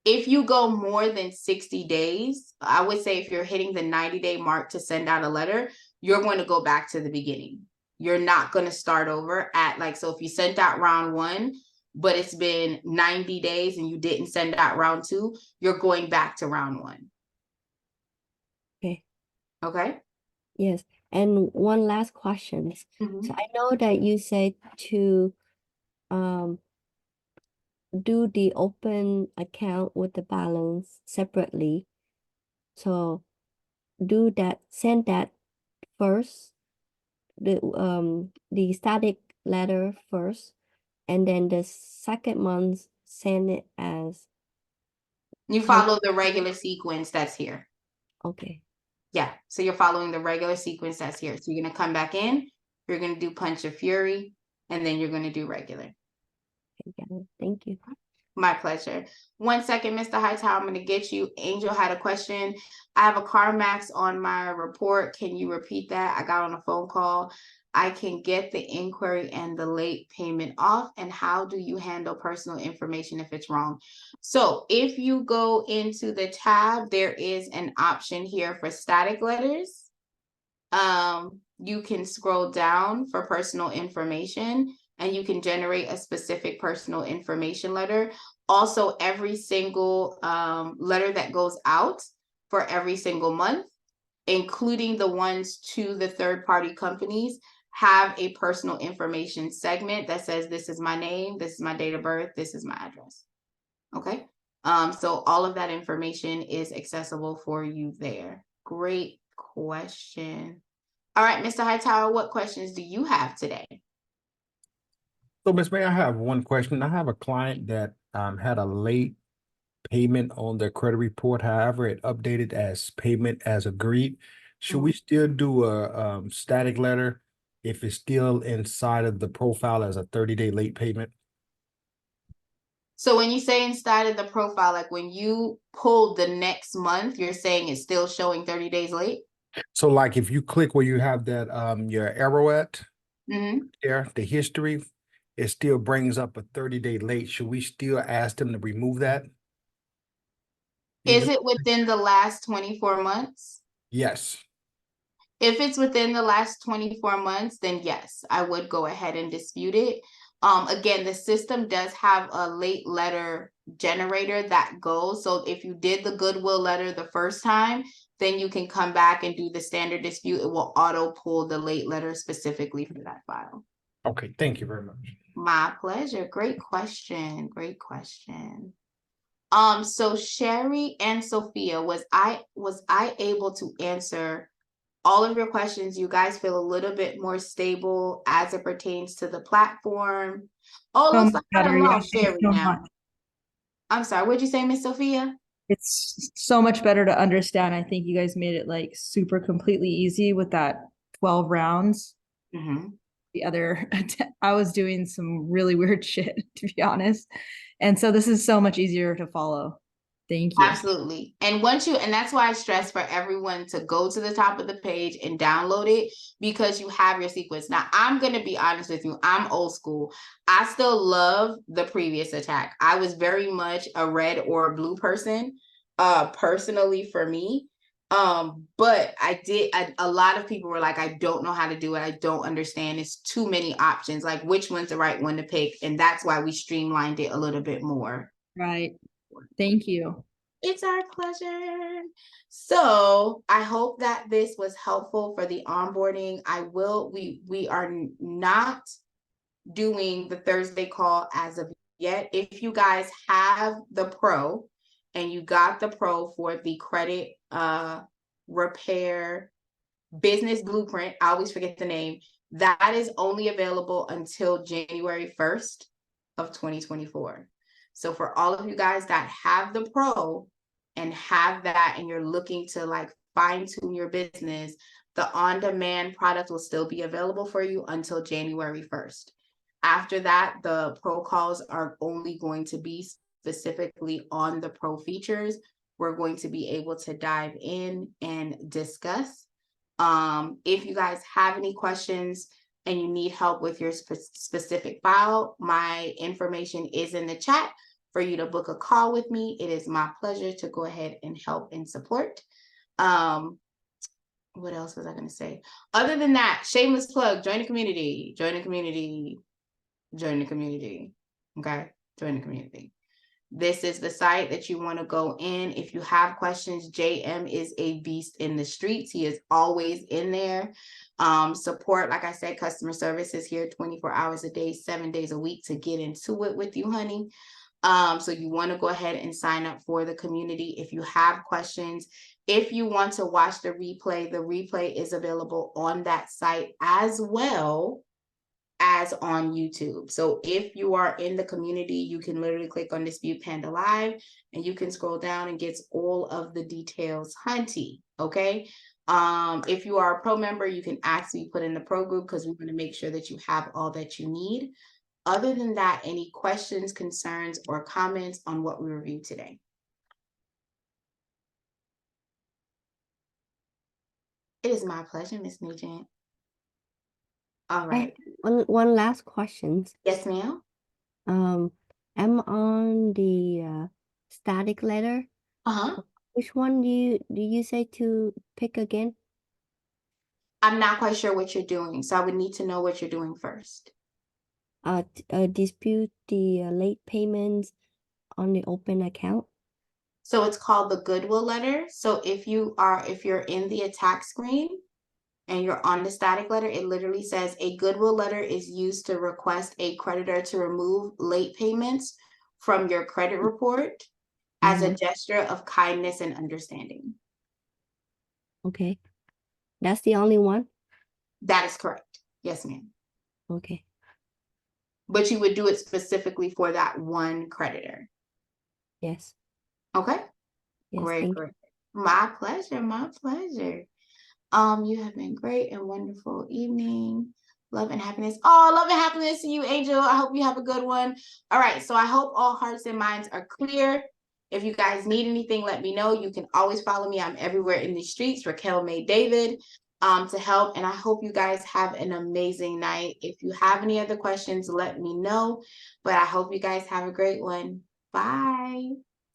If you go more than 60 days, I would say if you're hitting the 90-day mark to send out a letter, you're going to go back to the beginning. You're not going to start over at like, so if you sent out round 1, but it's been 90 days and you didn't send out round 2, you're going back to round 1. Okay. Okay. Yes. And one last question. So I know that you said to do the open account with the balance separately. So do that, send that first, the static letter first, and then the second month send it as You follow the regular sequence that's here. okay. Yeah, so you're following the regular sequence that's here. So you're gonna come back in, you're gonna do Punch of Fury, and then you're gonna do regular. Okay, got it. Thank you. My pleasure. 1 second, Mr. Hightower, I'm gonna get you. Angel had a question. I have a CarMax on my report. Can you repeat that? I got on a phone call. I can get the inquiry and the late payment off. And how do you handle personal information if it's wrong? So if you go into the tab, there is an option here for static letters. You can scroll down for personal information, and you can generate a specific personal information letter. Also, every single letter that goes out for every single month, including the ones to the third-party companies, have a personal information segment that says, this is my name, this is my date of birth, this is my address. Okay. So all of that information is accessible for you there. Great question. All right, Mr. Hightower, what questions do you have today? So, Ms. May, I have one question. I have a client that had a late payment on their credit report. However, it updated as payment as agreed. Should we still do a static letter if it's still inside of the profile as a 30-day late payment? So when you say inside of the profile, like when you pull the next month, you're saying it's still showing 30 days late? So like if you click where you have that your arrow at Mm-hmm. there, the history, it still brings up a 30-day late. Should we still ask them to remove that? Is it within the last 24 months? Yes. If it's within the last 24 months, then yes, I would go ahead and dispute it. Again, the system does have a late letter generator that goes. So if you did the goodwill letter the first time, then you can come back and do the standard dispute. It will auto pull the late letter specifically for that file. Okay, thank you very much. My pleasure. Great question. Great question. So Sherry and Sophia, was I able to answer all of your questions? You guys feel a little bit more stable as it pertains to the platform? Oh, it looks like I Better, yeah, lost thanks Sherry so now. much. I'm sorry, what'd you say, Miss Sophia? It's so much better to understand. I think you guys made it like super completely easy with that 12 rounds. Mm-hmm. The other, I was doing some really weird shit, to be honest. And so this is so much easier to follow. Thank you. Absolutely. And that's why I stress for everyone to go to the top of the page and download it, because you have your sequence. Now, I'm going to be honest with you. I'm old school. I still love the previous attack. I was very much a red or a blue person, personally for me. But a lot of people were like, I don't know how to do it. I don't understand. It's too many options. Like, which one's the right one to pick? And that's why we streamlined it a little bit more. Right. Thank you. It's our pleasure. So I hope that this was helpful for the onboarding. We are not doing the Thursday call as of yet. If you guys have the pro and you got the pro for the credit repair business blueprint, I always forget the name, that is only available until January 1st of 2024. So for all of you guys that have the pro and have that, and you're looking to like fine tune your business, the on-demand product will still be available for you until January 1st. After that, the pro calls are only going to be specifically on the pro features. We're going to be able to dive in and discuss. If you guys have any questions and you need help with your specific file, my information is in the chat for you to book a call with me. It is my pleasure to go ahead and help and support. What else was I going to say? Other than that, shameless plug, join the community, join the community, join the community. Okay, join the community. This is the site that you want to go in. If you have questions, JM is a beast in the streets. He is always in there. Support, like I said, customer service is here 24 hours a day, 7 days a week to get into it with you, honey. So you want to go ahead and sign up for the community if you have questions. If you want to watch the replay is available on that site as well as on YouTube. So if you are in the community, you can literally click on Dispute Panda Live and you can scroll down and get all of the details, hunty. Okay. If you are a pro member, you can actually put in the pro group because we want to make sure that you have all that you need. Other than that, any questions, concerns, or comments on what we reviewed today? It is my pleasure, Ms. Nugent. All right. One last question. Yes, ma'am. I'm on the static letter. Uh-huh. Which one do you say to pick again? I'm not quite sure what you're doing, so I would need to know what you're doing first. Dispute the late payments on the open account. So it's called the goodwill letter. So if you're in the attack screen and you're on the static letter, it literally says a goodwill letter is used to request a creditor to remove late payments from your credit report as a gesture of kindness and understanding. Okay. That's the only one? That is correct. Yes, ma'am. Okay. But you would do it specifically for that one creditor. Yes. Okay. Yes, Great, thank great. My pleasure, my pleasure. You have been great and wonderful evening. Love and happiness. Oh, love and happiness to you, Angel. I hope you have a good one. All right, so I hope all hearts and minds are clear. If you guys need anything, let me know. You can always follow me. I'm everywhere in the streets, Raquel May David, to help. And I hope you guys have an amazing night. If you have any other questions, let me know. But I hope you guys have a great one. Bye.